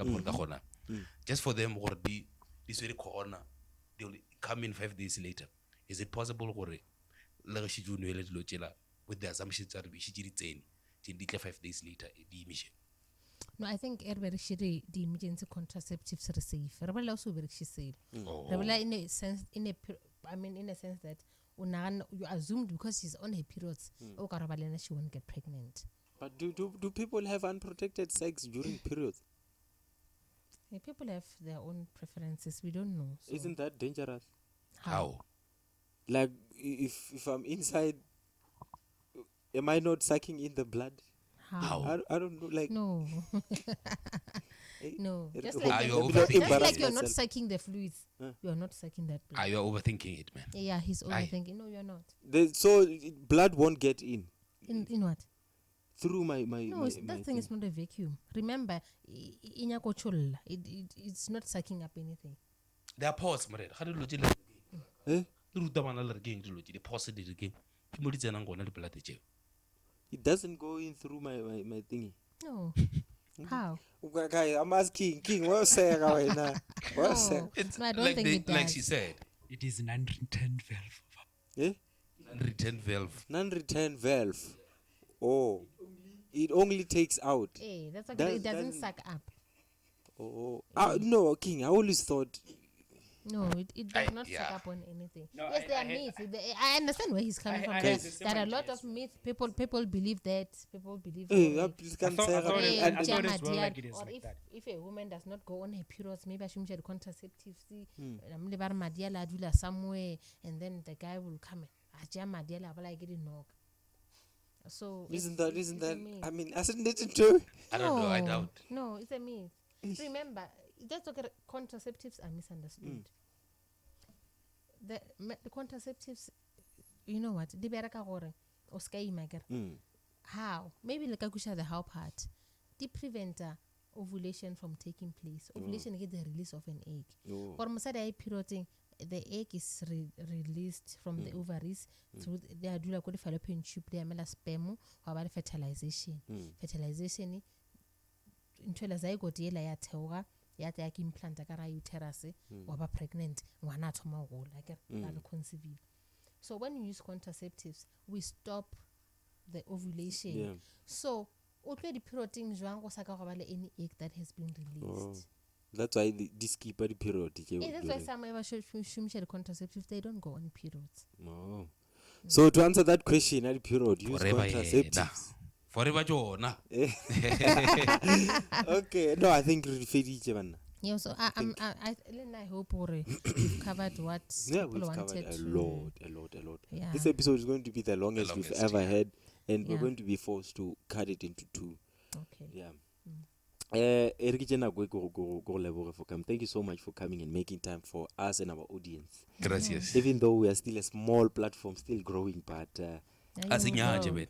Just for them or be this very corona, they'll come in 5 days later. Is it possible with the assumptions that we should 5 days later the emission? No, I think the emergency contraceptives are safe. Rebel also very safe. Rebel in a sense, in a sense that you assumed because she's on her periods, she won't get pregnant. But do people have unprotected sex during periods? People have their own preferences. We don't know. So. Isn't that dangerous? How? Like if I'm inside, am I not sucking in the blood? How? I don't know. Like no. No. Just like, like you're not sucking the fluids. You're not sucking that blood. Are you overthinking it, man? Yeah, he's overthinking. No, you're not. So blood won't get in. In what? Through my no, that thing is not a vacuum. Remember, it's not sucking up anything. There are pause, man. How do you look? It doesn't go in through my thingy. No. How? I'm asking King. What's saying right now? What's saying? No, I don't think it does. Like she said, it is an unreturned valve. Yeah? Non-return valve. Oh. It only takes out. Hey, that's okay. It doesn't suck up. Oh. No, King. I always thought. No, it does not suck up on anything. No, yes, there are myths. I understand where he's coming from. There are a lot of myths. People believe that. People believe if a woman does not go on her periods, maybe she should contraceptives. Somewhere, and then the guy will come. So isn't that? I mean, hasn't it too? I don't know. I doubt. No, it's a myth. Remember, that's okay. Contraceptives are misunderstood. The contraceptives, you know what? How? Maybe like the how part. They prevent ovulation from taking place. Ovulation is the release of an egg. Or period, the egg is released from the ovaries through the fallopian tube. They are sperm or fertilization. Fertilization into the zygote ya theoga ya implant ka uterus waba pregnant ngwana thoma go like conceive. So when you use contraceptives, we stop the ovulation. Yeah. So the period jwang go saka go any egg that has been released. That's why this keep the period. That's why some ever the contraceptives, they don't go on periods. Oh. So to answer that question, at period, use contraceptives. Forever Jonah. Okay, no, I think yeah, so I hope we've covered what we've covered a lot. Yeah. This episode is going to be the longest we've ever had, and we're going to be forced to cut it into 2. Okay. Yeah. Thank you so much for coming and making time for us and our audience. Gracias. Even though we are still a small platform, still growing, but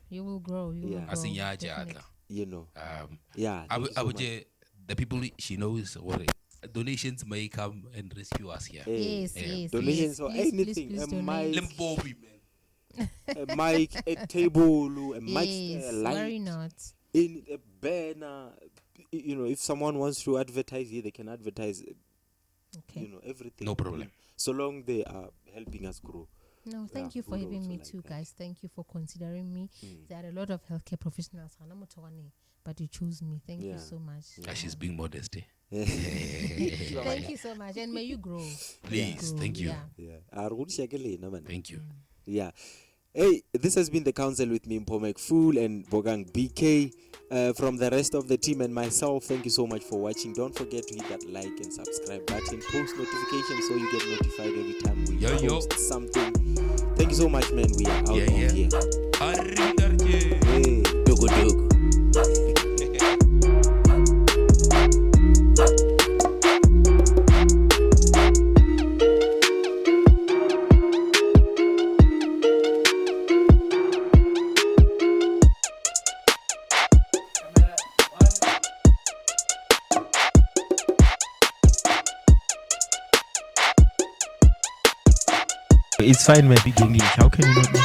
you will grow. You know. The people she knows donations may come and rescue us here. Yes. Donations for anything. Please A mic, a table, a mic, a light. Worry not. In a banner. If someone wants to advertise here, they can advertise Okay. You know, everything. No problem. So long they are helping us grow. No, thank you for would having also me like too, that. guys. Thank you for considering me. There are a lot of healthcare professionals, but you choose me. Thank you Yeah. so much. She's being modest. Thank you so much, and may you grow. Please, Grow, thank you. Yeah. Yeah. Man. Thank you. Yeah. Hey, this has been the council with me, Mpomek Fool and Bogang BK. From the rest of the team and myself, thank you so much for watching. Don't forget to hit that like and subscribe button, post notifications so you get notified every time we post something. Thank you so much, man. We are out of here. Hey, dogo dogo. It's fine, my big English. How can you not know?